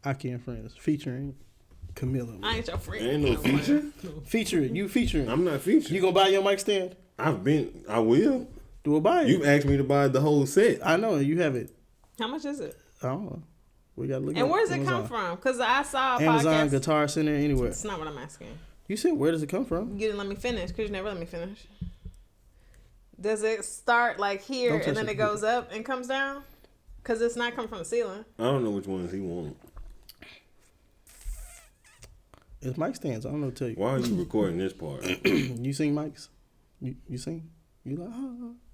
Akki and Friends featuring Camille. I ain't your friend. Ain't no feature. Featuring. You featuring. I'm not featuring. You gonna buy your mic stand? I will. Do a buy it. You asked me to buy the whole set. I know you have it. How much is it? I don't know. We gotta look. And where does it come from? Because I saw a Amazon, podcast. Guitar Center, anywhere. That's not what I'm asking. You said where does it come from? You didn't let me finish because you never let me finish. Does it start like here and then it goes up and comes down? Because it's not coming from the ceiling. I don't know which ones he wants. It's mic stands. I don't know what to tell you. Why are you recording this part? You sing mics? You sing? You like,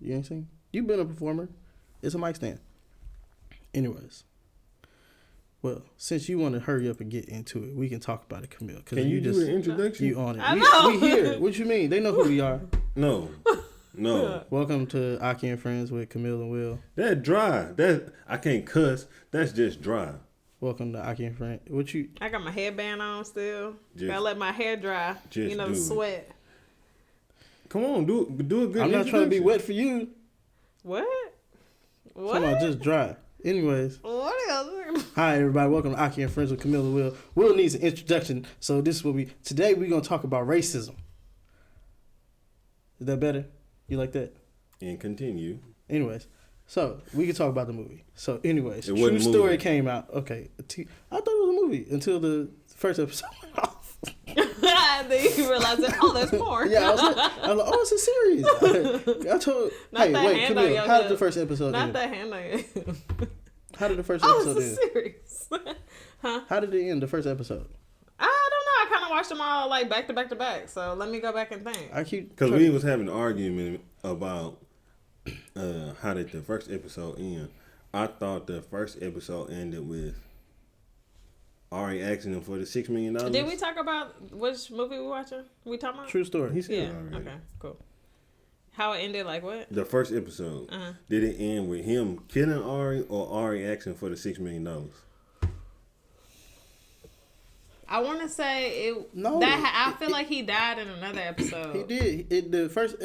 you ain't sing? You been a performer. It's a mic stand. Anyways. Well, since you want to hurry up and get into it, we can talk about it, Camille. Can you do an introduction? You on it. I know. We here. What you mean? They know who we are. No. Welcome to Akki and Friends with Camille and Will. That dry. I can't cuss. That's just dry. Welcome to Akki and Friends. I got my headband on still. Just, gotta let my hair dry. The sweat. Come on, do a good. I'm not trying to be wet for you. What? Come on, just dry. Anyways. What else? Hi everybody, welcome to Akki and Friends with Camille and Will. Will needs an introduction, so this will be today. We're gonna talk about racism. Is that better? You like that? And continue. Anyways, so we can talk about the movie. So, anyways, True Story came out. Okay, I thought it was a movie until the first episode went off. Then you realize that there's more. Yeah, I was like, oh, it's a series. I told. Not hey, wait, Camille, how did the first episode end? Not that hand on your How did the first episode end? Oh, it's a series. Huh? How did it end? The first episode. I don't know. I kind of watched them all like back to back to back. So let me go back and think. Because we was having an argument about how did the first episode end. I thought the first episode ended with Ari asking him for the $6 million. Did we talk about which movie we watching? We talking about? True Story. He said already. Okay, cool. How it ended, like what? The first episode. Uh-huh. Did it end with him killing Ari or Ari asking for the $6 million? I want to say it. No, I feel like he died in another episode. He did. The first.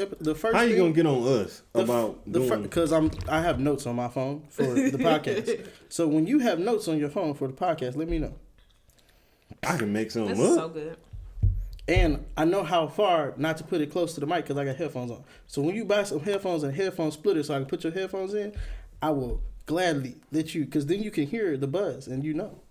How you gonna get on us about because I have notes on my phone for the podcast. So when you have notes on your phone for the podcast, let me know. I can make something up. This is so good. And I know how far not to put it close to the mic because I got headphones on. So when you buy some headphones and a headphone splitter so I can put your headphones in, I will gladly let you, because then you can hear the buzz and you know.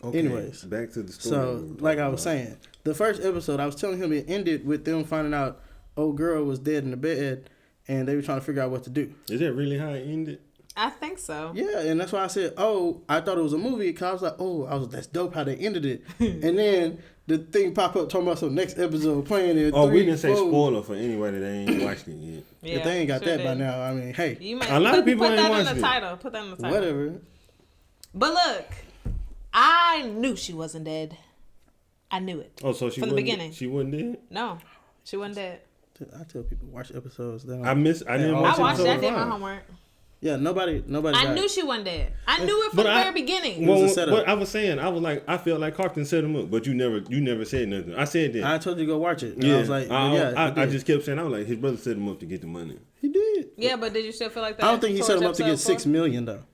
Okay, anyways, back to the story. So, like I was saying, the first episode, I was telling him it ended with them finding out old girl was dead in the bed, and they were trying to figure out what to do. Is that really how it ended? I think so. Yeah, and that's why I said, I thought it was a movie, because I was like, that's dope how they ended it. And then the thing pop up talking about some next episode playing it. Oh, we didn't say spoiler for anybody that ain't watched it yet. Yeah, if they ain't got that by now, I mean, hey. A lot of people ain't watched it. Put that in the title. Whatever. But look, I knew she wasn't dead. I knew it. Oh, so she from the beginning. She wasn't dead? No, she wasn't dead. I tell people watch episodes. I didn't watch I watched that. I did my homework. Yeah, nobody. I knew she wasn't dead. I knew it from the very beginning. Well, what I was saying, I felt like Carlton set him up, but you never said nothing. I said that. I told you to go watch it. Yeah, I was like, I just kept saying, I was like, his brother set him up to get the money. He did. Yeah, but did you still feel like that? I don't think he set him up to get $6 million though.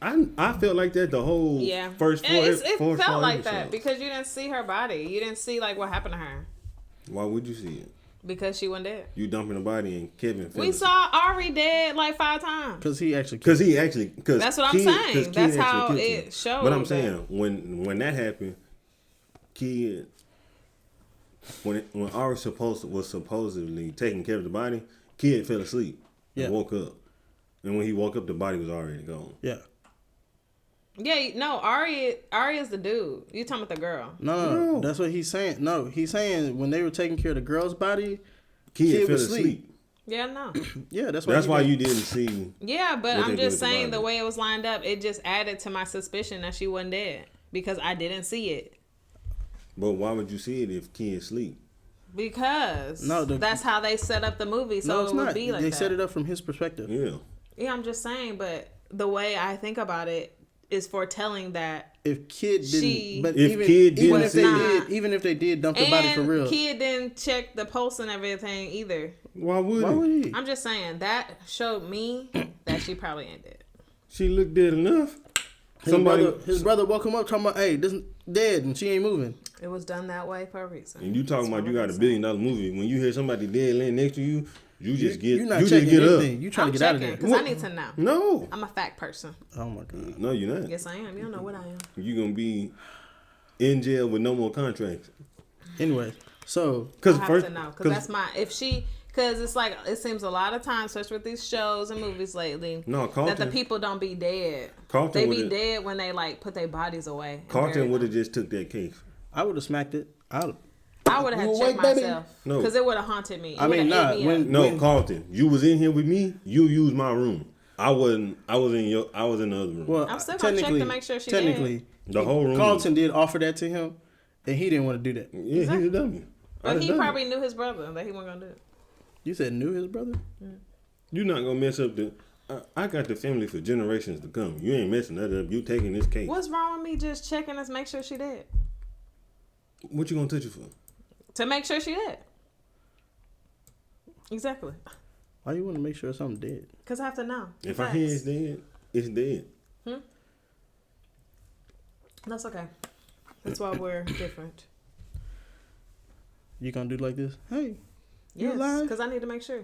I felt like that the whole first four. It felt like that because you didn't see her body. You didn't see like what happened to her. Why would you see it? Because she wasn't dead. You dumping the body and Kevin. We saw Ari dead like 5 times. Because he actually. That's what I'm saying. That's how it showed. But I'm saying when that happened, Kid. When Ari was supposedly taking care of the body, Kid fell asleep and woke up, and when he woke up, the body was already gone. Yeah. Yeah, no, Ari is the dude. You talking about the girl? No, that's what he's saying. No, he's saying when they were taking care of the girl's body, Kid fell asleep. Yeah, no. Yeah, that's why you didn't see. Yeah, but I'm just saying the way it was lined up, it just added to my suspicion that she wasn't dead because I didn't see it. But why would you see it if Kid sleep? Because that's how they set up the movie, so it would be like that. They set it up from his perspective. Yeah. Yeah, I'm just saying, but the way I think about it is foretelling that if Kid didn't, but even if they did dump the body for real, Kid didn't check the pulse and everything either. Why would he? I'm just saying that showed me that she probably ain't dead. She looked dead enough. His brother woke him up talking about, hey, this dead and she ain't moving. It was done that way for a reason. And you talking about you got $1 billion movie. When you hear somebody dead laying next to you, you just get you're not you checking just get anything. up. You trying to get out of there. Because I need to know. No. I'm a fact person. Oh my God. No, you're not. Yes, I am. You don't know what I am. You're going to be in jail with no more contracts. Anyway, so. I have to know. Because that's my, because it's like, it seems a lot of times, especially with these shows and movies lately, that the people don't be dead. They be dead when they like put their bodies away. Carlton would have just took that case. I would have smacked it. I would have had to check myself. No. Because it would have haunted me. Carlton, you was in here with me, you used my room. I was in the other room. Well, I'm still going to check to make sure she did. The whole room. Carlton did offer that to him, and he didn't want to do that. Yeah, exactly. He's a dummy. But he probably knew his brother that he wasn't going to do it. You said knew his brother? Mm. You're not going to mess up I got the family for generations to come. You ain't messing that up. You taking this case. What's wrong with me just checking to make sure she dead? What you going to touch it for? To make sure she dead. Exactly. Why you want to make sure something's dead? Because I have to know. If I hear it's dead, it's dead. That's okay. That's why we're different. You gonna do like this? Hey. Yes, because I need to make sure.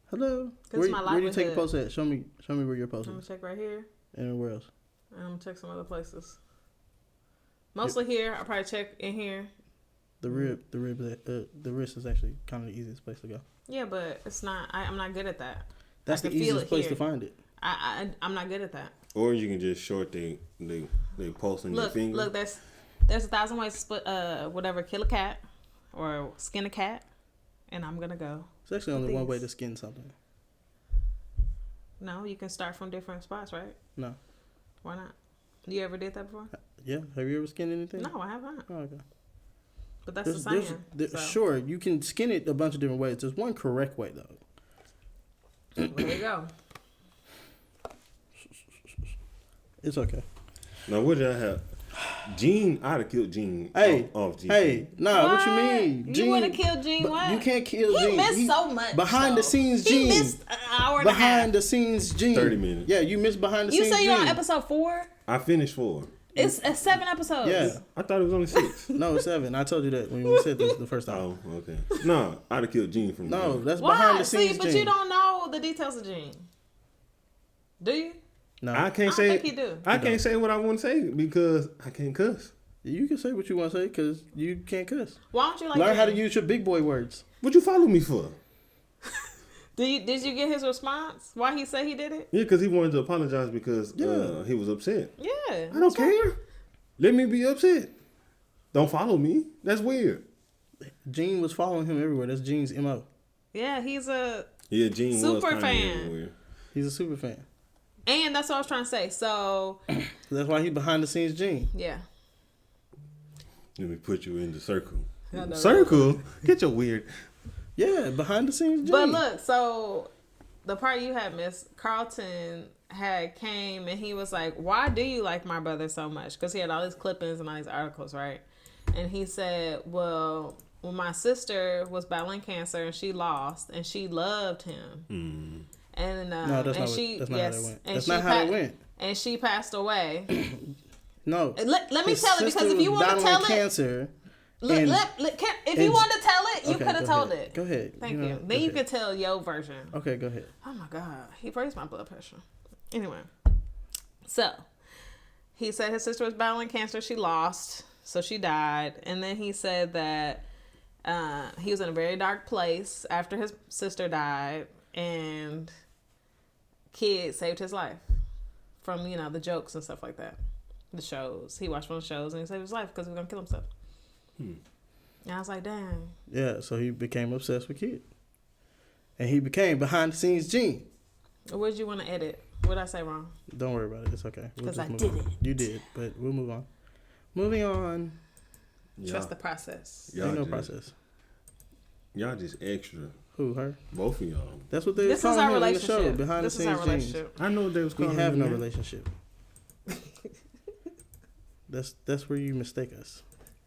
Hello. Because my livelihood. Where you take a post at? Show me where you're posting. I'm gonna check right here. And where else? I'm gonna check some other places. Mostly here. I'll probably check in here. The wrist is actually kind of the easiest place to go. Yeah, but it's not. I'm not good at that. That's the easiest place to find it. I'm not good at that. Or you can just short they pulse on your finger. Look, there's 1,000 ways to split kill a cat or skin a cat, and I'm gonna go. It's actually only one way to skin something. No, you can start from different spots, right? No. Why not? You ever did that before? Yeah. Have you ever skinned anything? No, I haven't. Oh, okay. But that's the saying. Sure, you can skin it a bunch of different ways. There's one correct way, though. There you go. It's okay. Now, what did I have? Gene, I'd have killed Gene off Gene. Hey, what you mean? Gene, you would have killed Gene what? You can't kill Gene. He missed so much. Behind the scenes, Gene. He missed an hour and a half. Behind the scenes, Gene. 30 minutes. Yeah, you missed behind the scenes, You say Gene. you're on episode 4? I finished 4. It's 7 episodes. Yeah. I thought it was only 6. No, it's 7. I told you that when we said this the first time. Oh, okay. No, I'd have killed Gene from No, that's Why? behind the scenes, but Gene. you don't know the details of Gene. Do you? No. I can't say. I think you do. I can't say what I want to say because I can't cuss. You can say what you want to say because you can't cuss. Why don't you like Learn Gene? how to use your big boy words. What you follow me for? Did you get his response? Why he said he did it? Yeah, because he wanted to apologize because he was upset. Yeah. I don't care. Let me be upset. Don't follow me. That's weird. Gene was following him everywhere. That's Gene's MO. Yeah, he's a Gene super was fan. Everywhere. He's a super fan. And that's what I was trying to say. So that's why he's behind the scenes Gene. Yeah. Let me put you in the circle. Circle? Get your weird. Yeah, behind the scenes Gene. But look, so the part you had missed, Carlton came and he was like, why do you like my brother so much? Because he had all these clippings and all these articles, right? And he said, well, when my sister was battling cancer and she lost and she loved him. Mm. And no, that's not how it went. That's not how it went. And she passed away. No. Let me tell it, because if you want to tell cancer, if you want to tell it, you could have told it. Go ahead. Thank you. Then you could tell your version. Okay, go ahead. Oh my God. He raised my blood pressure. Anyway. So, he said his sister was battling cancer. She lost. So she died. And then he said that he was in a very dark place after his sister died. And Kid saved his life from, the jokes and stuff like that. The shows. He watched one of the shows and he saved his life because he was going to kill himself. And I was like, dang. Yeah, so he became obsessed with Kid. And he became behind the scenes Gene. What did you want to edit? What did I say wrong? Don't worry about it. It's okay. Because I did it. You did, but we'll move on. Moving on. Trust the process. Ain't no process. Y'all just extra. Who, her? Both of y'all. That's what they were calling him in the show. Behind the scenes Gene. I know what they was calling him. We have no relationship. That's where you mistake us.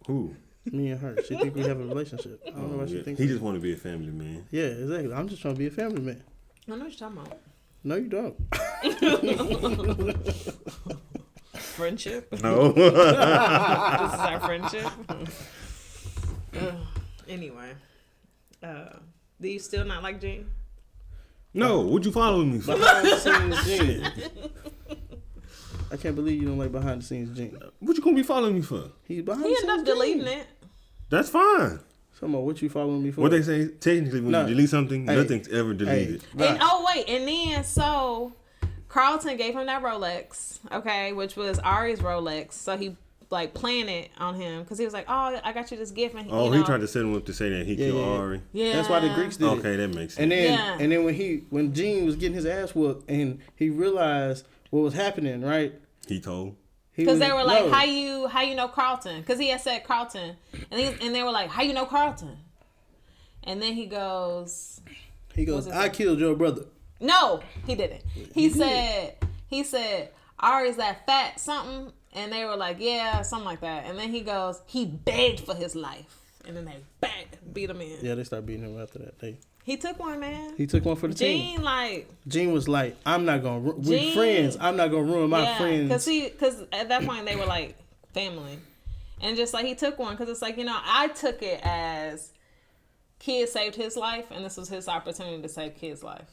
Who? Me and her. She think we have a relationship. I don't know why she thinks. He just want to be a family man. Yeah, exactly. I'm just trying to be a family man. I know what you're talking about. No, you don't. friendship. No. This is our friendship. Anyway, do you still not like Gene? No. What you following me for? Behind the scenes Gene. I can't believe you don't like behind the scenes Gene. What you gonna be following me for? He's behind He the ended scenes up deleting Gene. it. That's fine. Some of what you following me for? What they say, technically, when No. you delete something, Hey. nothing's ever deleted. Right. And and then so Carlton gave him that Rolex, okay, which was Ari's Rolex. So he like planned it on him because he was like, "Oh, I got you this gift." And He tried to set him up to say that he killed yeah. Ari. Yeah, That's why the Greeks did it. Okay, that makes sense. And then Yeah. when Gene was getting his ass whooped and he realized what was happening, right? He told. Because they were like, "How you know Carlton?" Because he had said Carlton, and they were like, "How you know Carlton?" And then he goes, I killed your brother. "No, he didn't." He said, "Ari's that fat something," and they were like, "Yeah, something like that." And then he goes, "He begged for his life," and then they beat him in. Yeah, they started beating him after that. He took one, man. He took one for the team. Gene was like, "I'm not gonna. We friends. I'm not gonna ruin my friends." Because at that point they were like family, and just like he took one because it's like I took it as Kid saved his life, and this was his opportunity to save Kid's life.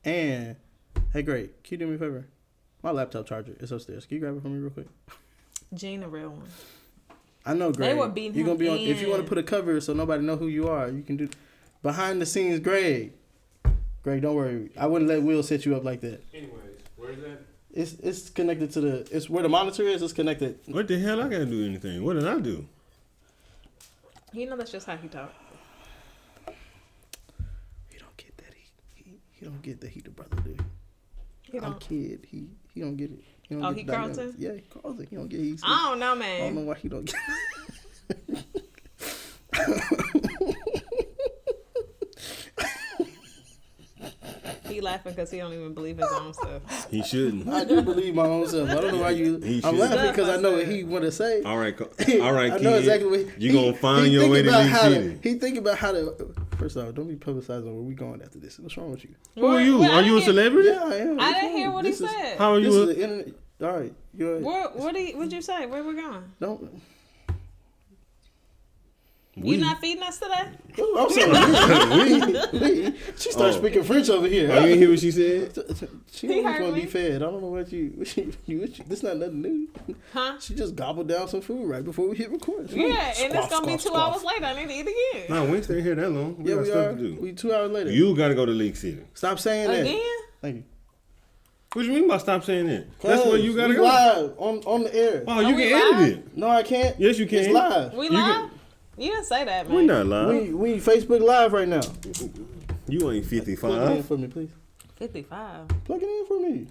And hey, great. Can you do me a favor? My laptop charger is upstairs. Can you grab it for me real quick? Gene, the real one. I know, Greg. They were beating You're gonna him be on. If you want in. to put a cover so nobody know who you are, you can do. Behind the scenes, Greg. Greg, don't worry. I wouldn't let Will set you up like that. Anyways, where's that? It's connected to the. It's where the monitor is. It's connected. What the hell? I gotta do anything. What did I do? That's just how he talk. He don't get that. He don't get that. He the brother, dude. He I'm don't. Kid. He don't get it. He don't Oh, get he the dynamics. Carlton? Yeah, he Carlton. He don't get it. I don't know, I don't man. know why he don't get it. He laughing because he don't even believe his own stuff. He shouldn't. I do believe my own self. I don't know why you. He I'm should. laughing because I know what he want to say. All right, all right, I kid. know exactly what You gonna find your way to about League how City. He think about how to. First off, don't be publicizing where we going after this. What's wrong with you? Who are you? What? Are you a celebrity? Yeah, I am. I What's didn't hear wrong? what This he is- said. How are This you? is the internet. All right, you're. What'd you say? Where we going? Don't. You not feeding us today? Oh, I'm sorry. She started speaking French over here. Oh, you didn't hear what she said? She He don't heard want to be me. fed. I don't know what you. This not nothing new. Huh? She just gobbled down some food right before we hit record. Yeah, and it's gonna be 2 squash. hours later. I need to eat again. No, we ain't staying here that long. We Yeah, got we stuff are. to do. We 2 hours later. You gotta go to League City. Stop saying that. Again? Thank you. What you mean by stop saying that? That's where you gotta we go. live on the air. Oh, you we can edit live? it. No, I can't. Yes, you can. It's live. We You live? You didn't say that, man. We're not live. We Facebook live right now. You ain't Plug it in 55. for me, please. 55. Plug it in for me.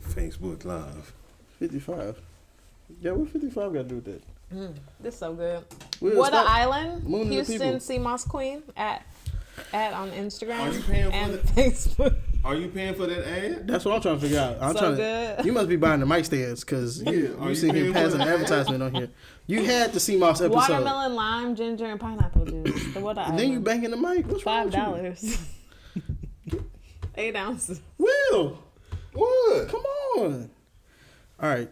Facebook Live. 55. Yeah, what 55 got to do with that? This is so good. We'll What stop Island? mooning the Houston people. Sea Moss Queen at on Instagram Are you paying for and that? Facebook. Are you paying for that ad? That's what I'm trying to figure out. I'm So trying good. To, you must be buying the mic stands because Are you you sitting here paying for passing the ad? advertisement on here. You had the CMOS episode. Watermelon, lime, ginger, and pineapple juice. The What And Island. then you banging the mic. What's wrong with you? $5. 8 ounces. Will, what? Come on. All right.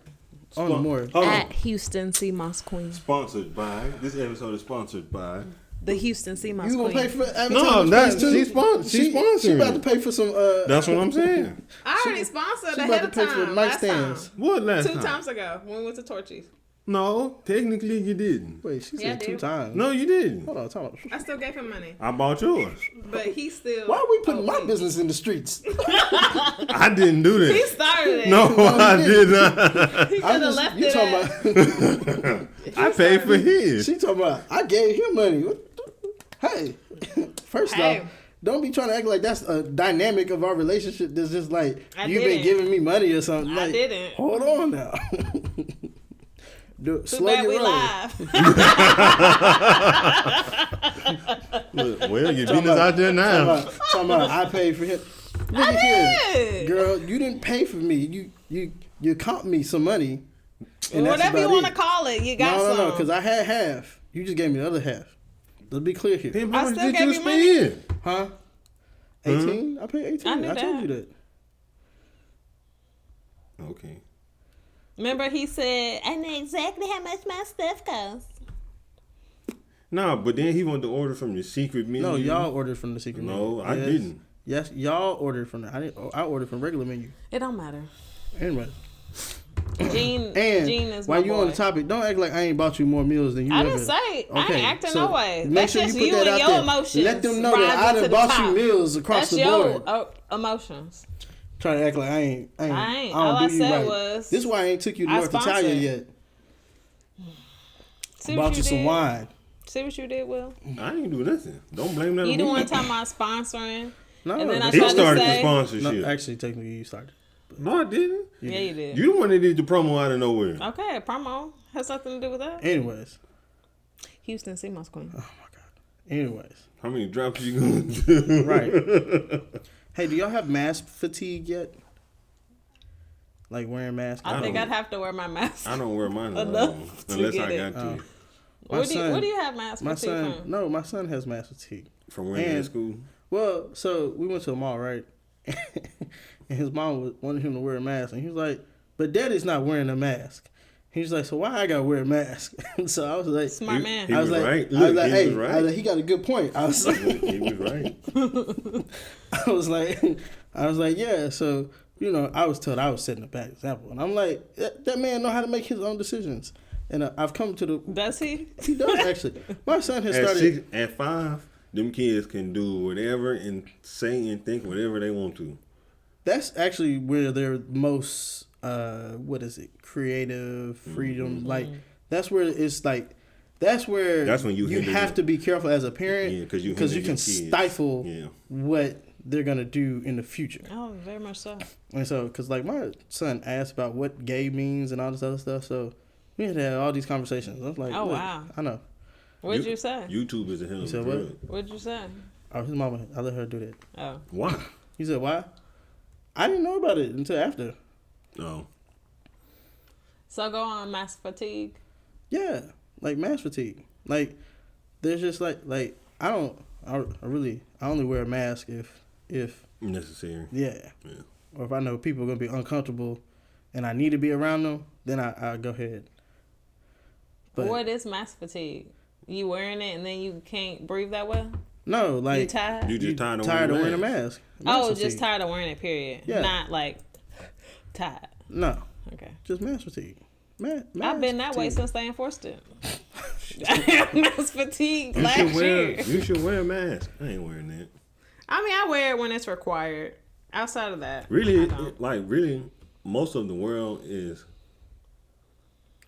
On to more. Hold on. At Houston Sea Moss Queen. Sponsored by. This episode is sponsored by. The Houston Sea Moss You Queen. gonna pay for advertising No, that's space, too? she's sponsoring. She about to pay for some. That's what I'm saying. I already sponsored She ahead about of to pay for time. mic Last stands. time. What last 2 time? times ago when we went to Torchy's. No, technically you didn't. Wait, she Yeah, said 2 dude. times. No, you didn't. Hold on, time out. I still gave him money, I bought yours. but he still. Why are we putting my owed me. business in the streets? I didn't do He that. started it. No, I did not. He could have left you it talking at. about? I paid for his. She talking about? I gave him money. Hey, first Hey. off, don't be trying to act like that's a dynamic of our relationship. That's just like I you've been didn't. giving me money or something. I Like, didn't. Hold on now. Too Slow bad your we roll. live. Look, well, your business out there now. Talking about I paid for him. Look I at here, did. girl. You didn't pay for me. You comped me some money. And that's Whatever you about want to it. call it, you got No, some. because I had half. You just gave me the other half. Let's be clear here. Damn, I how much still did gave you you money. spend? Huh? 18? I paid 18. I knew I told that. you that. Okay. Remember he said, I know exactly how much my stuff costs. No, but then he wanted to order from the secret menu. No, y'all ordered from the secret menu. No, I didn't. Yes, y'all ordered from the. I ordered from regular menu. It don't matter. Anyway. Gene is my while you boy. on the topic, don't act like I ain't bought you more meals than you. I didn't say. I ain't acting no way. Make That's sure just you put you that and out your there. emotions. Let them know that I done bought you meals across That's the board. your emotions. Try to act like I ain't. I don't All do I you said right. was. This is why I ain't took you to North Italia yet. See bought you some wine. See what you did, Will? I ain't do nothing. Don't blame that on me. You the one talking about sponsoring. No, and then I he tried started to say, the sponsorship. No, actually, technically, you started. No, I didn't. Yeah, you did. You the one that did the promo out of nowhere. Okay, promo has something to do with that. Anyways. Houston, see my queen. Oh my God. Anyways. How many drops you gonna do? Right. Hey, do y'all have mask fatigue yet? Like wearing masks? I think I'd have to wear my mask. I don't wear mine enough unless get I it. got to. What do you have mask fatigue from? No, my son has mask fatigue. From wearing at school? Well, so we went to the mall, right? And his mom wanted him to wear a mask. And he was like, but daddy's not wearing a mask. He was like, so why I gotta wear a mask? So I was like, smart man. He was like, right. Look, I was like, he hey, was right. I was like, he got a good point. I was like, he was right. I was like, yeah. So, you know, I was told I was setting a bad example. And I'm like, that man know how to make his own decisions. And I've come to the... Does he? He does, actually. My son has started... At 5, them kids can do whatever and say and think whatever they want to. That's actually where they're most, creative, freedom. Mm-hmm. Like, that's where it's like... That's when you have to be careful as a parent because you can stifle what they're going to do in the future. Oh, very much so. And so, because like my son asked about what gay means and all this other stuff, so we had to have all these conversations. I was like, oh, wow. I know. What'd you say? YouTube is a hell of a drug. What'd you say? Oh, his mama, I let her do that. Oh. Why? He said, why? I didn't know about it until after. Oh. So go on mask fatigue? Yeah. Like mask fatigue. Like there's just like I only wear a mask if necessary. Yeah. Or if I know people are gonna be uncomfortable and I need to be around them, then I go ahead. But what is mask fatigue? You wearing it and then you can't breathe that well? No, like you tired? You just tired of wearing a mask. Oh, just tired of wearing it, period. Yeah. Not like tired. No. Okay. Just mask fatigue. I've been that way since they enforced it. I had mask fatigue last year. You should wear a mask. I ain't wearing that. I mean, I wear it when it's required. Outside of that, really, most of the world is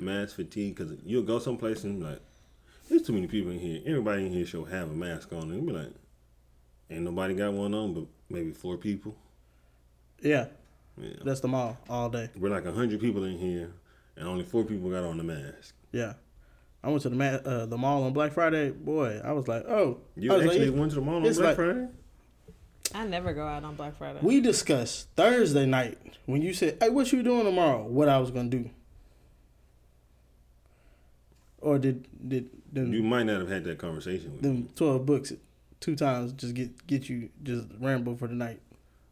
mask fatigue because you'll go someplace and be like, there's too many people in here. Everybody in here should have a mask on. And you'll be like, ain't nobody got one on but maybe 4 people. Yeah. That's the mall all day. We're like 100 people in here. And only 4 people got on the mask. Yeah. I went to the mall on Black Friday. Boy, I was like, oh. You actually went to the mall on Black Friday? I never go out on Black Friday. We discussed Thursday night when you said, hey, what you doing tomorrow? What I was going to do. Or did you might not have had that conversation with them 12 books 2 times just get you just ramble for the night.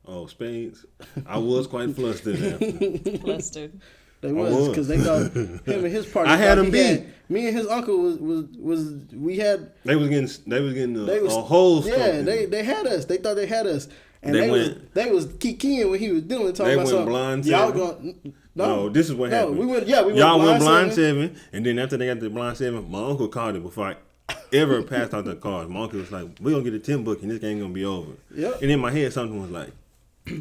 Oh, spades. I was quite flustered after. Flustered. They was because they thought him and his partner. I had him beat. Me and his uncle was we had. They was getting a whole. Yeah, they had us. They thought they had us, and they was kikiing when he was doing talking about something. Blind y'all going. No, this is what happened. We went blind 7, and then after they got the blind 7, my uncle called it before I ever passed out the cards. My uncle was like, "We gonna get a 10 book, and this game gonna be over." Yep. And in my head, something was like,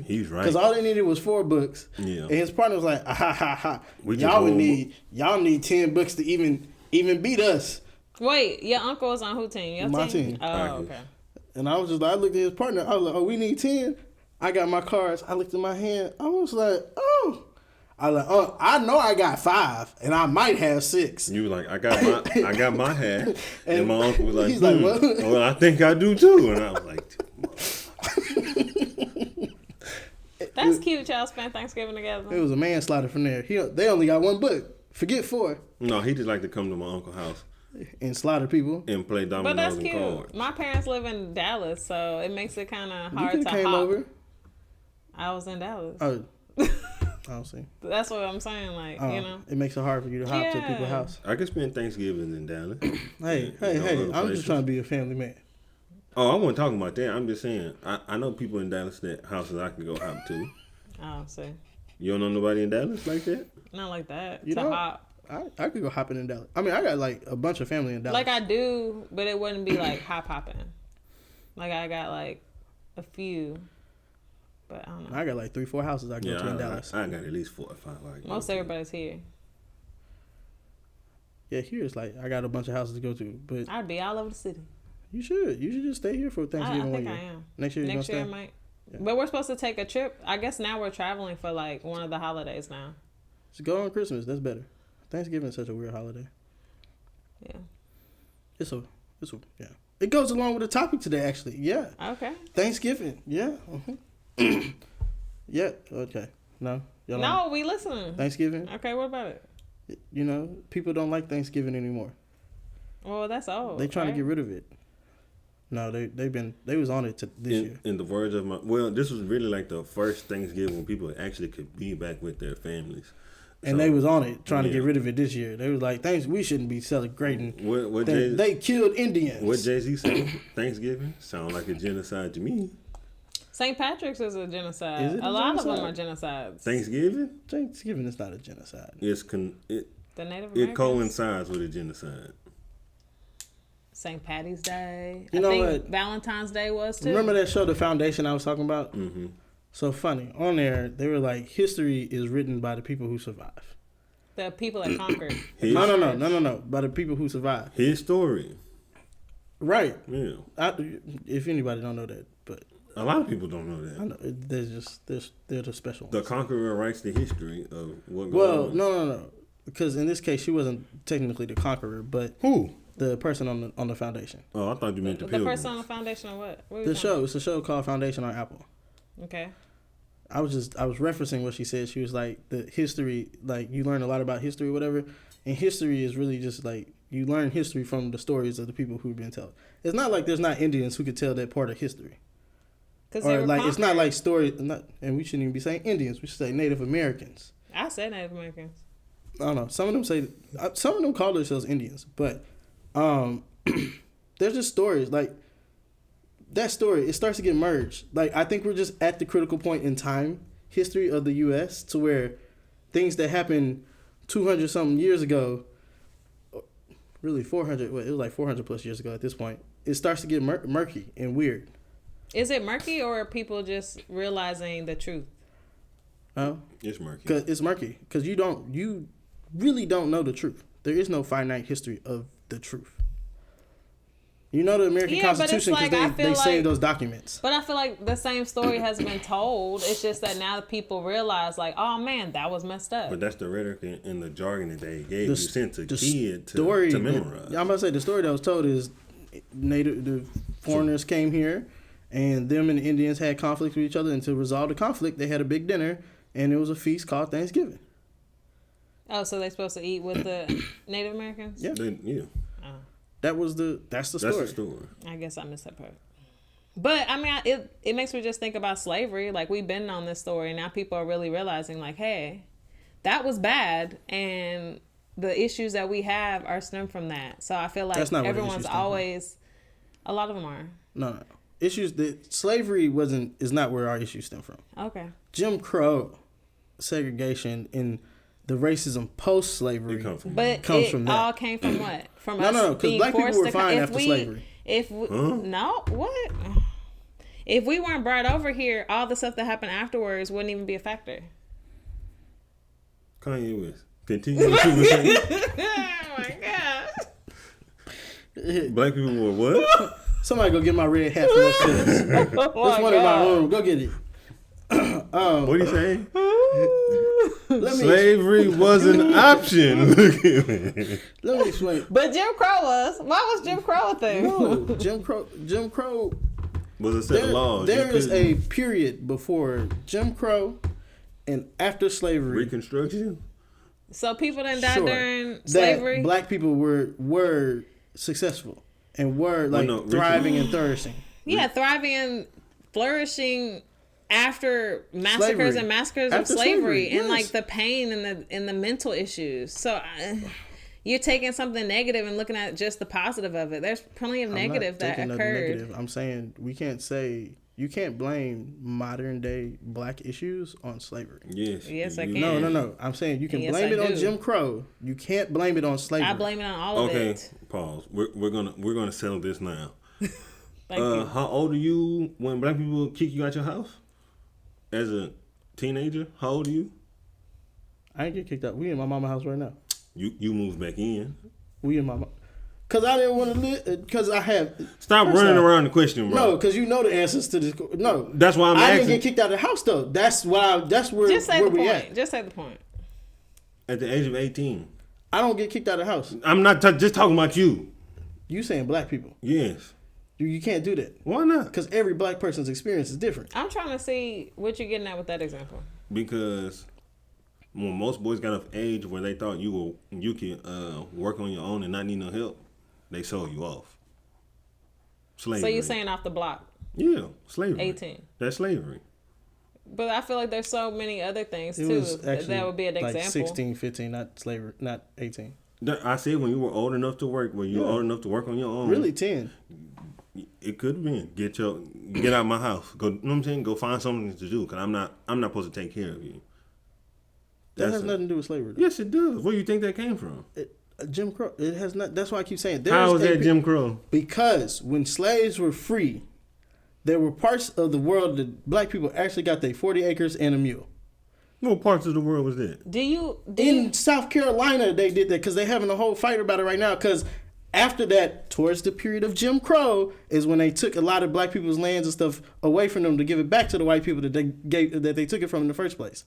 he's right. Because all they needed was 4 books. Yeah. And his partner was like, ha ha ha. Y'all need 10 books to even beat us. Wait, your uncle was on who team? Your My team. Oh, okay. And I was just like, I looked at his partner. I was like, oh, we need 10. I got my cards. I looked at my hand. I was like, oh. I was like, oh, I know I got 5, and I might have 6. You were like, I got my hat, and my uncle was like, he's like, well, I think I do too, and I was like. That's cute. Y'all spent Thanksgiving together. It was a manslaughter from there. They only got 1 book. Forget 4. No, he just like to come to my uncle's house and slaughter people and play dominoes. But that's and cute. cards. My parents live in Dallas, so it makes it kind of hard you to came hop. over. I was in Dallas. Oh. I don't see. That's what I'm saying. Like, you know, it makes it hard for you to hop to people's house. I could spend Thanksgiving in Dallas. Hey, I'm just trying to be a family man. Oh, I wasn't talking about that. I'm just saying, I know people in Dallas that houses I can go hop to. Oh, see. You don't know nobody in Dallas like that? Not like that. You to know, hop. I could go hopping in Dallas. I mean, I got like a bunch of family in Dallas. Like I do, but it wouldn't be like hopping. Like I got like a few, but I don't know. I got like 3-4 houses I go to in Dallas. I got at least 4 or 5. Most everybody's here. Yeah, here's like I got a bunch of houses to go to, but I'd be all over the city. You should just stay here for Thanksgiving. I think I am. Next year, next year I might. Yeah. But we're supposed to take a trip. I guess now we're traveling for like one of the holidays now. Just go on Christmas. That's better. Thanksgiving is such a weird holiday. Yeah. It's a yeah. It goes along with the topic today, actually. Yeah. Okay. Thanksgiving. Yeah. Uh-huh. Yeah. Okay. No. No, we listen. Thanksgiving. Okay. What about it? You know, people don't like Thanksgiving anymore. Well, that's old. They trying to get rid of it. No, they was on it this year. In the words of this was really like the first Thanksgiving when people actually could be back with their families. And they was on it, trying to get rid of it this year. They was like, we shouldn't be celebrating. They killed Indians. What Jay-Z said, Thanksgiving sound like a genocide to me. St. Patrick's is a genocide. Is it a lot of them are genocides. Thanksgiving is not a genocide. The Native Americans? It coincides with a genocide. St. Patty's Day. You know what? Valentine's Day was too. Remember that show, The Foundation, I was talking about? Mm-hmm. So funny. On there, they were like, history is written by the people who survive. The people that conquered. No. By the people who survive. His story. Right. Yeah. If anybody don't know that, but a lot of people don't know that. I know. They're the special ones. The conqueror writes the history of what goes on. Well, no. Because in this case, she wasn't technically the conqueror, but who? The person on the foundation. Oh, I thought you meant the person on the foundation of what? The show. It's a show called Foundation on Apple. Okay. I was referencing what she said. She was like, the history, like you learn a lot about history, whatever. And history is really just like you learn history from the stories of the people who've been told. It's not like there's not Indians who could tell that part of history. Or like it's not like stories, and we shouldn't even be saying Indians. We should say Native Americans. I said Native Americans. I don't know. Some of them call themselves Indians, but there's just stories like that story. It starts to get merged. Like I think we're just at the critical point in time history of the U.S. to where things that happened 200 something years ago, really 400. Well, it was like 400 plus years ago at this point. It starts to get murky and weird. Is it murky or are people just realizing the truth? It's murky. It's murky because you really don't know the truth. There is no finite history of the truth. You know the American Constitution because they saved those documents. But I feel like the same story has been told. It's just that now the people realize, like, oh man, that was messed up. But that's the rhetoric and the jargon that they gave you sent a kid to memorize. I'm about to say the story that was told is the foreigners came here and them and the Indians had conflict with each other, and to resolve the conflict, they had a big dinner and it was a feast called Thanksgiving. Oh, so they're supposed to eat with the Native Americans? Yeah. Yeah. Oh. That's the story. That's the story. I guess I missed that part. But I mean, it makes me just think about slavery. Like we've been on this story, and now people are really realizing, like, hey, that was bad, and the issues that we have are stem from that. So I feel like everyone's always, a lot of them are. No. Issues that slavery is not where our issues stem from. Okay. Jim Crow, segregation, and the racism post-slavery comes from that. It all came from what? From us No, because black people were fine after slavery. No, what? If we weren't brought over here, all the stuff that happened afterwards wouldn't even be a factor. Kanye West. Continue what you were saying. Oh my God. Black people were what? Somebody go get my red hat from upstairs. There's one in my room. Go get it. What are you saying? Slavery was an option. Look at me. Let me explain. But Jim Crow was. Why was Jim Crow a thing? No, Jim Crow was a set of laws. There is a period before Jim Crow and after slavery. Reconstruction. So people didn't die during slavery. That black people were successful and were thriving and flourishing. Yeah, thriving and flourishing after massacres and massacres of slavery and like the pain and the mental issues. So you're taking something negative and looking at just the positive of it. There's plenty of negative that occurred. I'm saying you can't blame modern day black issues on slavery. Yes, I can. No. I'm saying you can blame it on Jim Crow. You can't blame it on slavery. I blame it on all of it. Okay, pause. We're gonna settle this now. Thank you. How old are you when black people kick you out your house? As a teenager, how old are you? I ain't get kicked out. We in my mama's house right now. You moved back in. We in my mama. Cause I didn't want to live. Cause I have. Stop running around the question, bro. No, cause you know the answers to this. No, that's why I didn't get kicked out of the house though. That's why. That's where. Just say where the we point. at. Just say the point. At the age of 18. I don't get kicked out of the house. I'm not just talking about you. You saying black people? Yes. You can't do that. Why not? Because every black person's experience is different. I'm trying to see what you're getting at with that example. Because when most boys got of age where they thought you could work on your own and not need no help, they sold you off. Slavery. So you're saying off the block? Yeah, slavery. 18. That's slavery. But I feel like there's so many other things too that would be an example. 16, 15, not slavery, not 18. I said when you were old enough to work, when you were old enough to work on your own. Really 10. It could have been get out of my house. Go, you know what I'm saying? Go find something to do because I'm not supposed to take care of you. That has nothing to do with slavery. Yes, it does. Where do you think that came from? Jim Crow. It has not. That's why I keep saying. How is that Jim Crow? Because when slaves were free, there were parts of the world that black people actually got their 40 acres and a mule. What parts of the world was that? In South Carolina, they did that because they're having a whole fight about it right now. Because after that, towards the period of Jim Crow, is when they took a lot of black people's lands and stuff away from them to give it back to the white people that they took it from in the first place.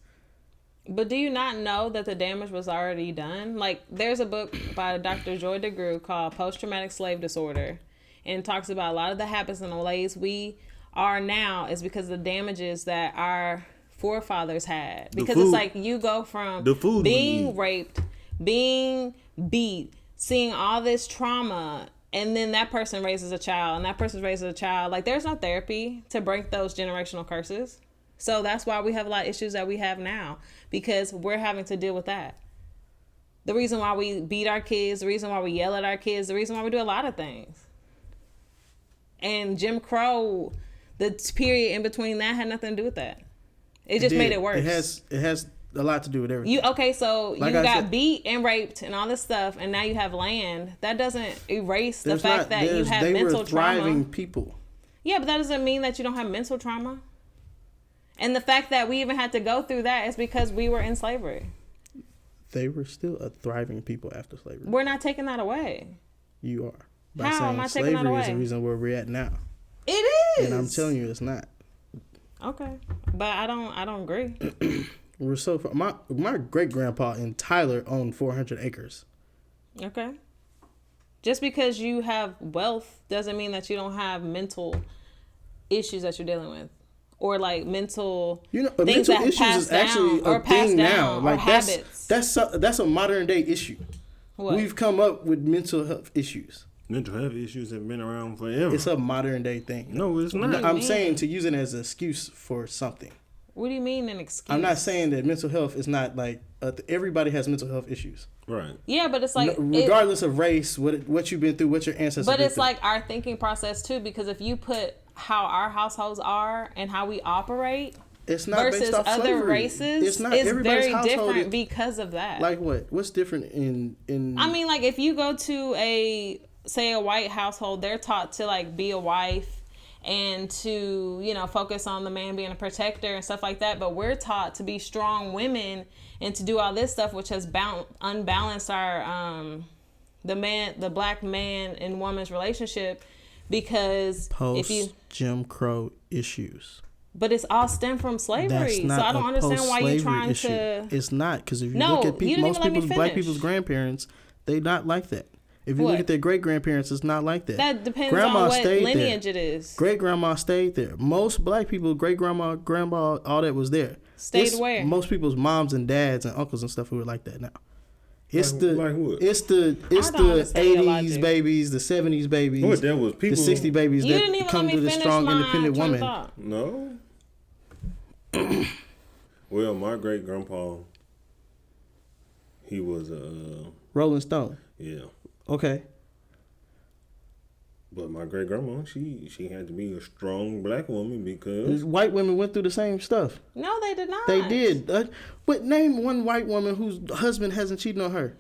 But do you not know that the damage was already done? Like, there's a book by Dr. Joy DeGruy called Post-Traumatic Slave Disorder, and it talks about a lot of the habits and the ways we are now is because of the damages that our forefathers had. Because it's like you go from being raped, being beat, seeing all this trauma, and then that person raises a child, and that person raises a child. Like, there's no therapy to break those generational curses. So that's why we have a lot of issues that we have now, because we're having to deal with that. The reason why we beat our kids, the reason why we yell at our kids, the reason why we do a lot of things. And Jim Crow, the period in between that had nothing to do with that. It just made it worse. It has a lot to do with everything. So you got beat and raped and all this stuff, and now you have land. That doesn't erase the fact that you have mental trauma. They were thriving people. Yeah, but that doesn't mean that you don't have mental trauma. And the fact that we even had to go through that is because we were in slavery. They were still a thriving people after slavery. We're not taking that away. You are. How am I taking that away? Slavery is the reason where we're at now. It is. And I'm telling you, it's not. Okay, but I don't agree. We're so far. My great grandpa in Tyler owned 400 acres. Okay. Just because you have wealth doesn't mean that you don't have mental issues that you're dealing with. Or like mental things mental that issues is actually a thing now. Like that's a modern day issue. What? We've come up with mental health issues. Mental health issues have been around forever. It's a modern day thing. No, it's not. I'm saying to use it as an excuse for something. What do you mean an excuse? I'm not saying that mental health is not like everybody has mental health issues. Right. Yeah, but it's like regardless of race, what you've been through, what your ancestors. But it's like our thinking process too, because if you put how our households are and how we operate, it's not versus based off other slavery. races, it's very different because of that. Like what? What's different in? I mean, like if you go to a white household, they're taught to like be a wife and to, focus on the man being a protector and stuff like that. But we're taught to be strong women and to do all this stuff, which has unbalanced our, the black man and woman's relationship, because Jim Crow issues. But it's all stemmed from slavery. So I don't understand why you're trying to. It's not, because if you look at black people's grandparents, they not like that. If you look at their great grandparents, it's not like that. That depends on what lineage it is. Great grandma stayed there. Most black people, great grandma, grandma, all that was there. Stayed where? Most people's moms and dads and uncles and stuff who are like that now. It's like the what? It's the 80s babies, the 70s babies, what, there was people, the 60s babies that come to this strong independent woman. No. Well, my great grandpa, he was a Rolling Stone. yeah. Okay. But my great grandma, she had to be a strong black woman because White women went through the same stuff. No, they did not. They did. But name one white woman whose husband hasn't cheated on her.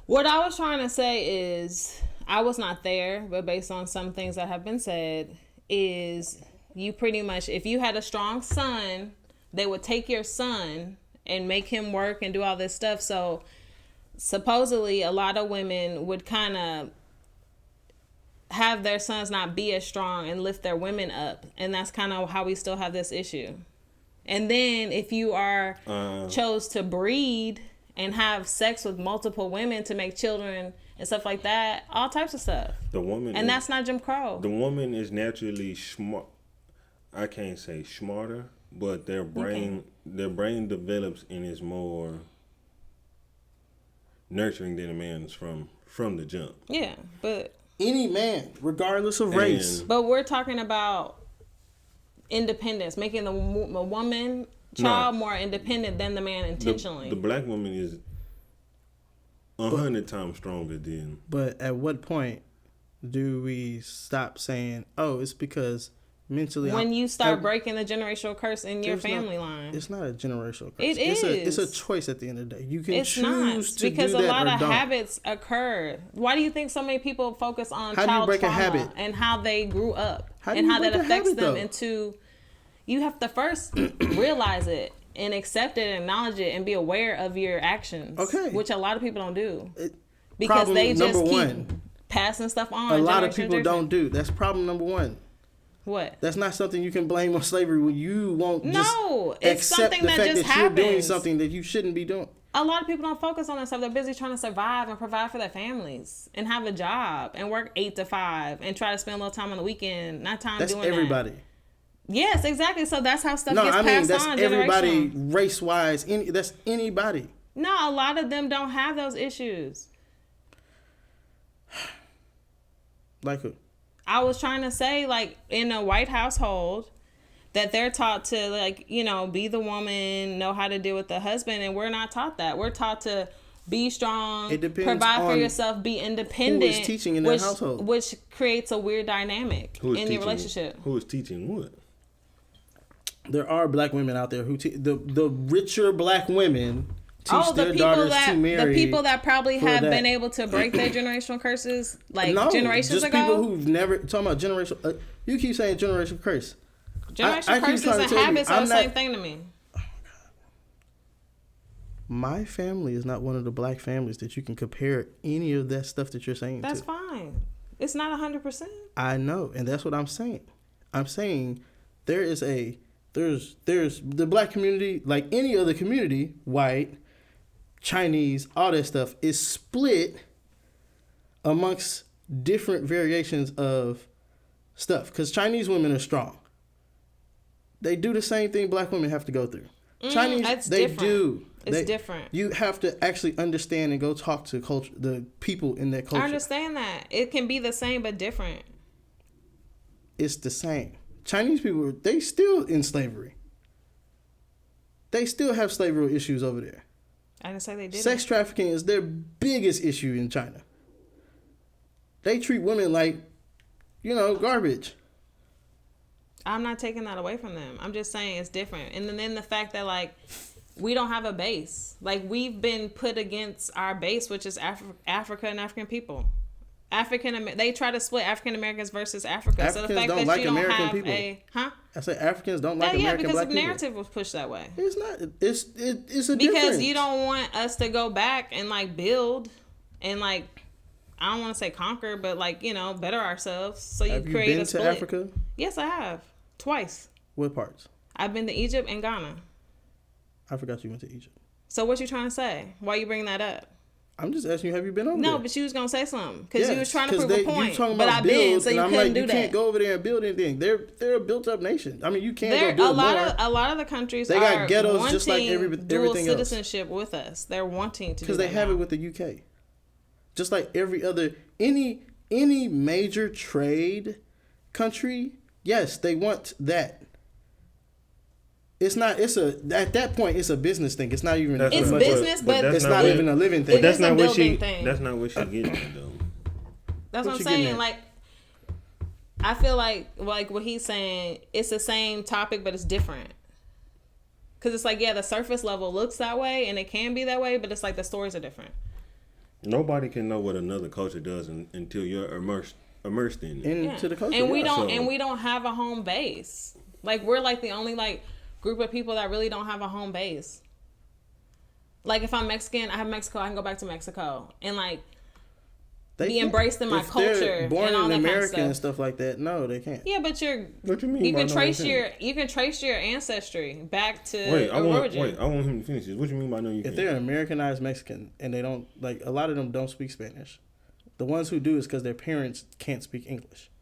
What I was trying to say is, I was not there, but based on some things that have been said, is you pretty much, if you had a strong son, they would take your son and make him work and do all this stuff. So supposedly a lot of women would kind of have their sons not be as strong and lift their women up. And that's kind of how we still have this issue. And then if you are chose to breed and have sex with multiple women to make children and stuff like that, all types of stuff. the woman, And that's not Jim Crow. the woman is naturally smart. I can't say smarter, but their brain develops and is more nurturing than a man's from the jump. Yeah, but Any man, regardless of race. we're talking about independence, making the woman child more independent than the man intentionally. The black woman is 100 times stronger than. But at what point do we stop saying, "Oh, it's because mentally"? when you start breaking the generational curse in your There's family line. It's not a generational curse. It It's a is. choice at the end of the day. You can It's choose not, to because do a that lot or of don't. habits occur. Why do you think so many people focus on How do you child break a trauma habit? and how they grew up How do and you how that break a affects habit, them though? into? You have to first realize it and accept it and acknowledge it and be aware of your actions. Okay. Which a lot of people don't do because Problem they just number keep one. passing stuff on. A lot of generation to people don't generation. do. That's problem number one. What? That's not something you can blame on slavery when you won't No, just it's accept something the that fact just that you're doing happens. something that you shouldn't be doing. A lot of people don't focus on that stuff. They're busy trying to survive and provide for their families and have a job and work 8 to 5 and try to spend a little time on the weekend. Not time That's doing everybody. that. Yes, exactly. So that's how stuff No, gets I mean passed that's on. everybody generational. race wise. That's anybody. No, a lot of them don't have those issues. Like who? I was trying to say, like, in a white household, that they're taught to, like, you know, be the woman, know how to deal with the husband, and we're not taught that. We're taught to be strong, It depends provide for on yourself, be independent. who is teaching in that household. Which creates a weird dynamic Who is in teaching, the relationship. Who is teaching what? There are black women out there who the richer black women teach their daughters to marry. The people that probably for have that. been able to break their generational curses, like No, generations just ago. people who've never talking about generational. You keep saying generational curse. Generational I keep curses trying to and tell you, habits are I'm the same not- thing to me. My family is not one of the black families that you can compare any of that stuff that you're saying That's to. fine. It's not 100%. I know, and that's what I'm saying. I'm saying there's the black community, like any other community, white, Chinese, all that stuff is split amongst different variations of stuff. Because Chinese women are strong. They do the same thing black women have to go through. Chinese, that's they different. do. It's different. You have to actually understand and go talk to the people in that culture. I understand that. It can be the same but different. It's the same. Chinese people, they still in slavery. They still have slavery issues over there. I didn't say they didn't. Sex trafficking is their biggest issue in China. They treat women like, garbage. I'm not taking that away from them. I'm just saying it's different. And then the fact that, like, we don't have a base. Like, we've been put against our base, which is Africa and African people. They try to split African Americans versus Africa. Africans so the fact don't that like you don't American have people. I say Africans don't like yeah, American because black the people. narrative was pushed that way. It's not. It's a Because difference. you don't want us to go back and, like, build and, like, I don't want to say conquer, but, like, better ourselves. So Have you create been a to split. Africa? Yes, I have. Twice. What parts? I've been to Egypt and Ghana. I forgot you went to Egypt. So what you trying to say? Why you bringing that up? I'm just asking you, have you been over there? No, but you was going to say something. Because you was trying to 'cause prove a you point. talking But about I've been, build, so and you I'm couldn't like, do you that. can't go over there and build anything. They're a built up nation. I mean, you can't There, go build a lot more. of a lot of the countries They got are ghettos wanting just like dual everything else. citizenship with us. They're wanting to do Because they that have now. it with the UK. Just like every other, any major trade country, yes, they want that. It's not. It's a at that point. It's a business thing. It's not even. It's business, but it's not even a living thing. But that's not what she. Thing. That's not what she getting at, though. That's what I'm saying. Like, I feel like what he's saying, it's the same topic, but it's different. Because it's like, yeah, the surface level looks that way, and it can be that way, but it's like the stories are different. Nobody can know what another culture does until you're immersed in it. Into the culture. And we don't have a home base. Like, we're like the only like group of people that really don't have a home base. Like, if I'm Mexican, I have Mexico, I can go back to Mexico and like be embraced in my culture. Born and all in that America kind of stuff. and stuff like that. No, they can't. Yeah, but what you mean? You can trace your ancestry back to I want him to finish this. What you mean by no? If they're an Americanized Mexican and they don't like, a lot of them don't speak Spanish. The ones who do is because their parents can't speak English.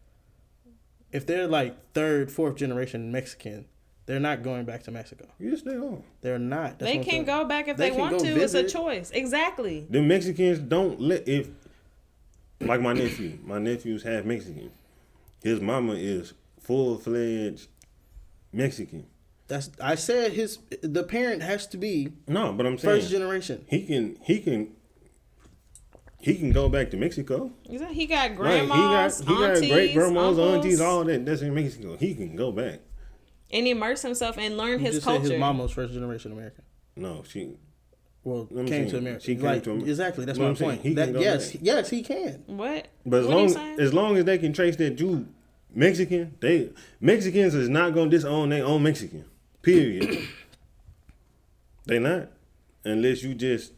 If they're like third, fourth generation Mexican, they're not going back to Mexico. Yes, they are. They're not. They can go back if they want to. It's a choice. Exactly. The Mexicans don't let like my nephew. My nephew's half Mexican. His mama is full-fledged Mexican. I said the parent has to be no, but I'm saying first generation. He can go back to Mexico. He got grandmas, he got great grandmas, aunties, all that. That's in Mexico. He can go back and immerse himself and learn his just culture. Said his mama was first generation American. No, she. Well, came to America. She came to America. Exactly. That's my point. Yes, he can. What? But as long as they can trace that Jew Mexican, Mexicans is not gonna disown their own Mexican. Period. They not, unless you just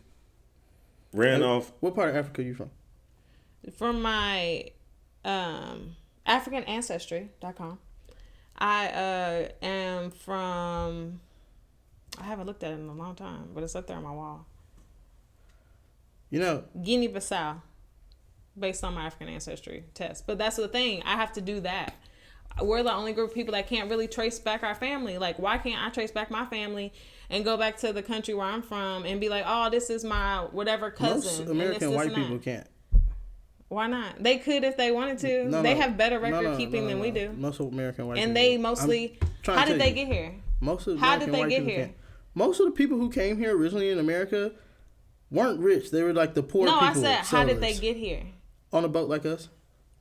ran off. What part of Africa are you from? From my AfricanAncestry.com. I am from. I haven't looked at it in a long time, but it's up there on my wall. Guinea-Bissau, based on my African ancestry test. But that's the thing. I have to do that. We're the only group of people that can't really trace back our family. Like, why can't I trace back my family and go back to the country where I'm from and be like, oh, this is my whatever cousin. Most American white people can't. Why not? They could if they wanted to. They have better record keeping than we do. Most American white people. And they mostly. How did they get here? Most of How did they get here? Most of the people who came here originally in America weren't rich. They were like the poor people. No, I said, how did they get here? On a boat like us.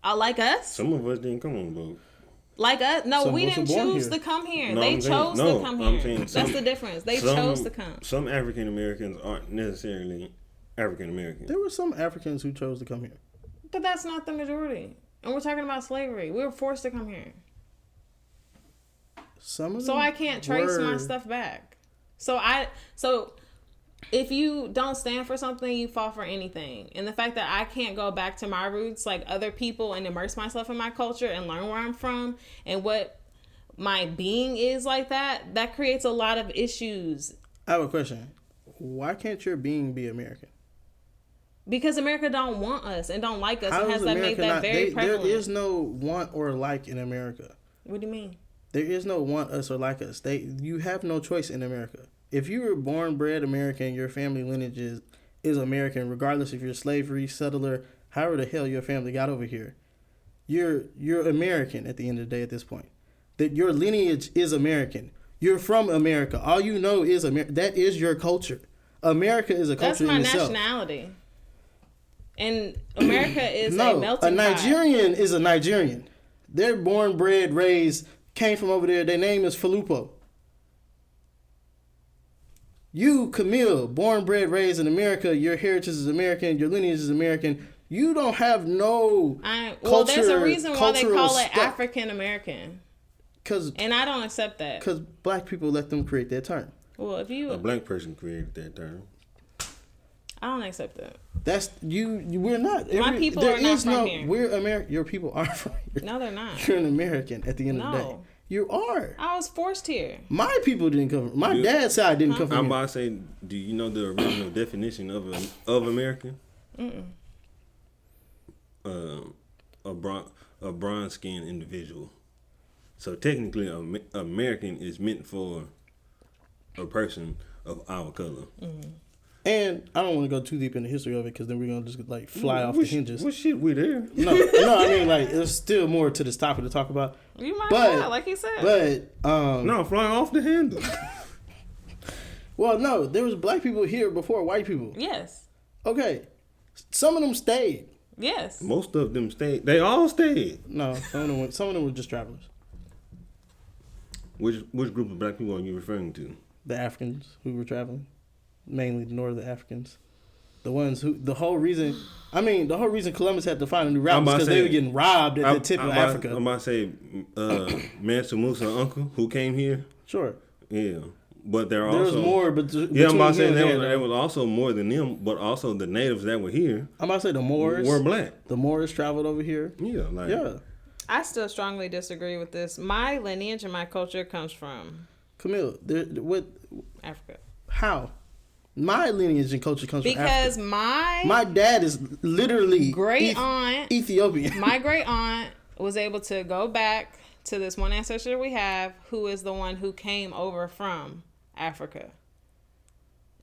Like us? Some of us didn't come on a boat. Like us? No, we didn't choose to come here. They chose to come here. That's the difference. They chose to come. Some African Americans aren't necessarily African Americans. There were some Africans who chose to come here. But that's not the majority. And we're talking about slavery. We were forced to come here. So I can't trace my stuff back. So if you don't stand for something, you fall for anything. And the fact that I can't go back to my roots like other people and immerse myself in my culture and learn where I'm from and what my being is like that creates a lot of issues. I have a question. Why can't your being be American? Because America don't want us and don't like us and has made that very prevalent. There is no want or like in America. What do you mean? There is no want us or like us. You have no choice in America. If you were born, bred American, your family lineage is American, regardless if you're slavery, settler, however the hell your family got over here. You're American at the end of the day at this point. That your lineage is American. You're from America. All you know is America. That is your culture. America is a culture in itself. That's my nationality. And America is a melting pot. A Nigerian is a Nigerian. They're born, bred, raised, came from over there. Their name is Falupo. You, Camille, born, bred, raised in America. Your heritage is American. Your lineage is American. You don't have no culture. There's a reason why they call it African American. And I don't accept that. Because black people let them create that term. Well, if you a black person created that term, I don't accept that. That's you. We're not. My people are not from here. We're American. Your people are from here. No, they're not. You're an American at the end of the day. You are. I was forced here. My people didn't come from. My dad's side didn't come from. I'm about to say, do you know the original definition of American? A bronze skinned individual. So technically, American is meant for a person of our color. And I don't want to go too deep in the history of it because then we're gonna just like fly off the hinges. What shit we there? No, I mean like there's still more to this topic to talk about. You might fly, like he said. But no, fly off the handle. Well, no, there was black people here before white people. Yes. Okay, some of them stayed. Yes. Most of them stayed. They all stayed. No, some of them were just travelers. Which group of black people are you referring to? The Africans who were traveling, mainly the northern Africans. The ones who the whole reason Columbus had to find a new route was because they were getting robbed at the tip of Africa. I'm about to say Mansa Musa uncle who came here. Sure. Yeah. But there was more, but I'm about to say there was also more than them, but also the natives that were here. I'm about to say the Moors were black. The Moors traveled over here. Yeah, I still strongly disagree with this. My lineage and my culture comes from Camille. What Africa? How? My lineage and culture comes from Africa. Because my dad is literally great aunt Ethiopian. My great aunt was able to go back to this one ancestor we have, who is the one who came over from Africa,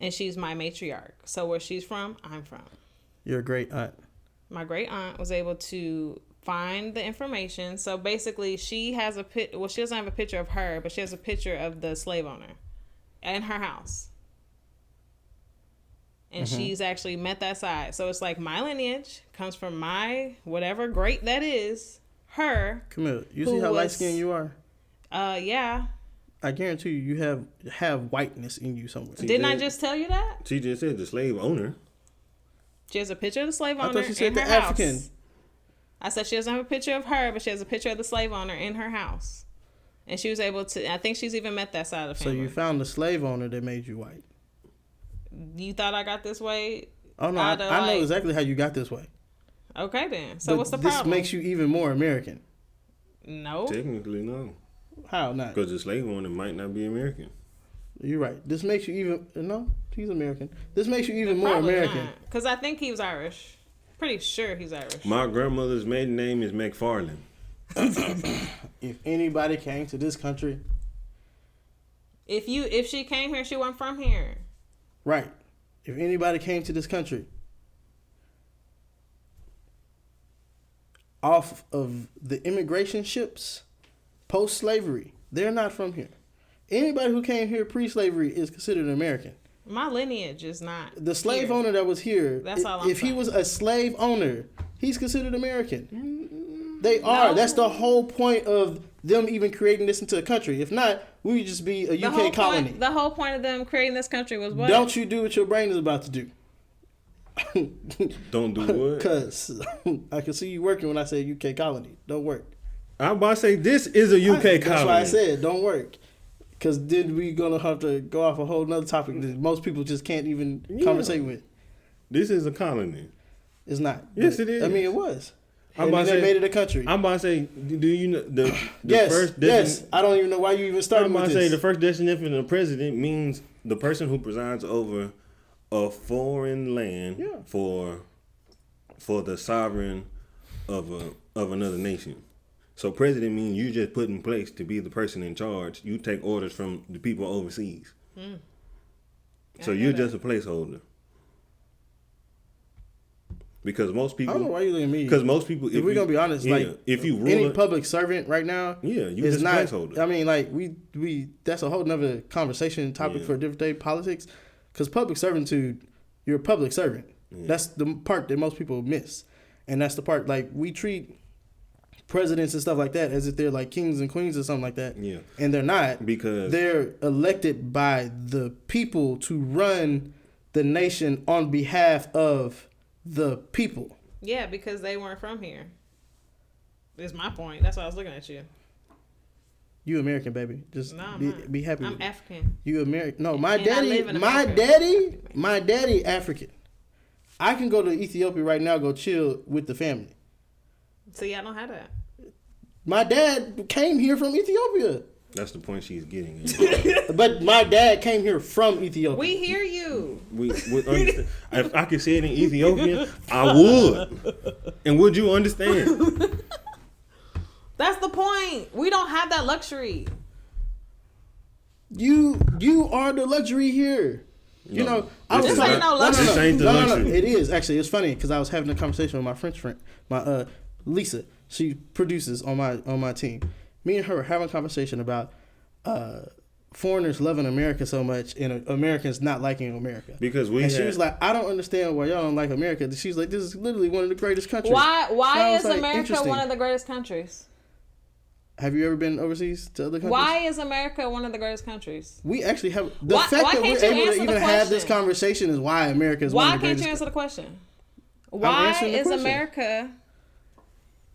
and she's my matriarch. So where she's from, I'm from. Your great aunt. My great aunt was able to find the information. So basically, she has she doesn't have a picture of her, but she has a picture of the slave owner in her house, and she's actually met that side. So it's like my lineage comes from my whatever great that is. Her. Camille, you see how light skinned you are? Yeah. I guarantee you have whiteness in you somewhere. Didn't I just tell you that? She just said the slave owner. She has a picture of the slave owner. I thought she said in the her African. House. I said she doesn't have a picture of her, but she has a picture of the slave owner in her house. And she was able to, I think she's even met that side of the family. So you found the slave owner that made you white. You thought I got this way? Oh, no, I know exactly how you got this way. Okay, then. So what's the this problem? This makes you even more American. No. Technically, no. How not? Because the slave owner might not be American. You're right. This makes you even... No, he's American. This makes you even more American. Because I think he was Irish. Pretty sure he's Irish. My grandmother's maiden name is McFarland. If anybody came to this country... If she came here, she wasn't from here. Right. If anybody came to this country off of the immigration ships post-slavery, they're not from here. Anybody who came here pre-slavery is considered an American. My lineage is not the slave owner that was here. That's all I'm saying. If he was a slave owner, he's considered American. They are. No. That's the whole point of them even creating this into a country. If not, we would just be a UK colony. The whole point of them creating this country was what? Don't you do what your brain is about to do. Don't do what? Because I can see you working when I say UK colony. Don't work. I'm about to say this is a UK colony. That's why I said don't work. Because then we're going to have to go off a whole nother topic that most people just can't even conversate with. This is a colony. It's not. Yes, it is. I mean, it was. I'm about to say, they made it a country. I'm about to say, do you know the yes, first... Yes, I don't even know why you even started with this. I'm about to say the first definition of president means the person who presides over a foreign land for the sovereign of another nation. So president means you just put in place to be the person in charge. You take orders from the people overseas. So you're just a placeholder. Because most people... I don't know why you looking at me. Because most people... If we're going to be honest, if you rule any public servant right now... Yeah, you're just a placeholder. I mean, like, we that's a whole nother conversation topic for a different day, politics. Because public servitude, you're a public servant. Yeah. That's the part that most people miss. And that's the part, like, we treat presidents and stuff like that as if they're like kings and queens or something like that. Yeah. And they're not. Because they're elected by the people to run the nation on behalf of the people. Yeah, because they weren't from here. Is my point. That's why I was looking at you. You American, baby. Just be happy. I'm African. You American. No, my daddy African. I can go to Ethiopia right now, go chill with the family. See, I don't have that. My dad came here from Ethiopia. That's the point she's getting at. But my dad came here from Ethiopia. We hear you. We understand. If I could say it in Ethiopian, I would. And would you understand? That's the point. We don't have that luxury. You are the luxury here. You know, I was talking. This ain't the luxury. It is actually. It's funny because I was having a conversation with my French friend, my Lisa. She produces on my team. Me and her were having a conversation about foreigners loving America so much and Americans not liking America. Because she was like, I don't understand why y'all don't like America. She's like, this is literally one of the greatest countries. Why is America one of the greatest countries? Have you ever been overseas to other countries? Why is America one of the greatest countries? We actually have the fact that we're able to even have this conversation is why America is one of the greatest. Why can't you answer the question? Why is America great?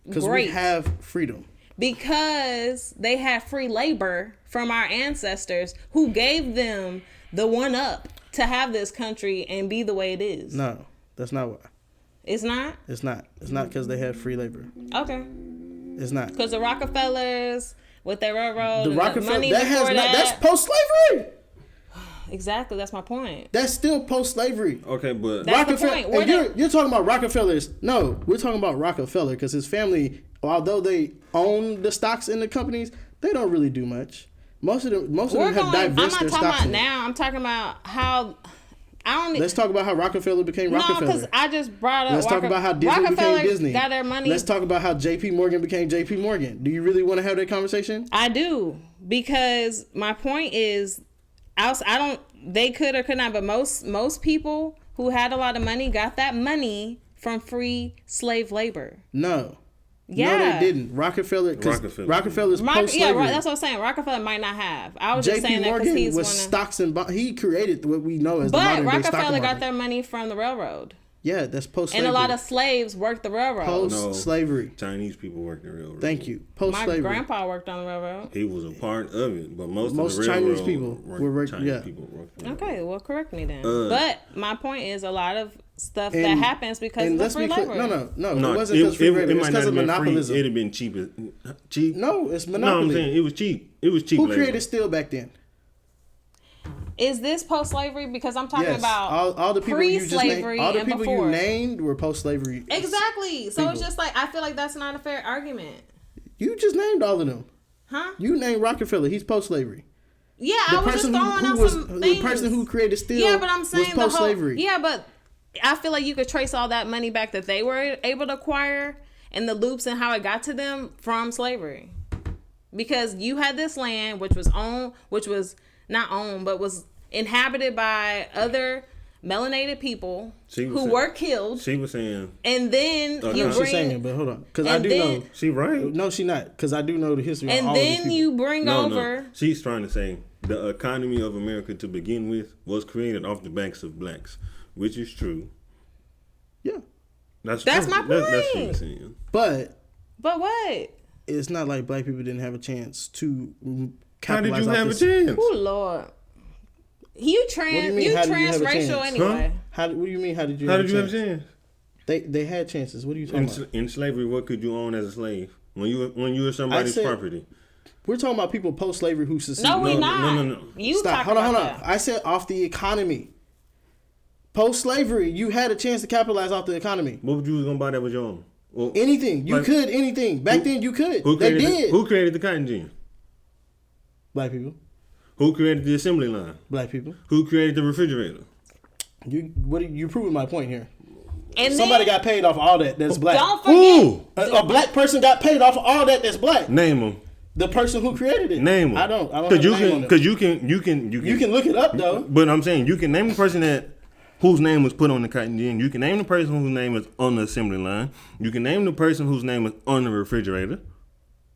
Because we have freedom. Because they had free labor from our ancestors who gave them the one up to have this country and be the way it is. No, that's not why. It's not? It's not. It's not because they had free labor. Okay. It's not. Because the Rockefellers with their railroad, the Rockefeller, money that's post-slavery. Exactly, that's my point. That's still post-slavery. Okay, but that's the point. You're talking about Rockefellers. No, we're talking about Rockefeller because his family, although they own the stocks in the companies, they don't really do much. Most of them have divested their stocks. I'm not talking about now. I'm talking about how. Let's talk about how Rockefeller became Rockefeller. No, because I just brought up. Let's talk about how Disney became Disney. Got their money. Let's talk about how J.P. Morgan became J.P. Morgan. Do you really want to have that conversation? I do, because my point is, I don't. They could or could not, but most people who had a lot of money got that money from free slave labor. No. Yeah. No, they didn't. Rockefeller's post-slavery. Yeah, that's what I'm saying. Rockefeller might not have. I was just saying that because he's was stocks and bonds. He created what we know as the modern day stock market. But Rockefeller got their money from the railroad. Yeah, that's post-slavery. And a lot of slaves worked the railroad. Post-slavery. Chinese people worked the railroad. Thank you. Post-slavery. My grandpa worked on the railroad. He was a part of it, but most of the Chinese people were Chinese people worked. Okay, well, correct me then. But my point is, a lot of stuff that happens because of the free labor. No, it wasn't because of free labor. It's because of monopolism. It'd have been cheap. No, it's monopoly. No, I'm saying it was cheap. It was cheap. Who created steel back then? Is this post-slavery? Because I'm talking about all the people pre-slavery all the and people before. You named were post-slavery. Exactly. So it's just like, I feel like that's not a fair argument. You just named all of them. Huh? You named Rockefeller. He's post-slavery. Yeah, I was just throwing out some things. The person who created steel. Yeah, but I'm saying was post-slavery. Yeah, but I feel like you could trace all that money back that they were able to acquire and the loops and how it got to them from slavery. Because you had this land which was not owned, but was inhabited by other melanated people who were killed. She was saying. And then she's saying, but hold on, because I do know she right. No, she not, because I do know the history. And of all then you bring over. No. She's trying to say the economy of America to begin with was created off the backs of blacks, which is true. Yeah, that's my point. That's what she was saying. But what? It's not like black people didn't have a chance to How capitalize. did you have a chance? Oh Lord. You transracial anyway. Huh? What do you mean? How did you have a chance? They had chances. What are you talking about? In slavery, what could you own as a slave when you were somebody's property? We're talking about people post-slavery who seceded. No, we're not. No. You stop. Hold on. I said off the economy. Post-slavery, you had a chance to capitalize off the economy. What would you was gonna buy that was your own? Well, anything. You could anything. Back then, you could. They did. Who created the cotton gin? Black people. Who created the assembly line? Black people. Who created the refrigerator? You proving my point here. And somebody got paid off all that. That's black. Don't forget. A black person got paid off all that. That's black. Name them. The person who created it. Name them. I don't. Because you can look it up though. But I'm saying you can name the person whose name was put on the cotton gin. You can name the person whose name is on the assembly line. You can name the person whose name is on the refrigerator.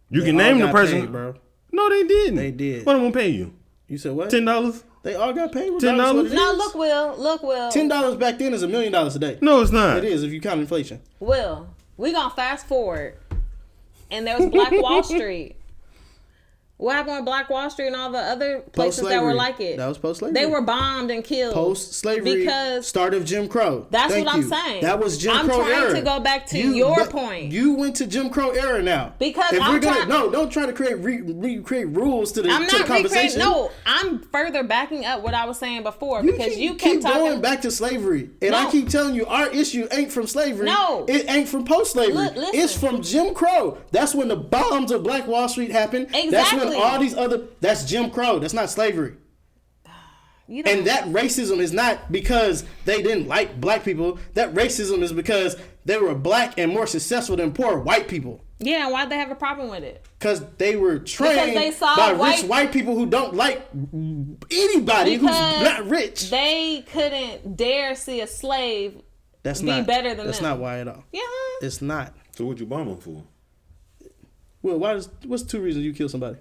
You can name the person. Paid, bro. No, they didn't. They did. What am I gonna pay you? You said what? $10. They all got paid. $10. No, look, Will. $10 back then is $1 million a day. No, it's not. It is if you count inflation. Will, we gonna fast forward, and there was Black Wall Street. What happened with Black Wall Street and all the other places that were like it? That was post-slavery. They were bombed and killed. Post-slavery. Because start of Jim Crow. That's what I'm saying. That was Jim Crow era. I'm trying to go back to your point. You went to Jim Crow era now. Because don't try to create rules to the conversation. No, I'm further backing up what I was saying before because you kept talking. Going back to slavery, and I keep telling you our issue ain't from slavery. No, it ain't from post-slavery. It's from Jim Crow. That's when the bombs of Black Wall Street happened. Exactly. That's when all these other. That's Jim Crow. That's not slavery. And that racism is not because they didn't like black people. That racism is because they were black and more successful than poor white people. Yeah, and why'd they have a problem with it? Because they were trained by rich white people who don't like anybody who's not rich. They couldn't dare see a slave be better than them. That's not why at all. Yeah. It's not. So what you bomb them for? Well, what's 2 reasons you kill somebody?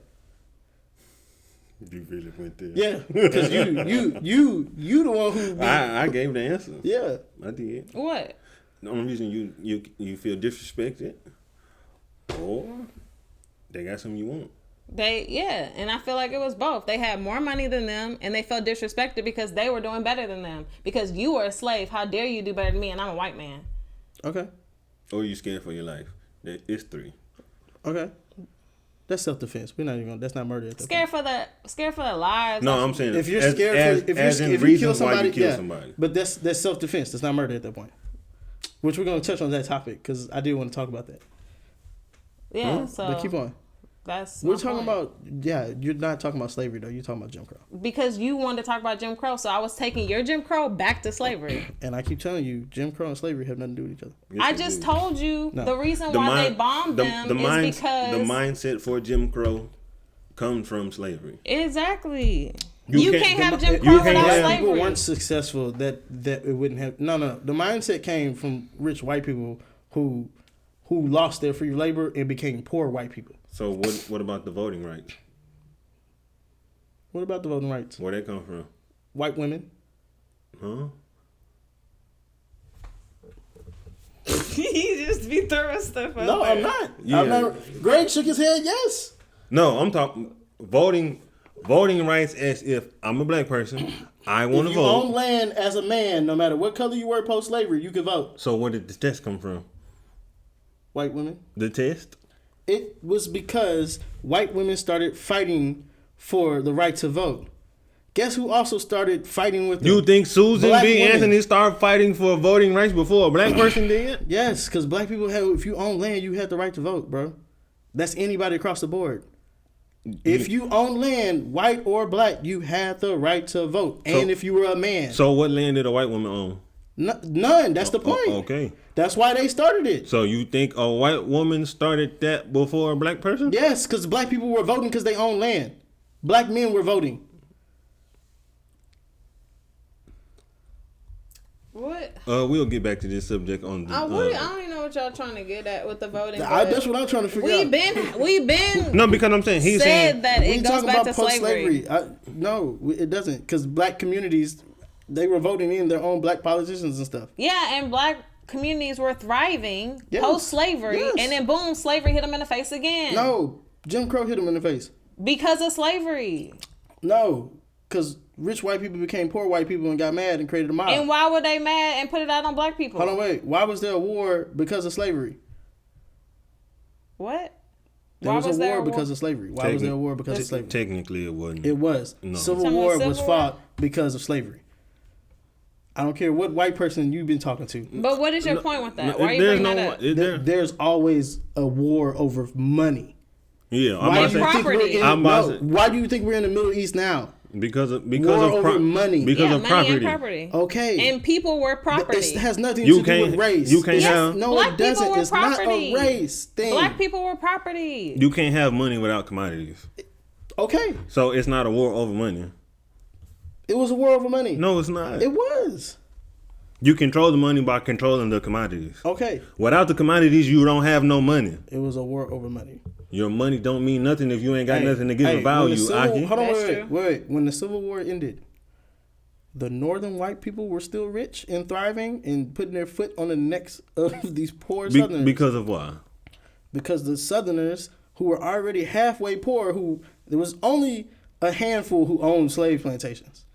You really went there. Yeah, because you the one who... I gave the answer. Yeah. I did. What? The only reason you feel disrespected, or they got something you want. And I feel like it was both. They had more money than them, and they felt disrespected because they were doing better than them. Because you were a slave, how dare you do better than me, and I'm a white man. Okay. Or you scared for your life. It's 3. Okay. That's self-defense. We're not even gonna. That's not murder. Scared for the lives. No, I'm saying if you're scared if you kill somebody, somebody. But that's self-defense. That's not murder at that point. Which we're gonna touch on that topic because I do want to talk about that. Yeah. So. But keep on. We're talking about. Yeah, you're not talking about slavery though. You're talking about Jim Crow. Because you wanted to talk about Jim Crow, so I was taking your Jim Crow back to slavery. And I keep telling you, Jim Crow and slavery have nothing to do with each other. Yes, I just told you the reason why they bombed them is because the mindset for Jim Crow comes from slavery. Exactly. You can't have Jim Crow without slavery. People weren't successful that it wouldn't have. No. The mindset came from rich white people who lost their free labor and became poor white people. So what about the voting rights? What about the voting rights? Where they come from? White women. Huh? He just be throwing stuff out. No, I'm not. Yeah. I'm not. Greg shook his head. Yes. No, I'm talking voting rights as if I'm a black person. I want to vote. If you own land as a man, no matter what color you were post-slavery, you could vote. So where did the test come from? White women. The test? It was because white women started fighting for the right to vote. Guess who also started fighting with them? You think Susan B. Anthony started fighting for voting rights before a black person did? Yes, because black people have, if you own land, you have the right to vote, bro. That's anybody across the board. If you own land, white or black, you have the right to vote. And if you were a man. So what land did a white woman own? None. That's the point. Okay. That's why they started it. So you think a white woman started that before a black person? Yes, because black people were voting because they own land. Black men were voting. What? We'll get back to this subject on the. I don't even know what y'all trying to get at with the voting. That's what I'm trying to figure out. We've been. No, because I'm saying he's saying that it goes back to slavery. No, it doesn't, because black communities, they were voting in their own black politicians and stuff. Yeah, and black communities were thriving post-slavery, and then boom, slavery hit them in the face again. No, Jim Crow hit them in the face because of slavery. No, because rich white people became poor white people and got mad and created a mob. And why were they mad and put it out on black people? Hold on, wait. Why was there a war because of slavery? What? There was a war because of slavery. Why was there a war because of slavery? Technically, it wasn't. It was. No. Civil War was fought because of slavery. I don't care what white person you've been talking to. But what is your point with that? Why are you bringing that up? There's always a war over money. Yeah, why do you think we're in the Middle East now? Because of money. Because of money and property. Okay. And people were property. It has nothing to do with race. You can't have. No, it doesn't. It's not a race thing. Black people were property. You can't have money without commodities. Okay. So it's not a war over money. It was a war over money. No, it's not. It was. You control the money by controlling the commodities. Okay. Without the commodities, you don't have no money. It was a war over money. Your money don't mean nothing if you ain't got nothing to give a value, Akki. Hold on, wait. When the Civil War ended, the northern white people were still rich and thriving and putting their foot on the necks of these poor Southerners. Because of why? Because the Southerners, who were already halfway poor, there was only a handful who owned slave plantations.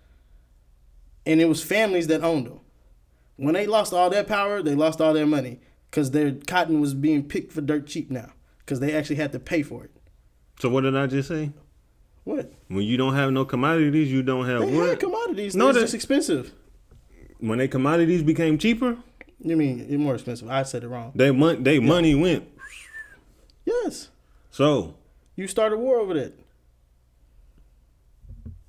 And it was families that owned them. When they lost all their power, they lost all their money because their cotton was being picked for dirt cheap now because they actually had to pay for it. So what did I just say? What? When you don't have no commodities, you don't have what? They had commodities. No, they're just expensive. When they commodities became cheaper? You mean it's more expensive? I said it wrong. Money went. Yes. So? You started a war over that.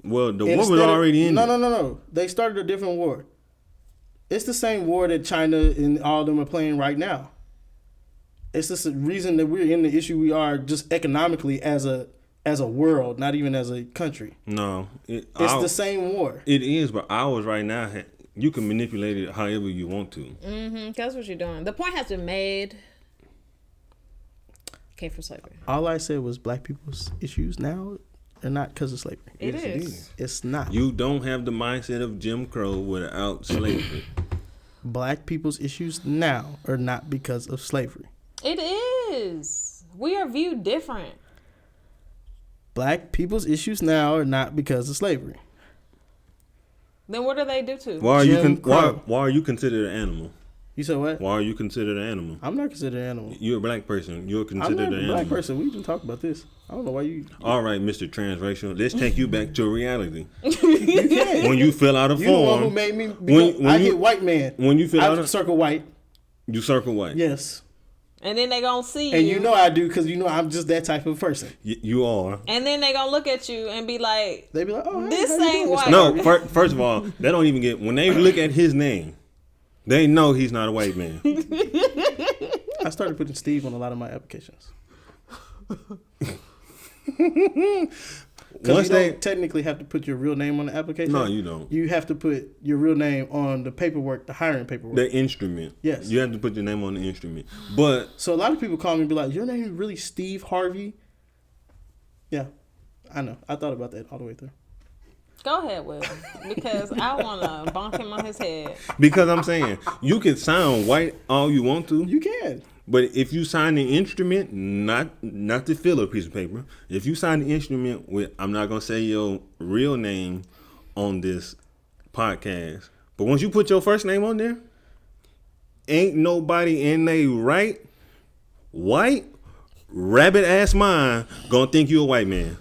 Well, the war was already in. No. They started a different war. It's the same war that China and all of them are playing right now. It's just the reason that we're in the issue we are just economically as a world, not even as a country. No. It's the same war. It is, but ours right now, you can manipulate it however you want to. Mm-hmm. That's what you're doing. The point has been made. Came from slavery. All I said was black people's issues now are not because of slavery. It is. It's not. You don't have the mindset of Jim Crow without slavery. Black people's issues now are not because of slavery. It is. We are viewed different. Black people's issues now are not because of slavery. Then what do they do to? Why are you considered an animal? You said what? Why are you considered an animal? I'm not considered an animal. You're a black person. You're considered I'm not an a animal. black person. We just talked about this. I don't know why you. All right, Mr. Transracial. Let's take you back to reality. You can't. When you fill out a form. You the one who made me. I get white man. When you fill out a circle white. You circle white. Yes. And then they gonna see you. And you know I do because you know I'm just that type of person. You are. And then they gonna look at you and be like, they be like, oh, this ain't white. No, first of all, they don't even get, when they look at his name, they know he's not a white man. I started putting Steve on a lot of my applications. Because you don't technically have to put your real name on the application. No, you don't. You have to put your real name on the paperwork, the hiring paperwork. The instrument. Yes. You have to put your name on the instrument. But so a lot of people call me and be like, your name is really Steve Harvey? Yeah, I know. I thought about that all the way through. Go ahead, Will. Because I want to bonk him on his head. Because I'm saying, you can sound white all you want to. You can. But if you sign the instrument, not to fill a piece of paper, if you sign the instrument with, I'm not going to say your real name on this podcast, but once you put your first name on there, ain't nobody in they right, white, rabbit-ass mind going to think you a white man.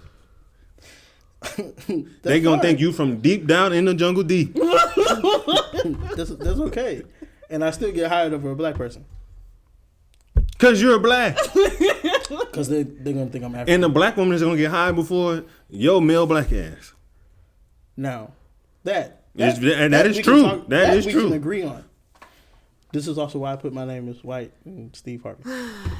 They going to think you from deep down in the jungle deep. That's okay. And I still get hired over a black person. Because you're black. Because they're going to think I'm African. And the black woman is going to get hired before your male black ass. Now, that is true. That is we true. Can agree on. This is also why I put my name as white and Steve Harvey.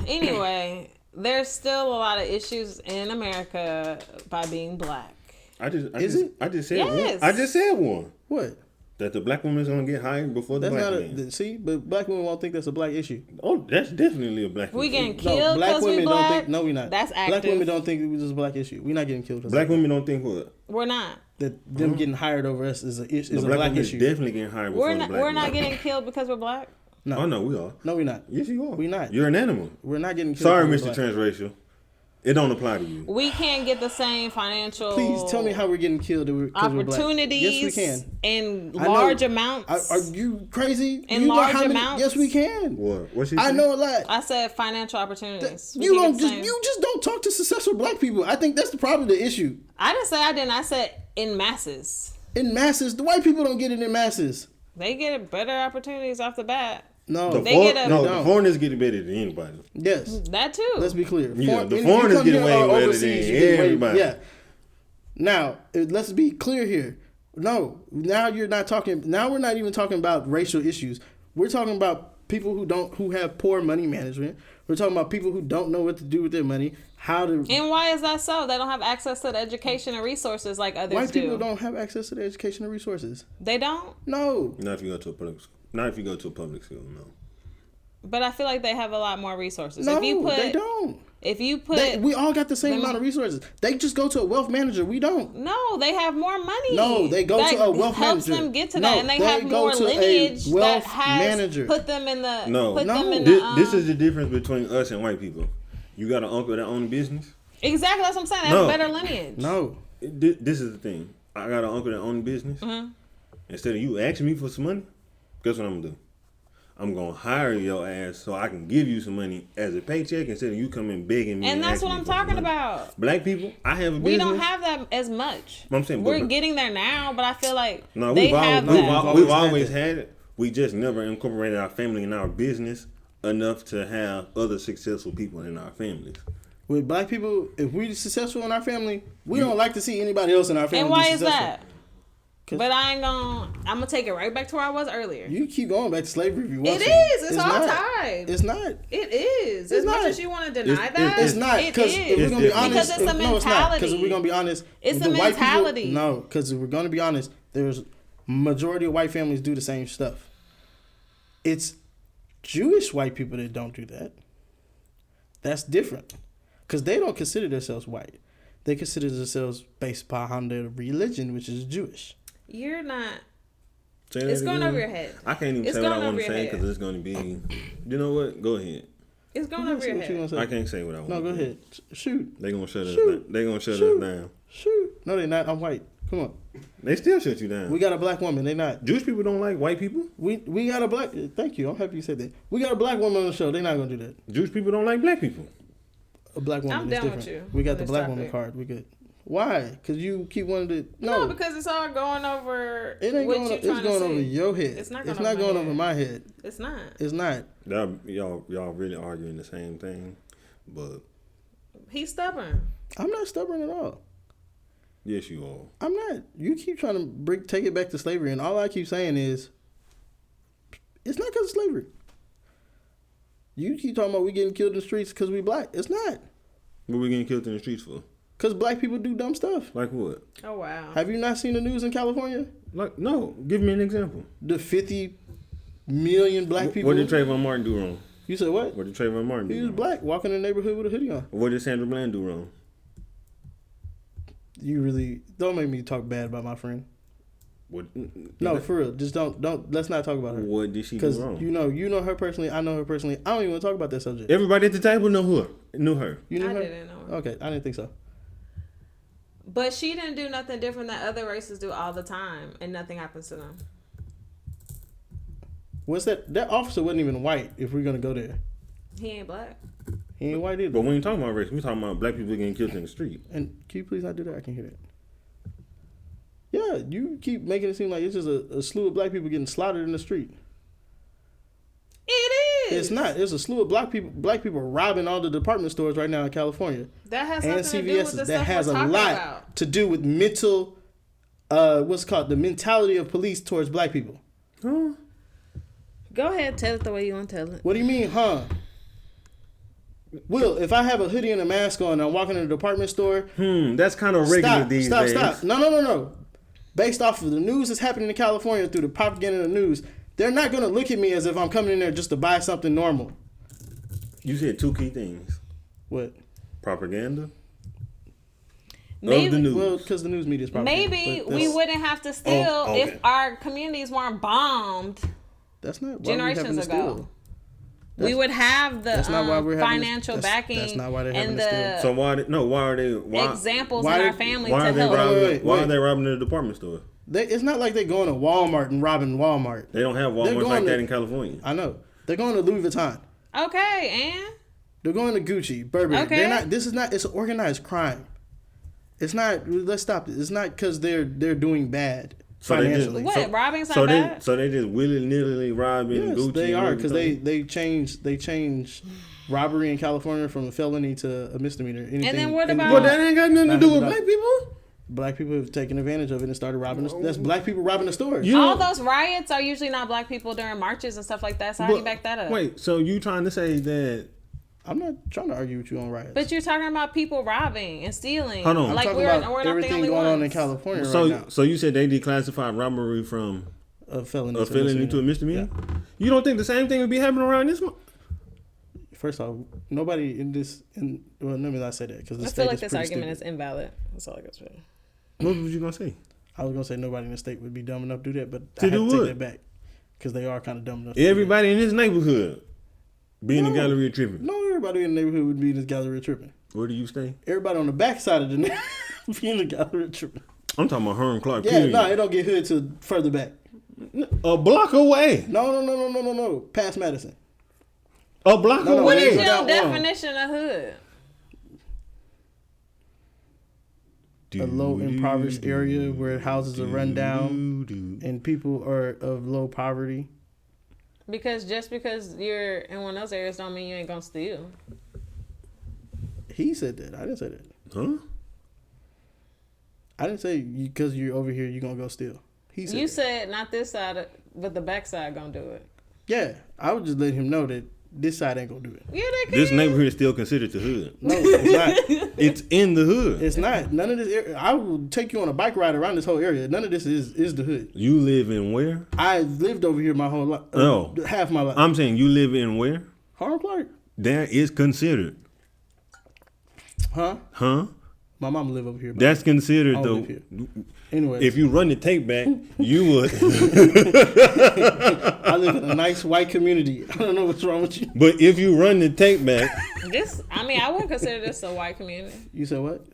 Anyway, there's still a lot of issues in America by being black. I just said yes. one. I just said one. What? That the black woman is going to get hired before the black man. See, but black women won't think that's a black issue. Oh, that's definitely a black issue. We getting killed black because women we black? Don't think. No, we not. That's active. Black women don't think it was just a black issue. We're not getting killed. Black women don't think what? We're not. That them getting hired over us is a black black issue. Definitely getting hired before the black man. We're not getting killed because we're black? No. Oh, no, we are. No, we're not. Yes, you are. We're not. You're an animal. We're not getting killed. Sorry, Mr. Transracial. It don't apply to you. We can't get the same financial. Please tell me how we're getting killed because we're black. Opportunities. Yes, we can. In large amounts. Are you crazy? In large amounts. Yes, we can. What she I said? know a lot. I said financial opportunities. You just don't talk to successful black people. I think that's probably the issue. I didn't say I didn't. I said in masses. In masses, the white people don't get it in masses. They get better opportunities off the bat. No, the foreigners get it better than anybody. Yes, that too. Let's be clear. Yeah, the foreigners get way better than everybody. Yeah. Now, let's be clear here. No, now you're not talking. Now we're not even talking about racial issues. We're talking about people who have poor money management. We're talking about people who don't know what to do with their money. And why is that so? They don't have access to the education and resources like others do. White people don't have access to the education and resources. They don't? No. Not if you go to a public school. Not if you go to a public school, no. But I feel like they have a lot more resources. No, they don't. We all got the same amount of resources. They just go to a wealth manager. We don't. No, they have more money. No, they go to a wealth manager. Helps them get to that, and they have more lineage that has put them in the. This is the difference between us and white people. You got an uncle that owns a business. Exactly, that's what I'm saying. They have better lineage. No, this is the thing. I got an uncle that owns a business. Mm-hmm. Instead of you asking me for some money, guess what I'm gonna do? I'm gonna hire your ass so I can give you some money as a paycheck instead of you coming begging me. And that's what I'm talking about. Black people, I have a business. We don't have that as much. I'm saying we're getting there now, but I feel like we've always had it. We just never incorporated our family in our business enough to have other successful people in our families. With black people, if we're successful in our family, we don't like to see anybody else in our family. And why is that? But I'm gonna take it right back to where I was earlier. You keep going back to slavery if you want to. It is. It's all tied. It's not. It is. As much as you want to deny that, it's not. Because if we're gonna be honest, because it's a mentality. No, it's not. Because if we're gonna be honest, it's a mentality. No, because if we're gonna be honest, there's majority of white families do the same stuff. It's Jewish white people that don't do that. That's different, because they don't consider themselves white. They consider themselves based upon their religion, which is Jewish. You're not. It's going over your head. I can't even say what I want to say because it's going to be. You know what? Go ahead. It's going over your head. I can't say what I want. No, go ahead. Shoot. They gonna shut us down. They gonna shut us down. Shoot. No, they're not. I'm white. Come on. They still shut you down. We got a black woman. They not. Jewish people don't like white people. We got a black. Thank you. I'm happy you said that. We got a black woman on the show. They're not gonna do that. Jewish people don't like black people. A black woman. I'm down with you. We got the black woman card. We good. Why? Because you keep wanting to. No, because it's all going over. It ain't going. It's going over your head. It's not going over my head. It's not. It's not. Y'all really arguing the same thing, but he's stubborn. I'm not stubborn at all. Yes, you are. I'm not. You keep trying to take it back to slavery, and all I keep saying is, it's not because of slavery. You keep talking about we getting killed in the streets because we black. It's not. What we getting killed in the streets for? Because black people do dumb stuff. Like what? Oh, wow. Have you not seen the news in California? Like, no. Give me an example. The 50 million black people. What did Trayvon Martin do wrong? You said what? What did Trayvon Martin do wrong? He was black, walking in the neighborhood with a hoodie on. What did Sandra Bland do wrong? You really... Don't make me talk bad about my friend. What? No, for real. Just don't. Let's not talk about her. What did she do wrong? Because you know her personally. I know her personally. I don't even want to talk about that subject. Everybody at the table knew her. You knew her? I didn't know her. Okay, I didn't think so. But she didn't do nothing different than other races do all the time, and nothing happens to them. What's that? That officer wasn't even white, if we're going to go there. He ain't black. He ain't white either. But we ain't talking about race. We talking about black people getting killed in the street. And can you please not do that? I can hear that. Yeah, you keep making it seem like it's just a slew of black people getting slaughtered in the street. It is. It's not. It's a slew of black people robbing all the department stores right now in California. That has nothing to do with the that stuff has we're a talking lot about. to do with mental, what's it called, the mentality of police towards black people. Huh? Go ahead, tell it the way you want to tell it. What do you mean, huh? Will, if I have a hoodie and a mask on and I'm walking in a department store... that's kind of regular these days. Stop. No. Based off of the news that's happening in California through the propaganda of the news, they're not going to look at me as if I'm coming in there just to buy something normal. You said two key things. What? Propaganda? Maybe, of the news. Well, because the news media is propaganda. Maybe we wouldn't have to steal if our communities weren't bombed that's not generations ago. We would have the financial backing. That's not why they're having to steal. So why are they examples in our family to help? Why are they robbing the department store? It's not like they're going to Walmart and robbing Walmart. They don't have Walmarts like that in California. I know. They're going to Louis Vuitton. Okay, and? They're going to Gucci, Burberry. Okay. It's an organized crime. It's not, let's stop it. It's not because they're doing bad financially. Robbing's not bad? So they just willy-nilly robbing Gucci? Yes, they are, because they changed robbery in California from a felony to a misdemeanor. And then what about... Well, that ain't got nothing to do with black people? Black people have taken advantage of it and started robbing. That's black people robbing the stores. All those riots are usually not black people during marches and stuff like that. So how do you back that up? Wait, so you trying to say that... I'm not trying to argue with you on riots. But you're talking about people robbing and stealing. Hold on. Like we're not everything the only going on in California right now. So you said they declassified robbery from a felony to a misdemeanor? Yeah. You don't think the same thing would be happening around this month? First off, nobody well, let me not say that because I feel like this argument is invalid. That's all I got to say. What was you gonna say? I was gonna say nobody in the state would be dumb enough to do that, but I had to take that back because they are kind of dumb enough. Everybody in this neighborhood be in the gallery tripping. No, everybody in the neighborhood would be in this gallery tripping. Where do you stay? Everybody on the back side of the neighborhood be in the gallery tripping. I'm talking about Herm Clark. Yeah, no, it don't get hood to further back. A block away. No. Past Madison. A block away. What is your definition of hood? A low impoverished area where houses are run down and people are of low poverty. Because just because you're in one of those areas don't mean you ain't gonna steal. He said that. I didn't say that. Huh? I didn't say because you're over here, you're gonna go steal. He said. You said not this side, but the back side gonna do it. Yeah, I would just let him know that this side ain't gonna do it. Yeah, they can. This neighborhood is still considered the hood. No, it's not. It's in the hood. It's not. None of this area. I will take you on a bike ride around this whole area. None of this is the hood. You live in where? I lived over here my whole life. No. Half my life. I'm saying you live in where? Harlem Clark. That is considered. Huh? Huh? My mama live over here. That's considered I don't live though. Anyway, If you run the tape back, you would. I live in a nice white community. I don't know what's wrong with you. But if you run the tape back, I wouldn't consider this a white community You said what?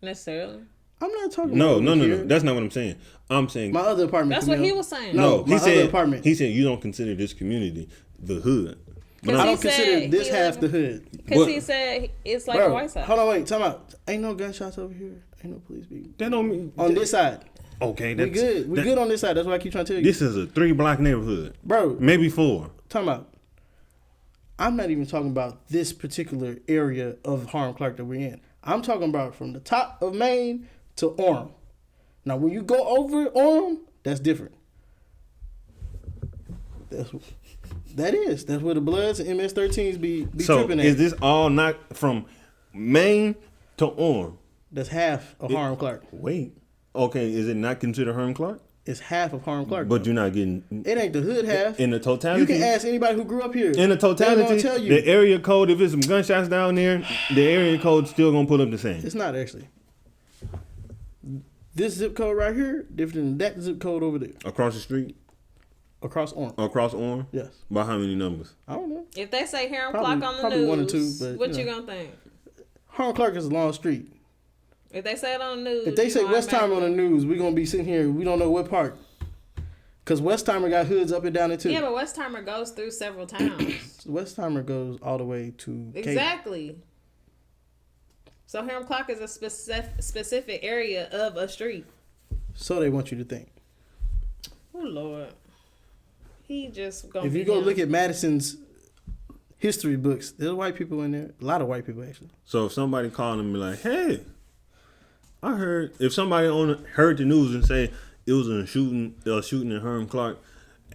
necessarily. I'm not talking. no. about here. That's not what I'm saying. I'm saying My other apartment. That's what Camille. he was saying. No, he my said. other apartment. He said you don't consider this community the hood. But Cause I he don't consider said this he half the live- hood. Because What? he said it's like Bro, a white side. hold on, wait, time out. Ain't no gunshots over here. Ain't no police beating. that don't mean On this side, Okay, we that's good. We good on this side. That's what I keep trying to tell you. This is a 3-block neighborhood, Bro, maybe 4. time out. I'm not even talking about this particular area of Harlem Clark that we're in. I'm talking about from the top of Maine to Orem. Now, when you go over Orem, that's different. That's where the Bloods and MS-13s be So tripping at. is this all not from Maine to Orem? That's half of Harlem Clark. Wait, okay, is it not considered Harlem Clark? It's half of Harlem Clark. But though. you're not getting It ain't the hood half. in the totality. You can ask anybody who grew up here. In the They're totality, gonna tell you. the area code. If it's some gunshots down there, the area code's still gonna pull up the same. It's not actually. This zip code right here different than that zip code over there. Across the street, Across Orange. across Orem. Yes. By how many numbers? I don't know. If they say Harlem Probably- Clark on the probably news, one or two, but, what you you know. gonna think? Harlem Clark is a long street. If they say it on the news, If they you say gonna Westheimer on the automatically- news, we're gonna be sitting here. We don't know what part. Cause Westheimer got hoods up and down it too. Yeah, but Westheimer goes through several towns. Westheimer goes all the way to Katy. Exactly. So Harlem Clark is a specific area of a street. So they want you to think. Oh Lord, he just gonna. If you go look at Madison's history books, there's white people in there. A lot of white people actually. So if somebody called and be like, "Hey, I heard," if somebody heard the news and say it was a shooting in Harlem Clark,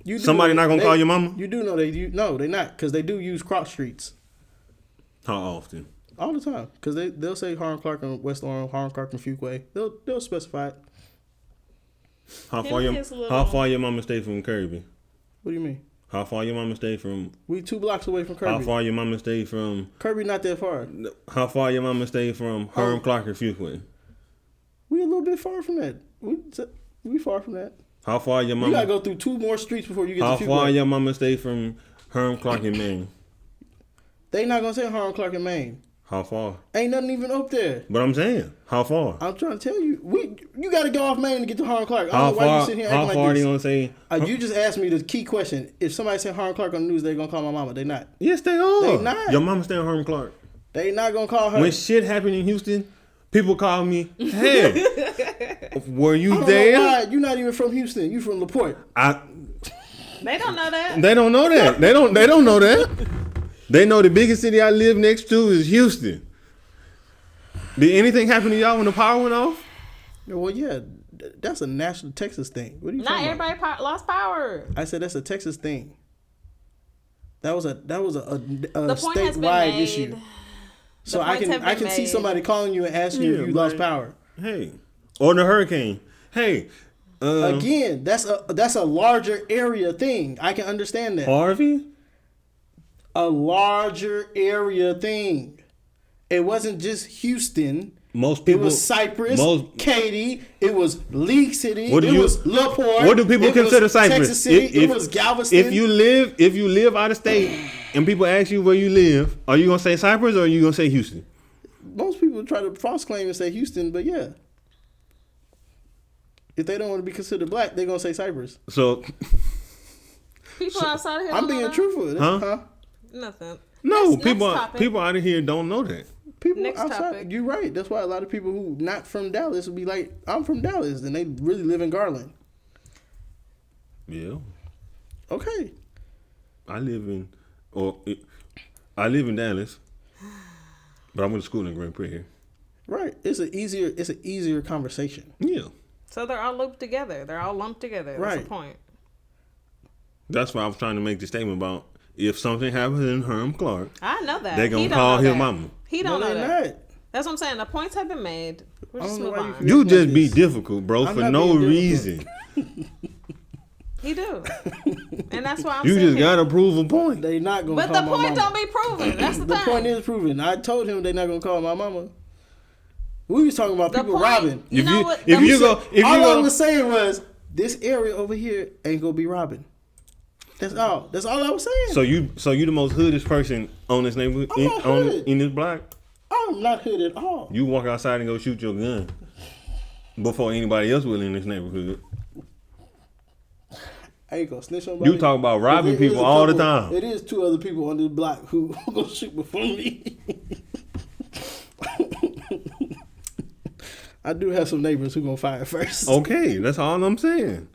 You do somebody know not gonna they- call your mama? You do know they do. No, they not because they do use cross streets How often? all the time. Because they'll say Harlem Clark and West Orange, Harlem Clark and Fuquay. They'll specify it. How Him far and your his little- How far your mama stay from Kirby? What do you mean? How far your mama stay from? We 2 blocks away from Kirby. How far your mama stay from? Kirby not that far. How far your mama stay from Harlem Clark or Fuquay? We a little bit far from that. We far from that. How far your You gotta mama? go through 2 more streets before you get How to far Fuquay. your mama stay from Harlem Clark in Maine? They not gonna say Harlem Clark in Maine. How far? Ain't nothing even up there. But I'm saying, how far? I'm trying to tell you, you got to go off Maine to get to Harlem Clark. I How don't know why you far? sitting here How acting far like they this. gonna say? You just asked me the key question. If somebody said Harlem Clark on the news, they gonna call my mama. They not. Yes, they are. They not. Your mama stay in Harlem Clark. They not gonna call her. When shit happened in Houston, people call me, "Hey, were I you don't know there?" why. You're not even from Houston. You from LaPorte. They don't know that. They don't know that. They don't know that. They know the biggest city I live next to is Houston. Did anything happen to y'all when the power went off? Well, yeah, that's a national Texas thing. What are you Not talking about? everybody lost power. I said that's a Texas thing. That was a The point has been statewide made. issue. So The I points have can been see made. somebody calling you and asking you Yeah, if you lost right. power. Hey, or the hurricane. Hey, Again, that's a larger area thing. I can understand that. Harvey. A larger area thing. It wasn't just Houston. Most people. It was Cypress, Katy. It was League City. What do it you- was LaPorte. What do people it consider was Cypress? Texas City. It was Galveston. If you live out of state and people ask you where you live, are you gonna say Cypress or are you gonna say Houston? Most people try to false claim and say Houston, but yeah. If they don't want to be considered black, they're gonna say Cypress. So People outside of here. I'm don't know being that? truthful. Huh? Nothing. no, Next topic. people out of here don't know that. People Next outside. topic. You're right. That's why a lot of people who not from Dallas will be like, I'm from Dallas, and they really live in Garland. Yeah, Okay. I live in Dallas. But I went to school in Grand Prix here. Right. It's an easier conversation. Yeah. So they're all looped together. They're all lumped together. That's Right. the point. That's why I was trying to make the statement about if something happens in Herm Clark, I know that. they're going to call his mama. He don't No, know they're that. not. That's what I'm saying. The points have been made. We'll I just don't know move why you on. feel- You like just be this. difficult, bro, I'm for not no being reason. He do. And that's why I'm You saying just got to prove a point. They not gonna But call the my point mama. don't be proven. That's the The thing. point is proven. I told him they not gonna call my mama. We was talking about The people point- robbing. You If know you- what? if the- you go- All I was saying was this area over here ain't gonna be robbing. That's all. That's all I was saying. So you the most hoodest person on this neighborhood I'm not hood. in this block? I'm not hood at all. You walk outside and go shoot your gun before anybody else will in this neighborhood. I ain't gonna snitch on nobody. You talk about robbing There is people a all the couple- time. It is 2 other people on this block who gonna shoot before me. I do have some neighbors who gonna fire first. Okay, that's all I'm saying.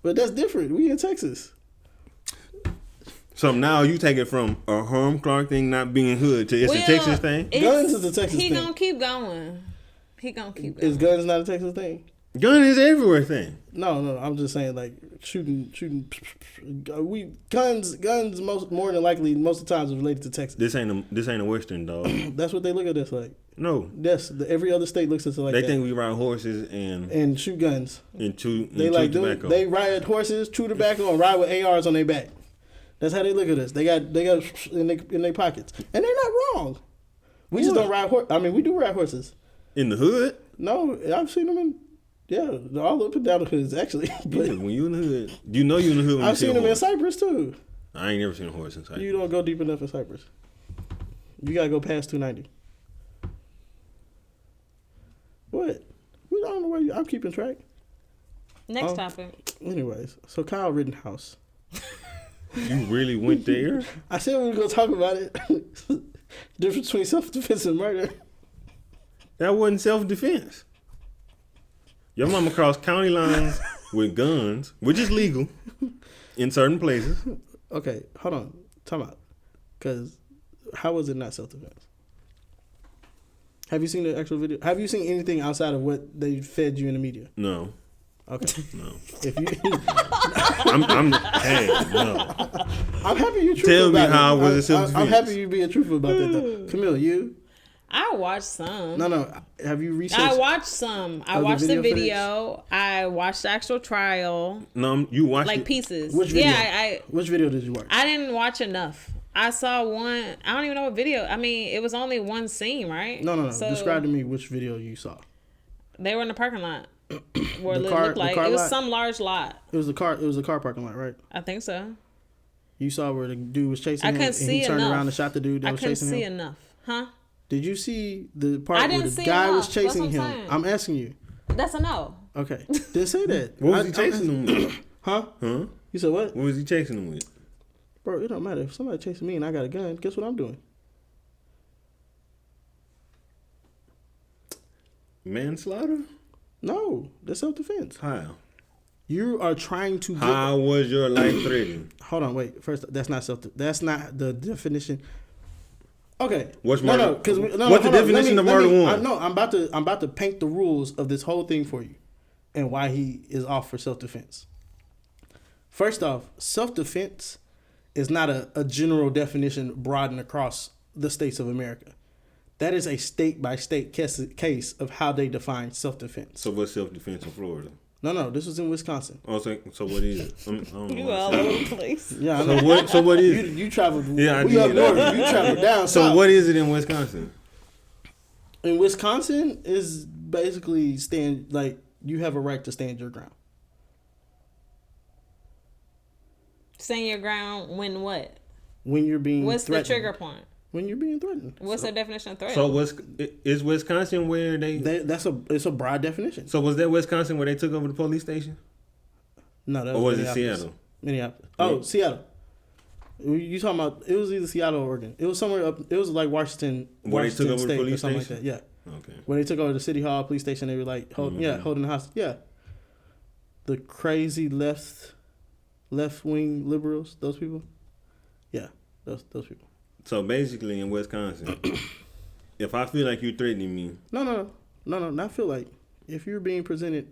But that's different. We in Texas. So now you take it from a Herm Clark thing not being hood to it's a Well, Texas thing? Guns is a Texas He thing. gonna keep going. He gonna keep going. Is guns not a Texas thing? Gun is everywhere thing. No. I'm just saying like shooting. Guns more than likely most of the times is related to Texas. This ain't a Western dog. That's what they look at us like. No. Yes, every other state looks at us like They that. think we ride horses and Shoot guns. chew They like tobacco. they ride horses, chew tobacco, and ride with ARs on their back. That's how they look at us. They got in their pockets, and they're not wrong. We just don't ride horse. I mean, we do ride horses. in the hood? No, I've seen them in all up and down the hoods actually. But Yeah, when you in the hood, you know you in the hood when I've you see seen a them in horse. Cypress too. I ain't never seen a horse in Cypress. You don't go deep enough in Cypress. You gotta go past 290. What? We don't know where you. I'm keeping track. Next topic. Anyways, so Kyle Rittenhouse. You really went there? I said we were gonna talk about it. Difference between self-defense and murder. That wasn't self-defense. Your mama crossed county lines with guns, which is legal in certain places. Okay, hold on. Time out. Because how was it not self-defense? Have you seen the actual video? Have you seen anything outside of what they fed you in the media? No. Okay. No. If you, Hey, no. I'm happy you truthful Tell me about how it. was it I'm self-defense? happy you being truthful about that though. Camille, you? I watched some. No. Have you researched? I watched some. I Of the watched the video video. I watched the actual trial, No, you watched like it. pieces. Which video? Yeah, Which video did you watch? I didn't watch enough. I saw one. I don't even know what video. I mean, it was only one scene, right? No. So Describe to me which video you saw. They were in the parking lot. Where The it car- looked like the car it was lot? some large lot. It was the car. It was the car parking lot, right? I think so. You saw where the dude was chasing I him, couldn't and see he turned enough. around and shot the dude that I was couldn't chasing see him. enough. Huh? Did you see the part I where didn't the see guy was enough. That's chasing what I'm him? saying. I'm asking you. That's a no. Okay, didn't say that. What was he chasing him with? Huh? Huh? You said what? What was he chasing him with? Bro, it don't matter. If somebody chasing me and I got a gun, guess what I'm doing? Manslaughter? No, that's self-defense. How? You are trying to get... How was your life threatened? Hold on, wait. First, that's not That's not the definition. Okay. What's murder? No, because What's the hold on. definition of murder one? No, I'm about to paint the rules of this whole thing for you, and why he is off for self-defense. First off, self-defense is not a general definition broadened across the states of America. That is a state-by-state case of how they define self-defense. So what's self-defense in Florida? No, this was in Wisconsin. Oh, so what is it? I don't know You what all it over is. the place. Yeah, I know. So what is it? You traveled. Yeah, I we did. up north. You traveled down So south. what is it in Wisconsin? In Wisconsin is basically you have a right to stand your ground. Stand your ground when what? When you're being What's threatened. the trigger point? When you're being threatened. What's the definition of threat? So is Wisconsin where It's a broad definition. So was that Wisconsin where they took over the police station? No, that Or was it Minneapolis. Seattle? Minneapolis. Oh, Seattle. You talking about? It was either Seattle or Oregon. It was somewhere up. It was like Washington Where they took over the State or police something station? like that. Yeah. Okay. When they took over the city hall, police station, they were like, holding the hostage. Yeah. The crazy left wing liberals, those people. Yeah, those people. So basically in Wisconsin, If I feel like you're threatening me. No, not feel like. If you're being presented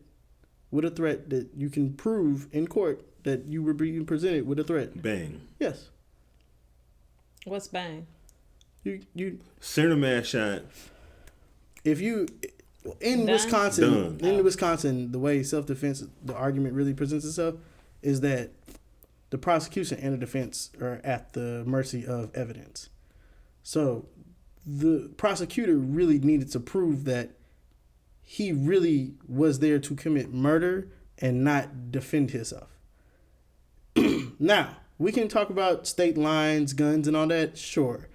with a threat that you can prove in court that you were being presented with a threat. Bang. Yes. What's bang? You Send a mass shot. If you in Wisconsin, the way self-defense, the argument really presents itself is that the prosecution and the defense are at the mercy of evidence. So the prosecutor really needed to prove that he really was there to commit murder and not defend himself. Now, we can talk about state lines, guns, and all that. Sure.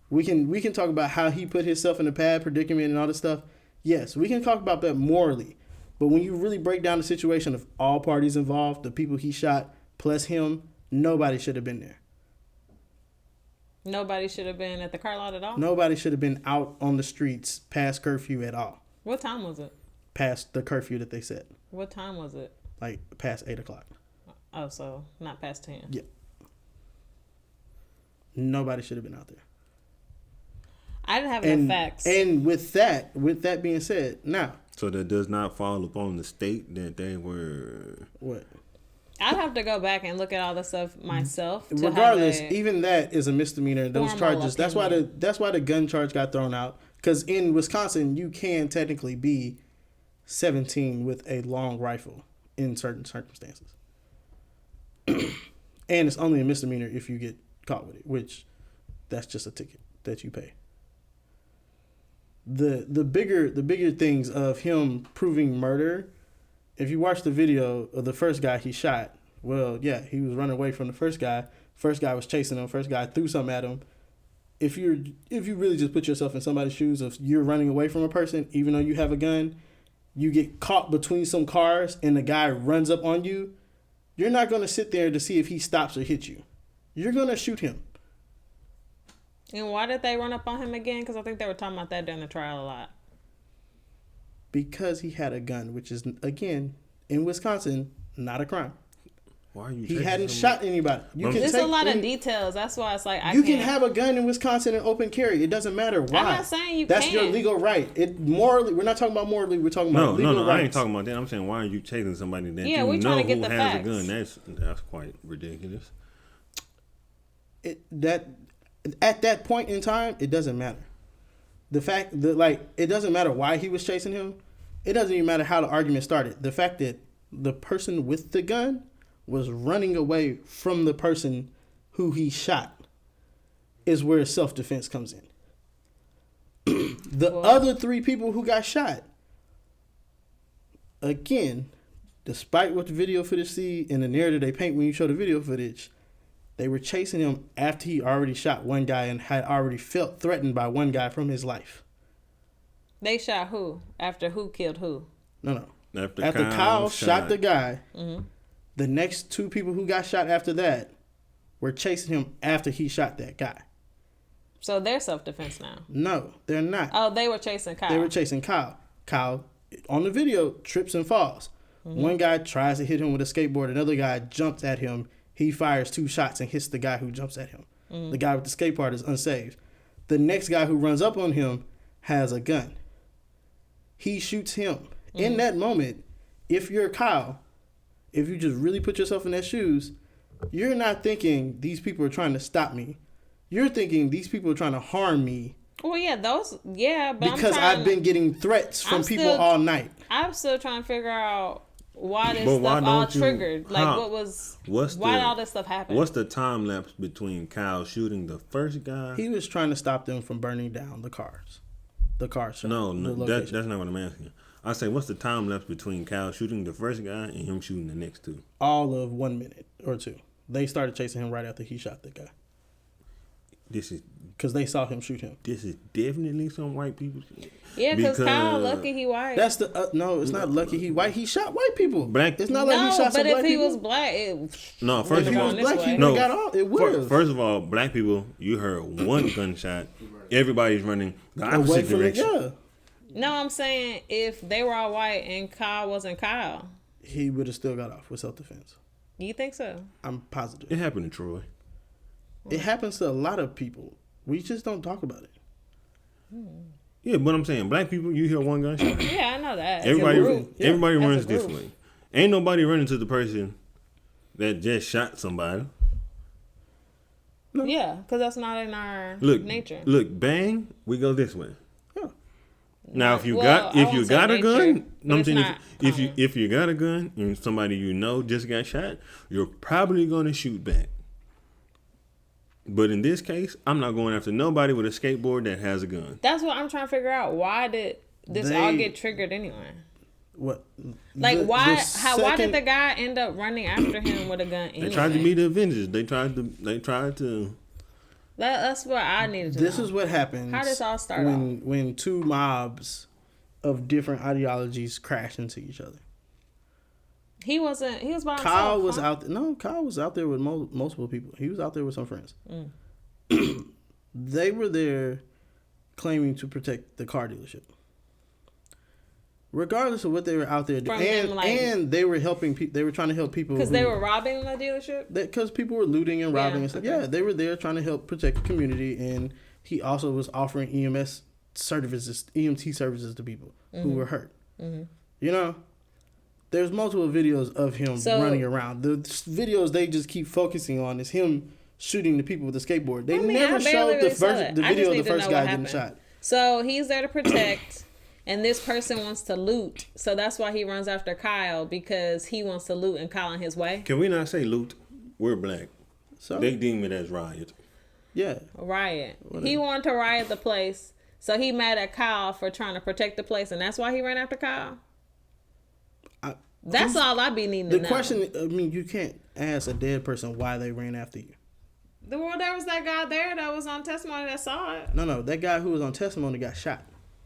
We can talk about how he put himself in a bad predicament and all this stuff. Yes, we can talk about that morally. But when you really break down the situation of all parties involved, the people he shot plus him, nobody should have been there. Nobody should have been at the car lot at all? Nobody should have been out on the streets past curfew at all. What time was it? Past the curfew that they set. What time was it? Like past 8 o'clock. Oh, so not past 10. Yeah. Nobody should have been out there. I didn't have enough facts. And with that being said, now. So that does not fall upon the state that they were. What? I'd have to go back and look at all the stuff myself. Regardless, even that is a misdemeanor. Those charges. Opinion. That's why the gun charge got thrown out. Because in Wisconsin, you can technically be 17 with a long rifle in certain circumstances. And it's only a misdemeanor if you get caught with it, which that's just a ticket that you pay. The bigger things of him proving murder, if you watch the video of the first guy he shot, well, yeah, he was running away from the first guy. First guy was chasing him. First guy threw something at him. If you really just put yourself in somebody's shoes, if you're running away from a person, even though you have a gun, you get caught between some cars and the guy runs up on you, you're not going to sit there to see if he stops or hits you. You're going to shoot him. And why did they run up on him again? Because I think they were talking about that during the trial a lot. Because he had a gun, which is, again, in Wisconsin, not a crime. Why are you? He hadn't shot anybody. There's a lot of details. That's why it's like you can have a gun in Wisconsin and open carry. It doesn't matter why. I'm not saying you That's can't. your legal right. It morally, we're not talking about morally. We're talking about legal rights. I ain't talking about that. I'm saying, why are you chasing somebody that you know who has a gun? That's quite ridiculous. At that point in time, it doesn't matter. The fact that it doesn't matter why he was chasing him. It doesn't even matter how the argument started. The fact that the person with the gun was running away from the person who he shot is where self-defense comes in. Other 3 people who got shot, again, despite what the video footage see and the narrative they paint when you show the video footage, they were chasing him after he already shot one guy and had already felt threatened by one guy from his life. They shot who? After who killed who? No. After Kyle shot the guy, the next 2 people who got shot after that were chasing him after he shot that guy. So they're self-defense now? No, they're not. Oh, they were chasing Kyle. They were chasing Kyle. Kyle, on the video, trips and falls. One guy tries to hit him with a skateboard. Another guy jumps at him. He fires 2 shots and hits the guy who jumps at him. The guy with the skateboard is unsaved. The next guy who runs up on him has a gun. He shoots him. In that moment, if you're Kyle, if you just really put yourself in their shoes, you're not thinking these people are trying to stop me. You're thinking these people are trying to harm me. Well, yeah, but because I've been getting threats from people all night. I'm still trying to figure out why this stuff all triggered. Why all this stuff happened? What's the time lapse between Kyle shooting the first guy? He was trying to stop them from burning down the cars. The car shop. No, that's not what I'm asking. I say, what's the time lapse between Kyle shooting the first guy and him shooting the next 2? All of 1 minute or 2. They started chasing him right after he shot the guy. This is because they saw him shoot him. This is definitely some white people. Yeah, because Kyle lucky he white. That's the no. It's not lucky he white. He shot white people. Black. It's not like he shot some black people. But if he was black, first of all, black people got off. It would. First of all, black people. You heard one gunshot. Everybody's running the opposite direction. No, I'm saying if they were all white and Kyle wasn't Kyle, he would have still got off with self-defense. You think so? I'm positive. It happened to Troy. It happens to a lot of people. We just don't talk about it. Yeah, but I'm saying black people, you hear one gunshot. Yeah, I know that. Everybody runs As a group. differently. Ain't nobody running to the person that just shot somebody. No. Yeah, because that's not in our nature. Look, bang, we go this way. Yeah. Now, if you got a gun, I'm saying if you got a gun and somebody you know just got shot, you're probably going to shoot back. But in this case, I'm not going after nobody with a skateboard that has a gun. That's what I'm trying to figure out. Why did this all get triggered anyway? What? Like why did the guy end up running after him with a gun anyway? They tried to be the Avengers. They tried to. That's what I needed to know. This is what happens. How did this all start when two mobs of different ideologies crash into each other? He was by himself. Kyle was out. No, Kyle was out there with multiple people. He was out there with some friends. They were there claiming to protect the car dealership. Regardless of what they were out there doing, and they were helping people. They were trying to help people because they were robbing the dealership. Because people were looting and robbing and stuff. Okay. Yeah, they were there trying to help protect the community, and he also was offering EMT services to people who were hurt. Mm-hmm. You know, there's multiple videos of him running around. The videos they just keep focusing on is him shooting the people with the skateboard. They never showed the video of the first guy getting shot. So he's there to protect. And this person wants to loot, so that's why he runs after Kyle, because he wants to loot and Kyle in his way. Can we not say loot? We're black. So they deem it as riot. Yeah. Riot. Whatever. He wanted to riot the place, so he mad at Kyle for trying to protect the place, and that's why he ran after Kyle? That's all I be needing to know. The question, I mean, you can't ask a dead person why they ran after you. Well, there was that guy there that was on testimony that saw it. No, that guy who was on testimony got shot.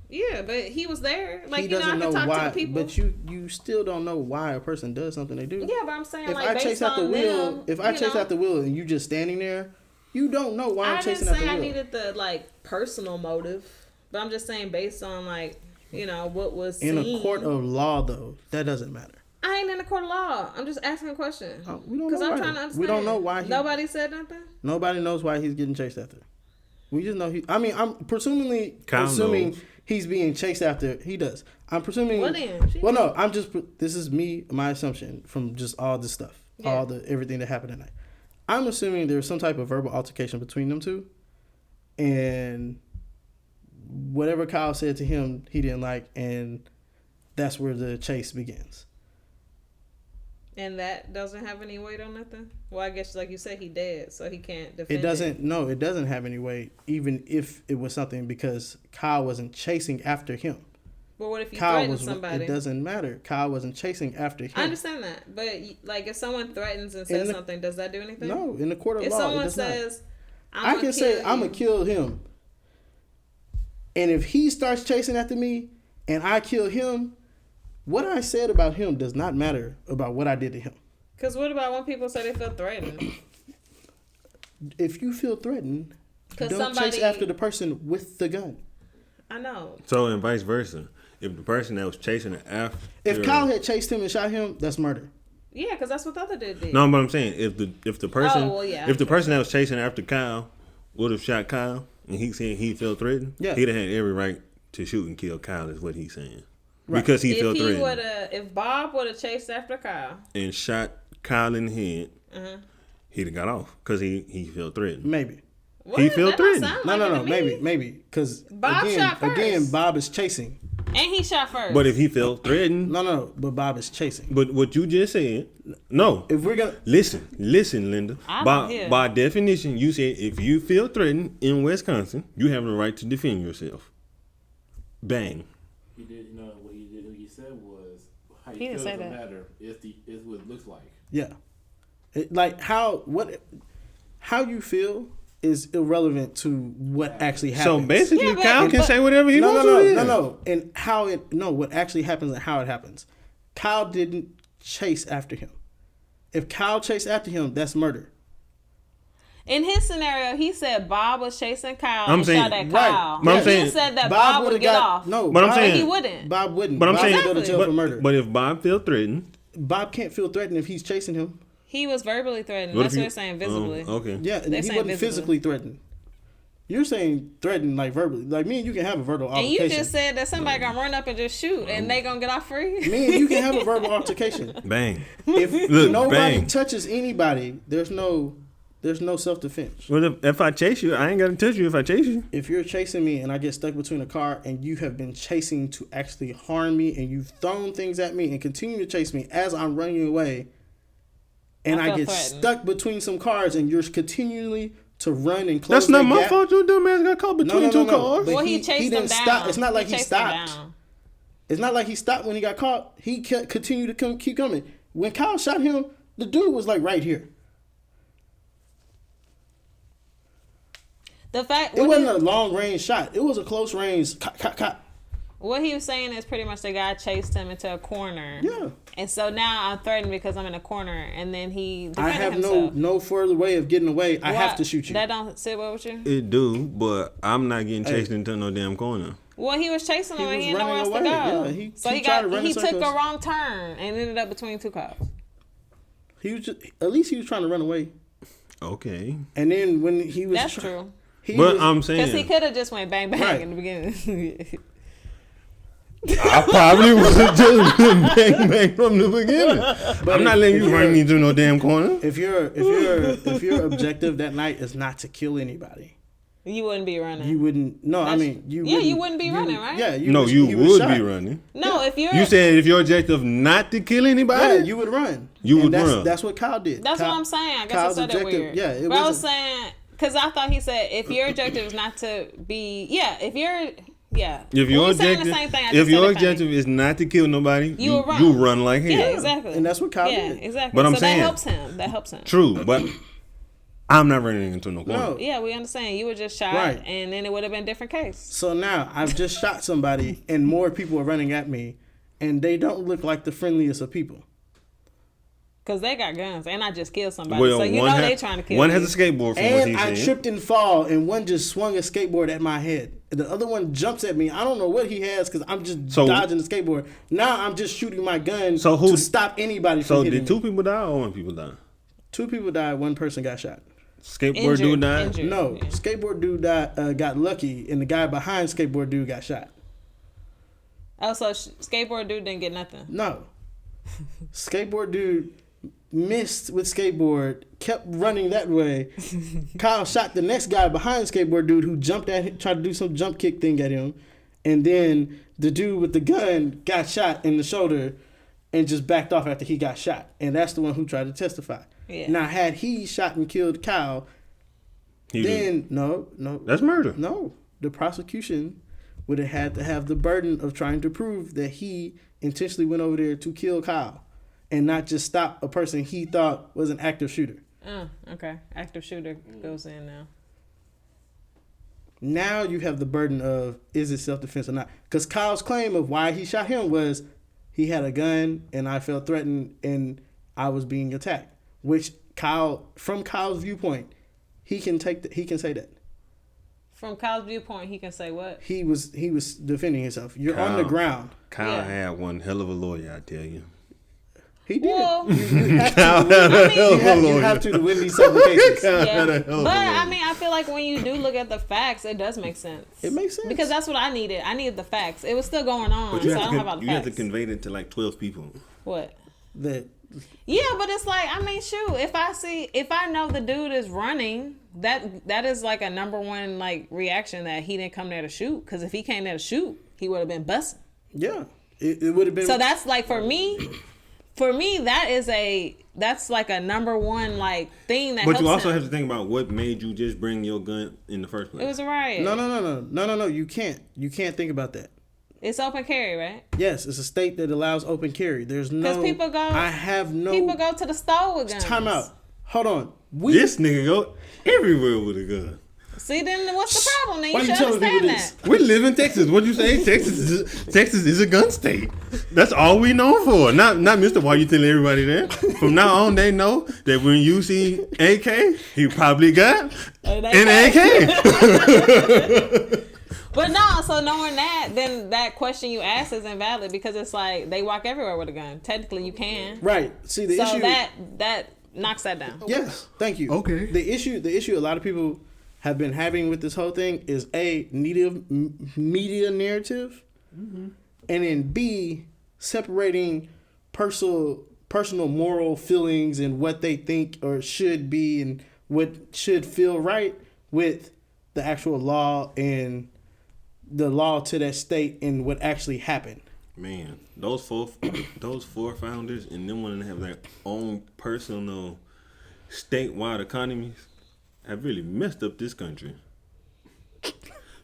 Yeah, but he was there. Like, he doesn't know why, to the people. But you still don't know why a person does something they do. Yeah, but I'm saying, if I chase out the wheel, out the wheel and you just standing there, you don't know why I'm chasing out the wheel. I didn't say I needed the personal motive, but I'm just saying based on what was in seen. A court of law, though, that doesn't matter. I ain't in a court of law. I'm just asking a question. We don't know why. I'm trying to understand. We don't know why. Nobody said nothing. Nobody knows why he's getting chased after. We just know I'm assuming he's being chased after. He does. I'm presuming. This is my assumption from just all this stuff, everything that happened tonight. I'm assuming there was some type of verbal altercation between them two, and whatever Kyle said to him, he didn't like, and that's where the chase begins. And that doesn't have any weight on nothing? Well, I guess, like you said, he dead, so he can't defend it. It doesn't have any weight, even if it was something, because Kyle wasn't chasing after him. But what if you threatened somebody? It doesn't matter. Kyle wasn't chasing after him. I understand that. But, if someone threatens and says something, does that do anything? No, in the court of law, if someone says, I can say, I'm going to kill him. And if he starts chasing after me and I kill him, what I said about him does not matter about what I did to him. Because what about when people say they feel threatened? If you feel threatened, don't chase after the person with the gun. I know. So, and vice versa. If the person that was chasing after... If Kyle had chased him and shot him, that's murder. Yeah, because that's what the other dude did. No, but I'm saying, if the person that was chasing after Kyle would have shot Kyle, and he said he felt threatened, he'd have had every right to shoot and kill Kyle, is what he's saying. Right. Because he felt threatened. If Bob would have chased after Kyle and shot Kyle in the head, he'd have got off because he felt threatened. Maybe. He felt threatened. No. Maybe. Because again, Bob is chasing. And he shot first. But if he felt threatened. No. But Bob is chasing. But what you just said. No. If we're going to. Listen, Linda. By definition, you said if you feel threatened in Wisconsin, you have the right to defend yourself. Bang. He did, what he said was how he feels doesn't matter. It's what it looks like. Yeah. How you feel is irrelevant to what actually happens. So basically, Kyle can say whatever he wants to. No. And what actually happens and how it happens. Kyle didn't chase after him. If Kyle chased after him, that's murder. In his scenario, he said Bob was chasing Kyle and shot at Kyle. But I'm saying he said that Bob would get off. No, but I'm saying he wouldn't. Bob wouldn't. But I'm saying go to jail for murder. But if Bob felt threatened, Bob can't feel threatened if he's chasing him. He was verbally threatened. That's what they're saying, visibly. Okay. Yeah, and he wasn't physically threatened. You're saying threaten like verbally. Like me and you can have a verbal altercation. And you just said that somebody gonna run up and just shoot and they gonna get off free. Me and you can have a verbal altercation. Bang. If Look, nobody bang. touches anybody, there's no self-defense. Well, if I chase you, I ain't got to touch you if I chase you. If you're chasing me and I get stuck between a car and you have been chasing to actually harm me and you've thrown things at me and continue to chase me as I'm running away and I get stuck between some cars and you're continually to run and close That's not my gap. fault. Your dumb ass got caught between two cars. Well, he chased them down. Stop. It's not like he stopped. It's not like he stopped when he got caught. He continued to keep coming. When Kyle shot him, the dude was like right here. The fact it wasn't a long range shot. It was a close range. What he was saying is pretty much the guy chased him into a corner. Yeah. And so now I'm threatened because I'm in a corner, and then he defended I have himself. no further way of getting away. I have to shoot you. That don't sit well with you? It do, but I'm not getting chased into no damn corner. Well, he was chasing him and he didn't know where else to go. Yeah, he took a wrong turn and ended up between two cars. At least he was trying to run away. Okay. And then when he was... That's true. I'm saying... Because he could have just went bang, bang in the beginning. I probably would have just bang bang from the beginning. But I'm not letting you run me through no damn corner. If your objective that night is not to kill anybody, you wouldn't be running. You wouldn't. No, I mean you. Yeah, you wouldn't be running, right? Yeah, you would be running. No, if you're. You said if your objective not to kill anybody, yeah, you would run. You would run. That's what Kyle did. That's what I'm saying. I guess I said that weird. Yeah, but I was saying because I thought he said if your objective is not to be If your objective is not to kill nobody, you run like hell. Yeah, exactly. And that's what Kyle did. Exactly. But I'm saying that helps him. True, but I'm not running into no corner. No. Yeah, we understand. You were just shot, and then it would have been a different case. So now I've just shot somebody, and more people are running at me, and they don't look like the friendliest of people. Because they got guns, and I just killed somebody. Well, so you know they trying to kill One me. has a skateboard from and what he I said. tripped and fall, and one just swung a skateboard at my head. And the other one jumps at me. I don't know what he has because I'm just dodging the skateboard. Now I'm just shooting my gun to stop anybody from hitting me. So did 2 people die or 1 people die? 2 people died. 1 person got shot. Skateboard dude died? Injured. No, skateboard dude died, got lucky, and the guy behind skateboard dude got shot. Oh, so skateboard dude didn't get nothing? No. Skateboard dude missed with skateboard, kept running that way. Kyle shot the next guy behind skateboard dude who jumped at him, tried to do some jump kick thing at him. And then the dude with the gun got shot in the shoulder and just backed off after he got shot. And that's the one who tried to testify. Yeah. Now, had he shot and killed Kyle, no. That's murder. No. The prosecution would have had to have the burden of trying to prove that he intentionally went over there to kill Kyle and not just stop a person he thought was an active shooter. Oh, okay. Active shooter goes in now. Now you have the burden of, is it self-defense or not? Because Kyle's claim of why he shot him was he had a gun and I felt threatened and I was being attacked. Which from Kyle's viewpoint, he can say that. From Kyle's viewpoint, he can say what? He was defending himself. You're on the ground. Kyle had one hell of a lawyer, I tell you. He did. Well, you have to win these certain cases. But I feel like when you do look at the facts, it does make sense. It makes sense. Because that's what I needed. I needed the facts. It was still going on, so I don't have all the facts. You have to convey it to like 12 people. What? Yeah, but it's like, shoot, if I know the dude is running, that is like a number one like reaction that he didn't come there to shoot. Because if he came there to shoot, he would have been busting. Yeah, it would have been. So that's like for me, that's like a number one like thing that. But you also have to think about what made you just bring your gun in the first place. It was a riot. No. You can't think about that. It's open carry, right? Yes, it's a state that allows open carry. There's no. Because people go. People go to the store with guns. Time out. Hold on. This nigga go everywhere with a gun. See, then what's the problem? Then you should understand that. We live in Texas. What you say? Texas is a gun state. That's all we know for. Not Mr. Why you telling everybody that? From now on, they know that when you see AK, he probably got an AK. But no, so knowing that, then that question you asked is invalid because it's like they walk everywhere with a gun. Technically, you can. Right. See, issue. So that knocks that down. Yes. Thank you. Okay. The issue. A lot of people have been having with this whole thing is A, media narrative, and then B, separating personal moral feelings and what they think or should be and what should feel right with the actual law and the law to that state and what actually happened. Man, those four founders and them wanting to have their own personal statewide economies have really messed up this country.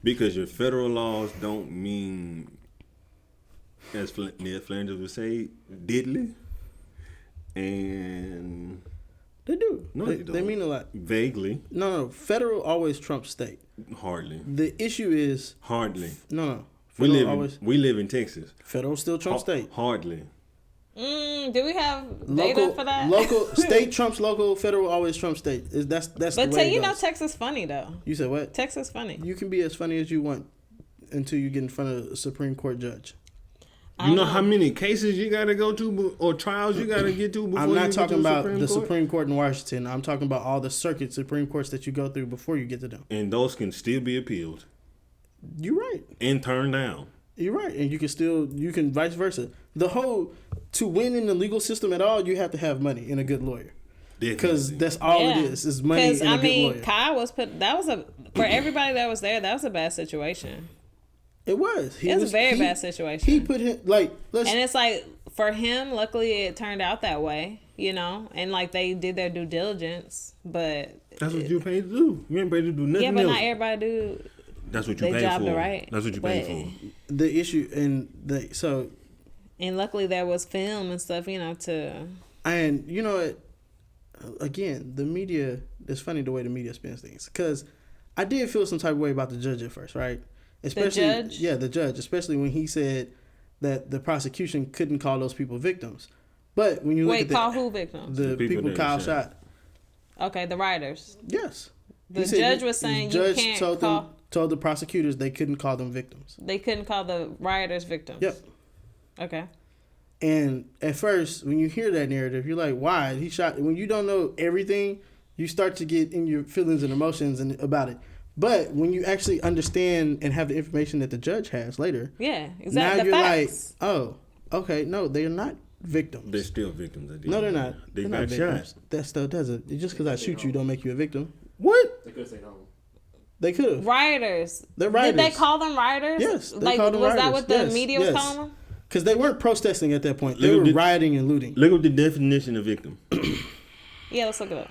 Because your federal laws don't mean, as Ned Flanders would say, diddly. And They do. No, they mean a lot. Vaguely. No. Federal always trumps state. Hardly. The issue is Hardly. no. We live in Texas. Federal still trumps state. Hardly. Do we have data for that? Local state trumps local. Federal always trumps state. That's. But the way it goes. Texas funny though. You said what? Texas funny. You can be as funny as you want until you get in front of a Supreme Court judge. You know how many cases you got to go to or trials you got to get to before I'm not you talking get to about the Court? Supreme Court in Washington. I'm talking about all the circuit Supreme Courts that you go through before you get to them. And those can still be appealed. You're right. And turned down. You're right. And you can vice versa. To win in the legal system at all, you have to have money and a good lawyer. Because that's all it is money and a good lawyer. Kyle was for everybody that was there, that was a bad situation. It was. It was a very bad situation. He put him and it's like for him, luckily it turned out that way, and like they did their due diligence, but that's what you're paid to do. You ain't paid to do nothing else. Yeah, but not everybody do. That's what you paid for. Right. That's what you paid for. The issue and luckily there was film and stuff, to. And you know what? Again, the media. It's funny the way the media spins things because I did feel some type of way about the judge at first, right? Especially, the judge? Yeah, the judge. Especially when he said that the prosecution couldn't call those people victims. But when you look at call who victims? The people Kyle shot. Okay, the rioters. Yes. The judge was saying you can't told the prosecutors they couldn't call them victims. They couldn't call the rioters victims. Yep. Okay. And at first, when you hear that narrative, you're like, why? He shot. When you don't know everything, you start to get in your feelings and emotions about it. But when you actually understand and have the information that the judge has later, yeah, exactly. Now you're facts. Like, oh, okay, no, they're not victims. They're still victims. No, they're not. They got shot. That stuff doesn't. Just because I shoot you don't make you a victim. What? They could say no. They could have. Rioters. They're rioters. Did they call them rioters? Yes. Like, was that what the media was calling them? Because they weren't protesting at that point. They were rioting and looting. Look up the definition of victim. Yeah, let's look it up.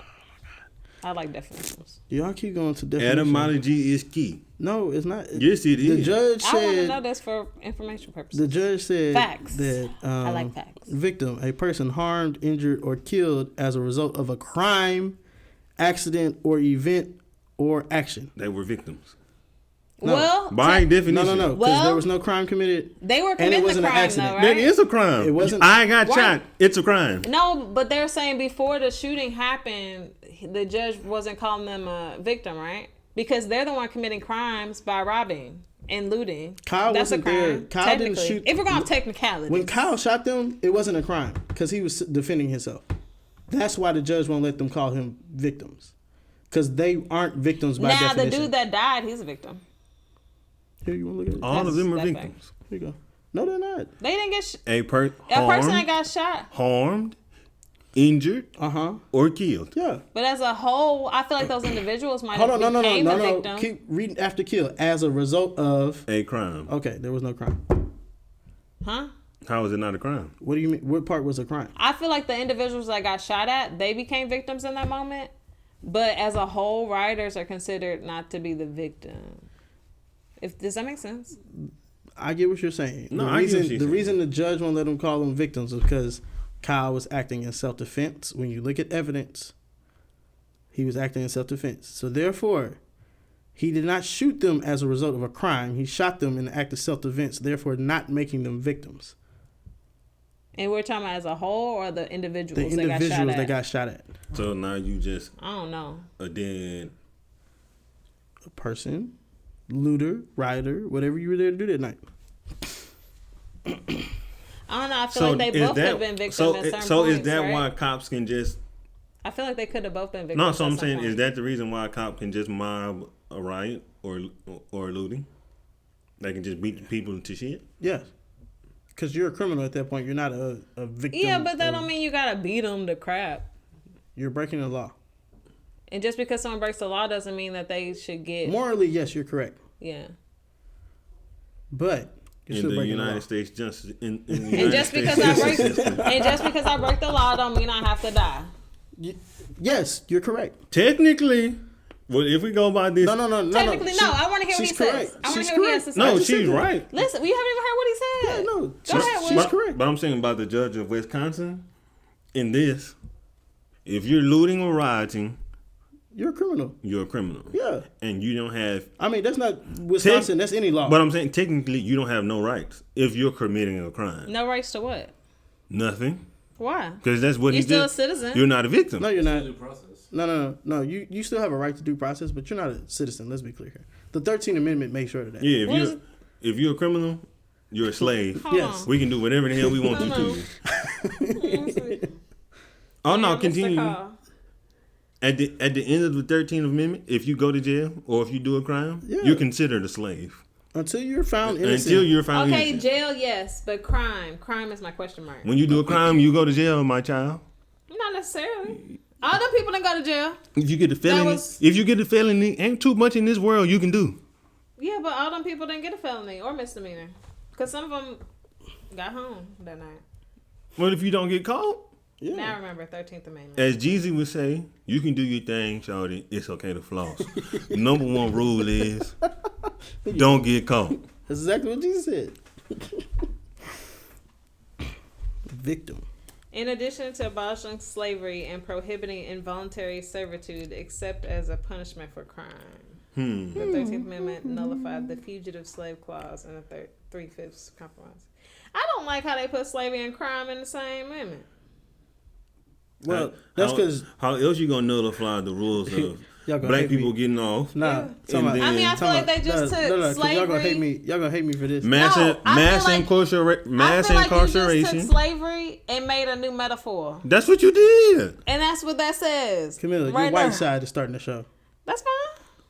I like definitions. Y'all keep going to definitions. Etymology is key. No, it's not. Yes, it is. The judge said... I want to know this for information purposes. The judge said... Facts. That, I like facts. Victim, a person harmed, injured, or killed as a result of a crime, accident, or event, or action. They were victims. No. Well, by definition. No, because there was no crime committed. They were committing the crime, though, right? That is a crime. It wasn't. I got shot. It's a crime. No, but they're saying before the shooting happened, the judge wasn't calling them a victim, right? Because they're the one committing crimes by robbing and looting. Kyle That's wasn't a crime. there. Kyle didn't shoot. If we're going to technicalities. When Kyle shot them, it wasn't a crime because he was defending himself. That's why the judge won't let them call him victims. Because they aren't victims by definition. Now, the dude that died, he's a victim. Here, you want to look at it? All of them are victims. Here you go. No, they're not. They didn't get a person that got shot, harmed, injured, or killed. Yeah. But as a whole, I feel like those individuals might have became a victim. Keep reading after kill. As a result of a crime. Okay, there was no crime. Huh? How is it not a crime? What do you mean? What part was a crime? I feel like the individuals that got shot at, they became victims in that moment. But as a whole, rioters are considered not to be the victim. Does that make sense? I get what you're saying. No, the reason the judge won't let them call them victims is because Kyle was acting in self-defense. When you look at evidence, he was acting in self-defense. So therefore, he did not shoot them as a result of a crime. He shot them in the act of self-defense, therefore not making them victims. And we're talking about as a whole or the individuals that got shot at. So now you just... I don't know. A dead... A person... looter, rioter, whatever you were there to do that night. I don't know. I feel like they both have been victims in certain points, is that right? why cops can just I feel like they could have both been victims. No, so I'm at some saying, point. is that the reason why a cop can just mob a riot or looting? They can just beat people to shit? Yes. Because you're a criminal at that point. You're not a victim. Yeah, but that don't mean you gotta beat them to crap. You're breaking the law. And just because someone breaks the law doesn't mean that they should get. Morally, yes, you're correct. Yeah. But you're In still the breaking the law. United States justice, in the And United just States because I justice break system. and just because I break the law don't mean I have to die. Yes, you're correct. Technically, well, if we go by this, No. Technically, no. I want to hear what he she's says. correct. I want She's to hear what he has correct. to say. no, just said she's that. right. Listen, we haven't even heard what he said. Yeah, no, Go ahead, she's Will. correct. But I'm saying about the judge of Wisconsin. In this, if you're looting or rioting, You're a criminal. you're a criminal. Yeah. And you don't have. I mean, that's not Wisconsin. That's any law. But I'm saying technically, you don't have no rights if you're committing a crime. No rights to what? Nothing, Why? because that's what You're he still did. a citizen. You're not a victim. No, you're not. Due process. No. You still have a right to due process, but you're not a citizen. Let's be clear here. The 13th Amendment makes sure of that. Yeah, What is if you're a criminal, you're a slave. Hold Yes. on. We can do whatever the hell we want No. to you. Oh no, Yeah, Mr. continue. Call. At the end of the 13th Amendment, if you go to jail or if you do a crime, Yeah. you're considered a slave. Until you're found innocent. Until you're found Okay, innocent. jail, yes, but crime. Crime is my question mark. When you do a crime, you go to jail, my child. Not necessarily. All them people didn't go to jail. If you get a felony, was- ain't too much in this world you can do. Yeah, but all them people didn't get a felony or misdemeanor. Because some of them got home that night. What if you don't get caught? Yeah. Now I remember 13th Amendment. As Jeezy would say, you can do your thing, shawty. It's okay to floss. Number one rule is don't get caught. That's exactly what Jesus said. Victim. In addition to abolishing slavery and prohibiting involuntary servitude except as a punishment for crime, the 13th Amendment nullified the fugitive slave clause in the 3/5 compromise. I don't like how they put slavery and crime in the same amendment. Well, that's because how else you gonna nullify the rules of Y'all gonna black hate people me. getting off? nah. And talking then- I mean, I feel like they just took 'cause slavery. Y'all gonna hate me. Y'all gonna hate me for this. Mass, No, I mass, feel like- mass I feel like you incarceration. just took slavery and made a new metaphor. That's what you did. And that's what that says. Camille, your right white there. side is starting the show. That's fine.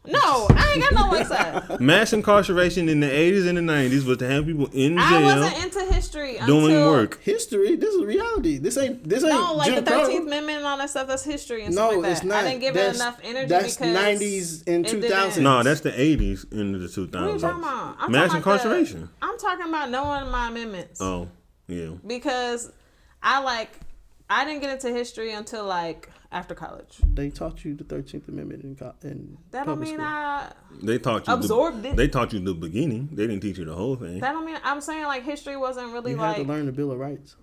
No, I ain't got no white side. Mass incarceration in the 80s and the 90s was to have people in I jail wasn't into history doing until work. History. This is reality. This ain't. No, like Jim the Crow. 13th Amendment and all that stuff. That's history and stuff No, like that. it's not. I didn't give it enough energy That's because 90s and it didn't. 2000s. No, that's the 80s into the What are you 2000s. talking about? I'm Mass talking about incarceration. I'm talking about knowing my amendments Oh, yeah. because I didn't get into history until like after college. They taught you the 13th Amendment in That don't public mean school. They taught you Absorbed it. They taught you the beginning. They didn't teach you the whole thing. That don't mean I'm saying like history wasn't really You had to like learn the Bill of Rights.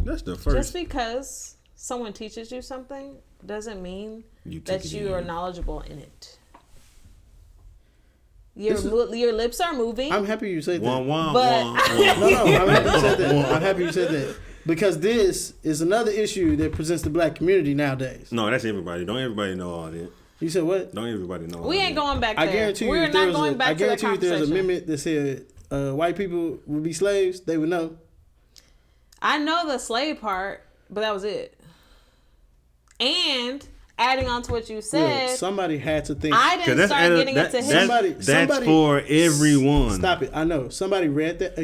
That's the just first. because someone teaches you something doesn't mean You took that it you in. are knowledgeable in it. This Your lips are moving. I'm happy you said that. Wah, wah, But- wah, wah. No, I'm happy you said that. I'm happy you said that. Because this is another issue that presents the black community nowadays. No, that's everybody. Don't everybody know all that. You said what? Don't everybody know all We that. ain't going back there. I guarantee you, We're if there not was going back I to that guarantee you, if there's an conversation. amendment that said white people would be slaves, they would know. I know the slave part, but that was it. And adding on to what you said, Look, somebody had to think. I 'Cause didn't start getting into history. That's for everyone. Stop it! I know somebody read that.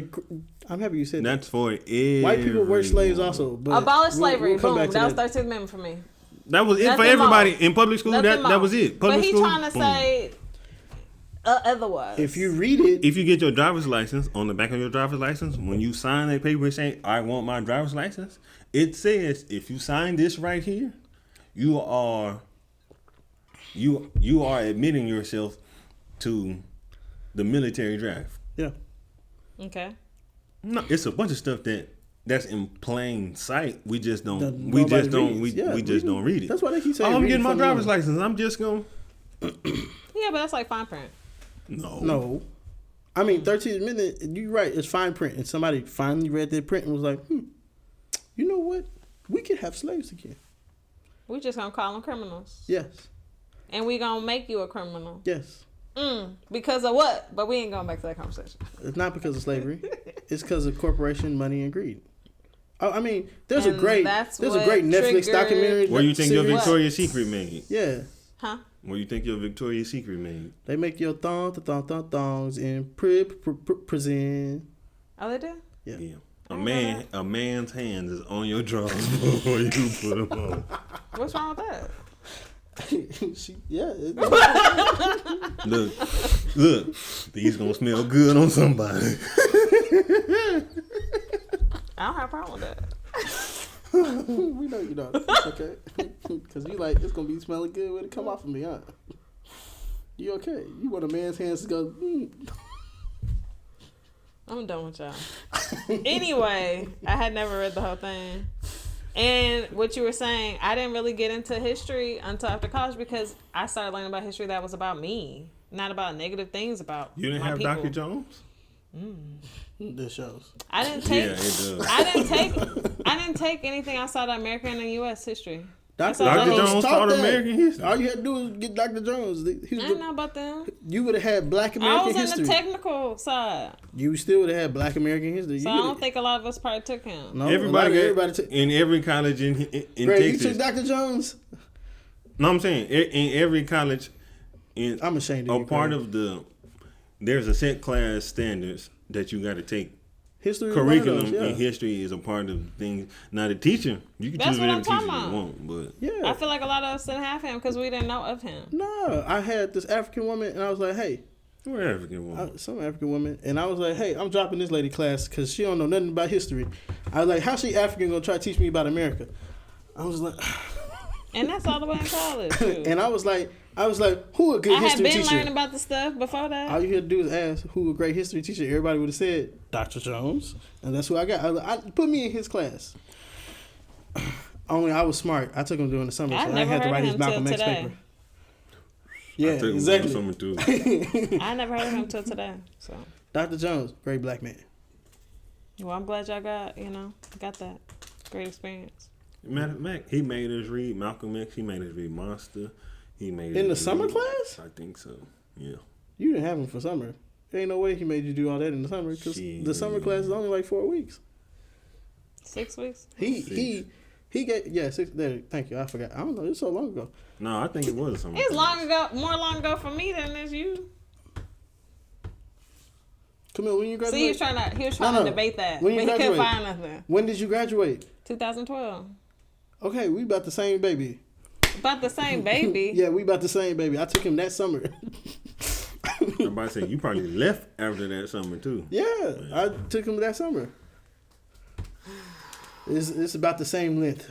I'm happy you said That's for everyone. White people were slaves also. But Abolish slavery. We'll come Boom. back to That was that. 13th Amendment for me. That was it for Nothing everybody more. in public school. Nothing That more. was it. Public But he school. trying to boom. say otherwise. If you read it, If you get your driver's license, on the back of your driver's license, when you sign that paper saying I want my driver's license, it says if you sign this right here, you are admitting yourself to the military draft. yeah, Okay. No, it's a bunch of stuff that's in plain sight. We just don't. That We nobody just don't. reads. We, Yeah, we just don't read it. that's why they keep saying. Oh, I'm read getting my from the driver's law. license. I'm just going. Yeah, but that's like fine print. No, I mean 13 minutes. You're right. It's fine print, and somebody finally read that print and was like, you know what? We could have slaves again. We just gonna call them criminals, Yes, and we gonna make you a criminal. yes. Because of what? But we ain't going back to that conversation. It's not because of slavery. It's because of corporation, money, and greed. I mean, there's a And great that's Netflix triggered- documentary. Where you think your series. Victoria's Secret made? Yeah. Huh? Where you think your Victoria's Secret made? They make your thongs in prison. Oh, they do? Yeah. A man's hands is on your drawers before you put them on. What's wrong with that? Look, these gonna smell good on somebody. I don't have a problem with that. We know you don't. It's okay. Because you like, it's going to be smelling good when it come off of me, huh? You okay? You want a man's hands to go, I'm done with y'all. Anyway, I had never read the whole thing. And what you were saying, I didn't really get into history until after college because I started learning about history that was about me, not about negative things about You didn't my have people. Dr. Jones? This shows. I didn't take. Yeah, it does. I didn't take anything outside of American and U.S. history. Dr. Jones taught that. American history. All you had to do was get Dr. Jones. I didn't know about them. You would have had Black I American was history. on the technical side, You still would have had Black American history. so I don't think a lot of us probably took him. No, Everybody took. in every college in Greg, you Texas. took Dr. Jones? No, I'm saying in every college, I'm ashamed of you. a part Greg. of there's a set class standards that you got to take. History Curriculum of and history is a part of things. Now the teacher, you can That's choose what whatever I'm teacher talking you about. want, but Yeah. I feel like a lot of us didn't have him because we didn't know of him. No, I had this African woman, and I was like, hey, we're African woman. some African woman, and I was like, hey, I'm dropping this lady class because she don't know nothing about history. I was like, how she African gonna try to teach me about America? I was like, And that's all the way in college. Too. and I was like, who a good I had history been teacher? learning about the stuff before that. All you had to do is ask who a great history teacher. Everybody would have said Dr. Jones, and that's who I got. I put me in his class. Only I was smart. I took him during the summer, so I never had to heard write of his him Malcolm till X today. paper. Yeah, I took exactly. Something too. I never heard of him till today. So, Dr. Jones, great black man. well, I'm glad y'all got that great experience. Matter of fact, he made us read Malcolm X. He made us read Monster. He made In the us summer read- class? I think so. Yeah. You didn't have him for summer. There ain't no way he made you do all that in the summer because the summer class is only like 4 weeks. 6 weeks. He got 6. There, thank you. I forgot. I don't know. It's so long ago. No, I think it was a summer. It's class. more long ago for me than it's you. Camille, when you graduated? See, he was trying to debate that, but When you he couldn't graduate? find nothing. When did you graduate? 2012. Okay, we about the same baby. About the same baby. Yeah, we about the same baby. I took him that summer. Everybody said you probably left after that summer too. Yeah, I took him that summer. It's about the same length.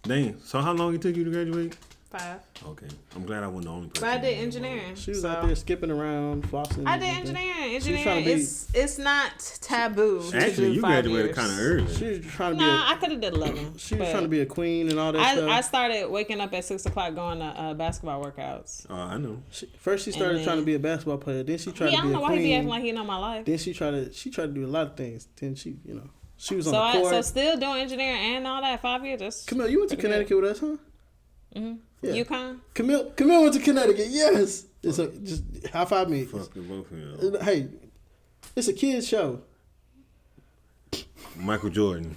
Dang. So how long it took you to graduate? 5. Okay. I'm glad I wasn't the only person. But I did engineering. She was so. out there skipping around, flossing. I did and everything. engineering. She was trying Engineering to it's not taboo. to Actually, do you 5 graduated years. kind of early. She was trying to be. Nah, I could have did 11. She was but trying to be a queen and all that I stuff. started waking up at 6 o'clock going to basketball workouts. Oh, I know. First, she started And trying to be a basketball player. Then she tried Yeah, I to be don't know a why he be queen. acting like he know my life. Then she tried to do a lot of things. Then she was on So the court. so still doing engineering and all that 5 years. That's Camille, you went to pretty Connecticut with us, huh? Mm-hmm. Yeah. UConn. Camille went to Connecticut. Yes. It's just high five me. Fuck the both of y'all. Hey, it's a kids show. Michael Jordan.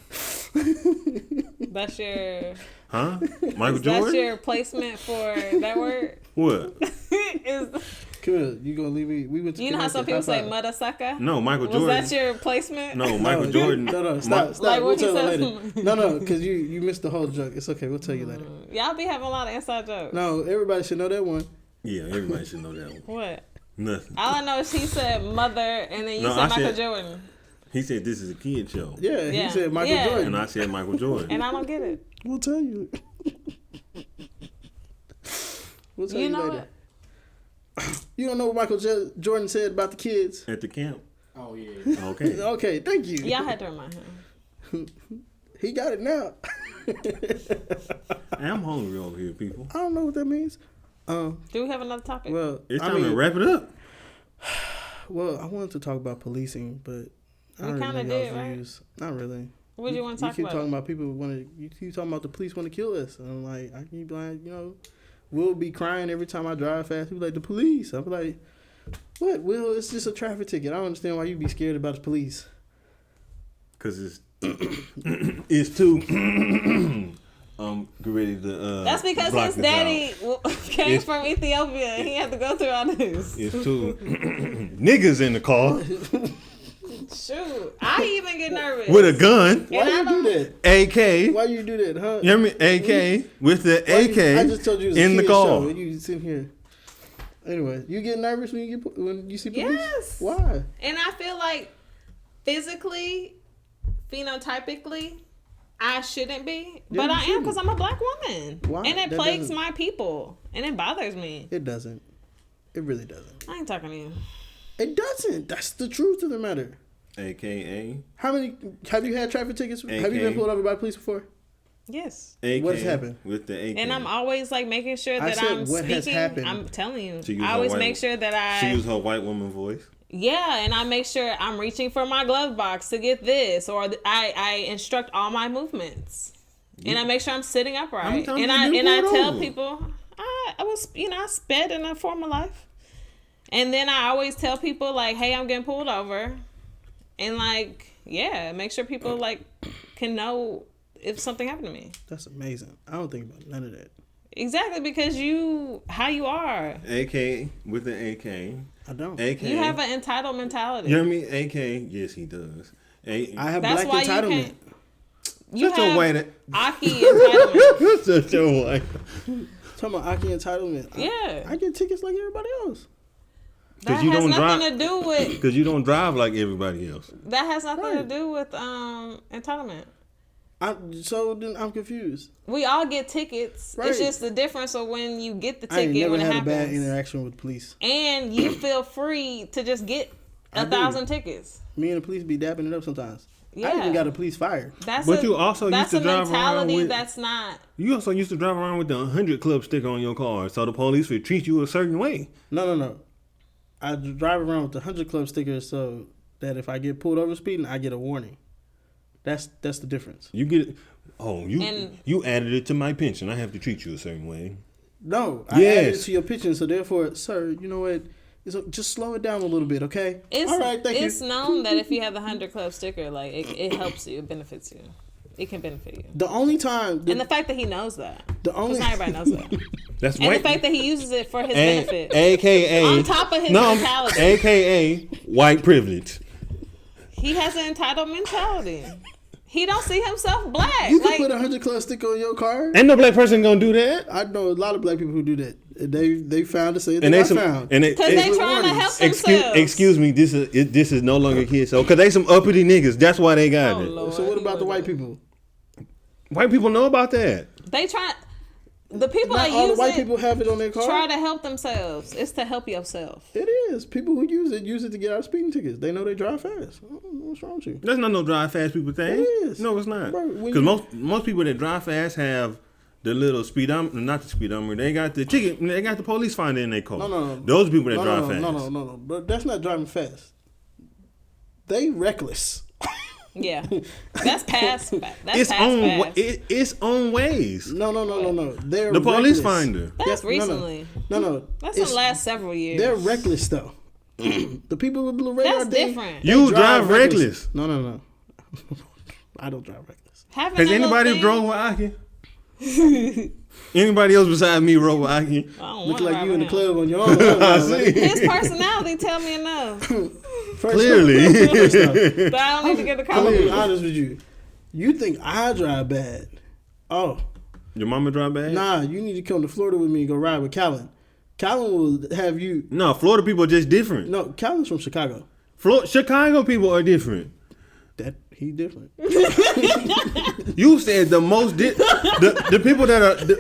That's your Huh? Michael that's Jordan? your placement for that word. What? Is Camille, you gonna leave me? We went to you know how some people Connecticut. say High five. "mother sucker"? No, Michael Was Jordan. that your placement? No, Michael Jordan. No, stop. Like We'll what he tell her says. later. No, because you missed the whole joke. It's okay. We'll tell you later. Y'all be having a lot of inside jokes. No, everybody should know that one. Yeah, everybody should know that one. What? Nothing. All I know is he said mother, and then you No, said I Michael said- Jordan, He said this is a kid show. Yeah, he Yeah. said Michael Yeah. Jordan. And I said Michael Jordan. and I don't get it. We'll tell you. We'll tell you, You know later. it. You don't know what Michael Jordan said about the kids? At the camp. Oh yeah. Okay. Okay, thank you. Y'all had to remind him. He got it now. I'm hungry over here, people. I don't know what that means. Do we have another topic? Well, It's I time to mean, wrap it up. well, I wanted to talk about policing, but I don't kinda really know did, y'all's right? views. Not really. what do you want to You talk keep about? talking about people you keep talking about the police want to kill us, and I'm like, I keep like, Will be crying every time I drive fast. He be like, the police. I be like, what? Will, it's just a traffic ticket. I don't understand why you be scared about the police. Because it's too. I'm ready to. That's because his daddy came from Ethiopia and he had to go through all this. It's two niggas in the car. Shoot, I even get nervous with a gun. Why you do that? AK. Why you do that, huh? You hear me? AK with the AK. I just told you it was in a the car. show and you sitting here. Anyway, you get nervous when you see police? Yes. Why? And I feel like physically, phenotypically, I shouldn't be, but I am because I'm a black woman. Why? And it That plagues doesn't- my people, and it bothers me. It doesn't. It really doesn't. I ain't talking to you. It doesn't. That's the truth of the matter. AKA. How many have you had traffic tickets? Have you been pulled over by police before? Yes. AK What has happened? with the AK. And I'm always like making sure I that said I'm what has speaking. happened. I'm telling you. She used I her always white- make sure that She used her white woman voice. Yeah, and I make sure I'm reaching for my glove box to get this, or I instruct all my movements, and I make sure I'm sitting upright. And I tell people I was I sped in a former life, and then I always tell people like, hey, I'm getting pulled over, and like make sure people like can know if something happened to me. That's amazing. I don't think about none of that. Exactly, because how you are. AK with the AK. I don't. AK. You have an entitled mentality. You hear me? AK. Yes, he does. I have That's black why you entitlement. can't. You Shut your have white. Akki entitlement. Shut your white. Talking about Akki entitlement. Yeah. I get tickets like everybody else. That you has don't nothing to do with. Because you don't drive like everybody else. That has nothing to Right. do with entitlement. So then I'm confused. We all get tickets. Right. It's just the difference of when you get the I ain't ticket never when it had a happens, bad interaction with police. and you feel free to just get I do. 1,000 tickets. Me and the police be dapping it up sometimes. Yeah. I even got a police fired. That's But you also that's used to a drive around mentality with- that's not. You also used to drive around with the 100 Club sticker on your car, so the police would treat you a certain way. No. I drive around with the 100 Club sticker so that if I get pulled over speeding, I get a warning. That's the difference. You get. You And- you added it to my pension. I have to treat you a certain way. No, I added it Yes. to your pension, so therefore, sir, you know what? Just slow it down a little bit, okay? All right, thank you. It's known that if you have the 100 Club sticker, like it helps you, it benefits you. It can benefit you. The only time, And the fact that he knows that. the only Because not everybody knows that. That's And white. the fact that he uses it for his benefit. AKA On top of his mentality. AKA white privilege. He has an entitled mentality. He don't see himself black. you can Like, put a 100 Club sticker on your car. Ain't no black person gonna do that. I know a lot of black people who do that. They found the same thing And they I some found. and because they trying to help themselves. excuse me. This is no longer a kid show because they some uppity niggas. That's why they got Oh, it. Lord, So what he about the white wasn't. people? White people know about that. They try. The people Not that all the use white it people have it on their car. try to help themselves. It's to help yourself. It is. People who use it to get out of speeding tickets. They know they drive fast. What's wrong with you? That's not no drive fast people thing. It is. No, it's not. Bro, when Because you- most people that drive fast have the little speedometer, not the speedometer. They got the ticket. They got the police finder in their car. No. Those people that No, drive no, fast. no. But that's not driving fast. They reckless. Yeah, that's past. That's It's past on. fast. It's on ways. No. They're The police reckless. finder. That's Yeah, recently. No. That's in It's- the last several years. They're reckless though. The people with the radar. That's they- different. they You drive reckless. No. I don't drive reckless. Having Has that little anybody thing- drove with Akki? Anybody else besides me rode with Akki? I don't Look wanna like ride you in the with him. club on your own. I see. His personality tell me enough, Clearly. but I don't need to get the I'm gonna be compliment. honest with you. You think I drive bad? Oh, Your mama drive bad? nah. You need to come to Florida with me and go ride with Callan. Callan will have you. No, Florida people are just different. No, Callan's from Chicago. Chicago people are different. That he different. You said the most the people that are the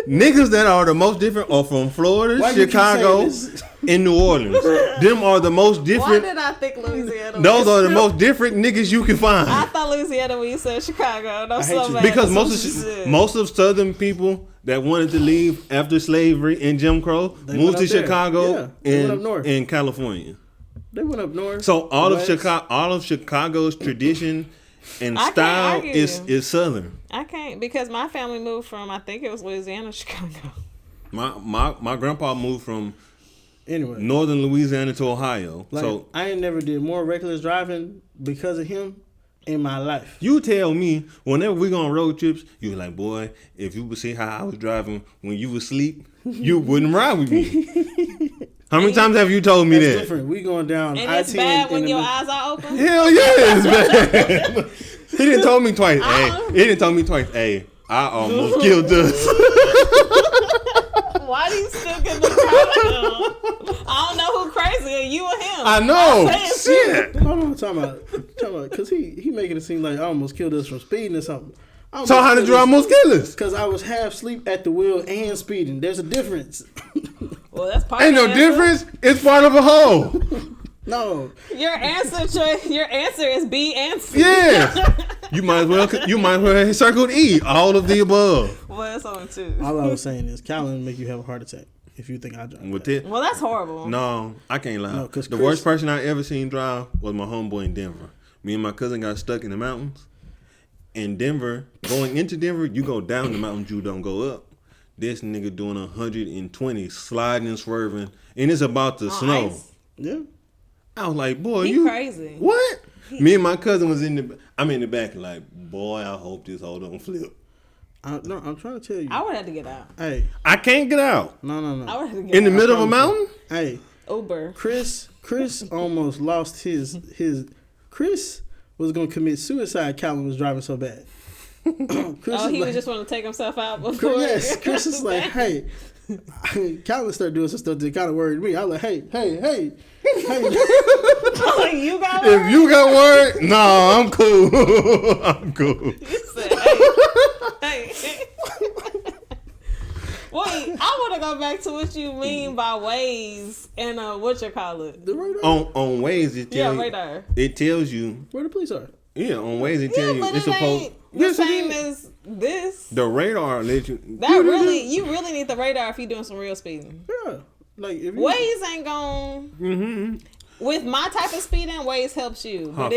niggas that are the most different are from Florida, Why you keep Chicago, saying this? and New Orleans. Them are the most Why different. did I think Louisiana? Those are the most different niggas you can find. I thought Louisiana when you said Chicago. And I'm I hate so you. mad. Because That's most of Southern people that wanted to leave after slavery and Jim Crow They moved went to up there. Chicago Yeah, they went up north. and in California. They went up north. So all west. of Chicago's tradition and I can't style argue. is Southern. I can't because my family moved from I think it was Louisiana, Chicago. My grandpa moved from Anyway, northern Louisiana to Ohio. like, So I ain't never did more reckless driving because of him in my life. You tell me whenever we go on road trips, you was like, boy, if you would see how I was driving when you was asleep, you wouldn't ride with me. How many times have you told me that? Different. We going down. And it's bad when your eyes are open. Hell yeah, it's bad. He didn't tell me twice. Hey, I almost killed us. Why do you still get the problem? I don't know who crazy, you or him. I know. Shit. Hold on, talking about, because he making it seem like I almost killed us from speeding or something. So how did you almost kill us? Because I was half asleep at the wheel and speeding. There's a difference. Well, that's part. Ain't no difference. It's part of a whole. No. Your answer is B and C. Yeah. You might as well have circled E. All of the above. Well, that's only two. All I was saying is, Callan make you have a heart attack if you think I drive. With it? Well, that's horrible. No, I can't lie. No, 'cause the worst person I ever seen drive was my homeboy in Denver. Me and my cousin got stuck in the mountains. In Denver, going into Denver, you go down the mountains, you don't go up. This nigga doing 120, sliding and swerving, and it's about to snow. Ice? Yeah. I was like, boy, He you crazy. What? Me and my cousin was I'm in the back like, boy, I hope this hole don't flip. No, I'm trying to tell you. I would have to get out. Hey. I can't get out. No. I would have to get In the out. middle of a mountain? Hey. Uber. Chris almost lost his. Chris was gonna commit suicide. Callan was driving so bad. Chris He was just want to take himself out before. Yes, Chris is like, hey. Callan started doing some stuff that kind of worried me. I was like, hey. Oh, you got If worried? you got worried, no, I'm cool. I'm cool. You said, hey. Wait, I want to go back to what you mean by Waze and what you call it. The radar. On Waze, Radar. it tells you. Where the police are? Yeah, on Waze it tells you but it's it supposed. ain't the Yes, it same is. as this. The radar let you. You really need the radar if you're doing some real speeding. Yeah. Like if you, Waze ain't going. Mm-hmm. With my type of speeding, Waze helps you. How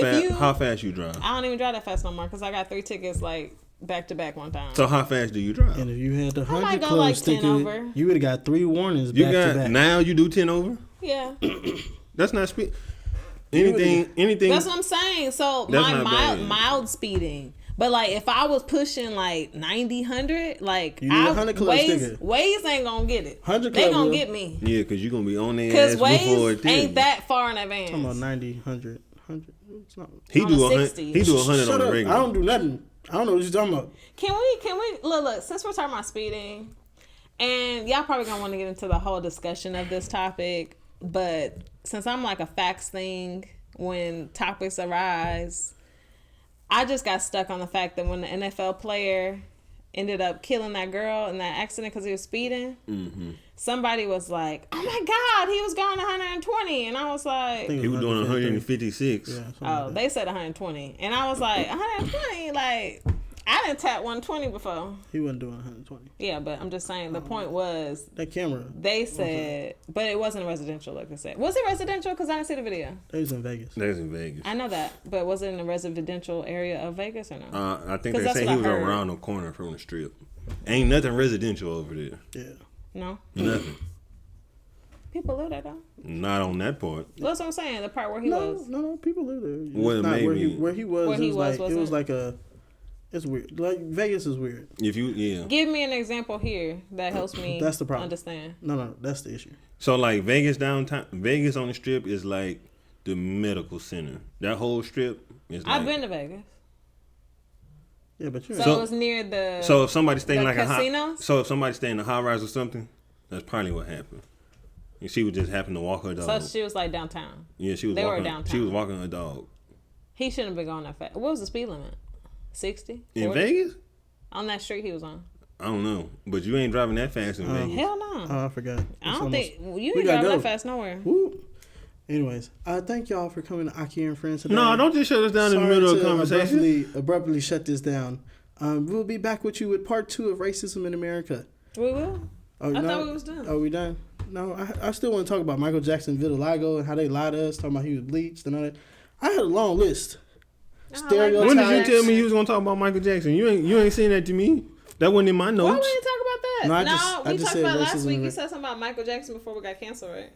fast you drive? I don't even drive that fast no more because I got 3 tickets like back to back one time. So how fast do you drive? And if you had the 100 might go club like 10 sticker, over. you would have got 3 warnings You back got to back. now you do 10 over. Yeah, That's not speed. Anything. that's what I'm saying. So That's my not bad. mild speeding. But like if I was pushing like 90, 100, like You need a 100 club sticker. Waze ain't gonna get it. 100 They club gonna will. get me. Yeah, because you're gonna be on their Cause ass before Waze it tells ain't you. that far in advance. I'm about 90, 100. It's not. He on do a 100. 60. He do 100 Shut on the up. regular. I don't do nothing. I don't know what you're talking about. Can we look, since we're talking about speeding, and y'all probably gonna want to get into the whole discussion of this topic, but since I'm like a facts thing when topics arise, I just got stuck on the fact that when the NFL player ended up killing that girl in that accident because he was speeding, somebody was like, oh my God, he was going 120. And I was like, He was doing 156. Yeah, oh, they said 120. And I was like, 120? Like, I didn't tap 120 before. He wasn't doing 120. Yeah, but I'm just saying the point was That camera, they said, but it wasn't residential like they said. Was it residential? Because I didn't see the video. they was in Vegas. That's in Vegas. I know that, but was it in the residential area of Vegas or no? I think 'Cause they that's say what he was I heard. around the corner from the strip. Ain't nothing residential over there. Yeah. No? Nothing. People live there though. Not on that part. That's what I'm saying. The part where he No, was. no, people live there. It's Well, not where maybe. he was. Where he it was was, like it was wasn't like a. It's weird. Like Vegas is weird. If you Give me an example here that helps me That's the problem. understand. No, that's the issue. So like Vegas downtown, Vegas on the strip is like the medical center. That whole strip is like. I've been to Vegas. Yeah, but you. So it was near the. So if somebody staying the like casinos? so if somebody staying in a high rise or something, that's probably what happened. And she would just happen to walk her dog. So she was like downtown. Yeah, she was they were walking. downtown. She was walking her dog. He shouldn't have been going that fast. What was the speed limit? 60? In 40? Vegas? On that street he was on. I don't know, but you ain't driving that fast in Vegas. Hell no. Oh, I forgot. I It's don't almost- think you we ain't gotta driving go. that fast nowhere. Woo. Anyways, thank y'all for coming to Akki and Friends today. No, don't just shut us down in the Sorry middle of to a conversation. abruptly shut this down. We'll be back with you with part 2 of racism in America. We will. Oh, I no? thought we was done. Are we done? No, I still want to talk about Michael Jackson vitiligo and how they lied to us, talking about he was bleached and all that. I had a long list. Stereotypes. When did you tell me you was gonna talk about Michael Jackson? You ain't saying that to me. That wasn't in my Why notes. we didn't talk about that? No, I No, just we talked said about last racism week. in You it. said something about Michael Jackson before we got canceled, right?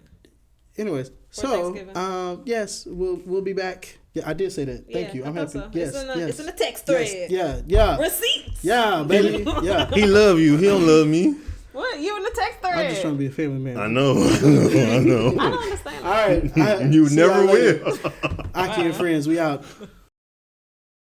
Anyways, Thanksgiving. yes, we'll be back Yeah, I did say that. Thank you. I'm happy. So. Yes, it's in the text thread. Yes, yeah. Receipts. Yeah, baby. Yeah. He love you. He don't love me. What? You in the text thread? I'm just trying to be a family man. I know. I know. I don't understand. All right. You never will. Akki and friends, we out.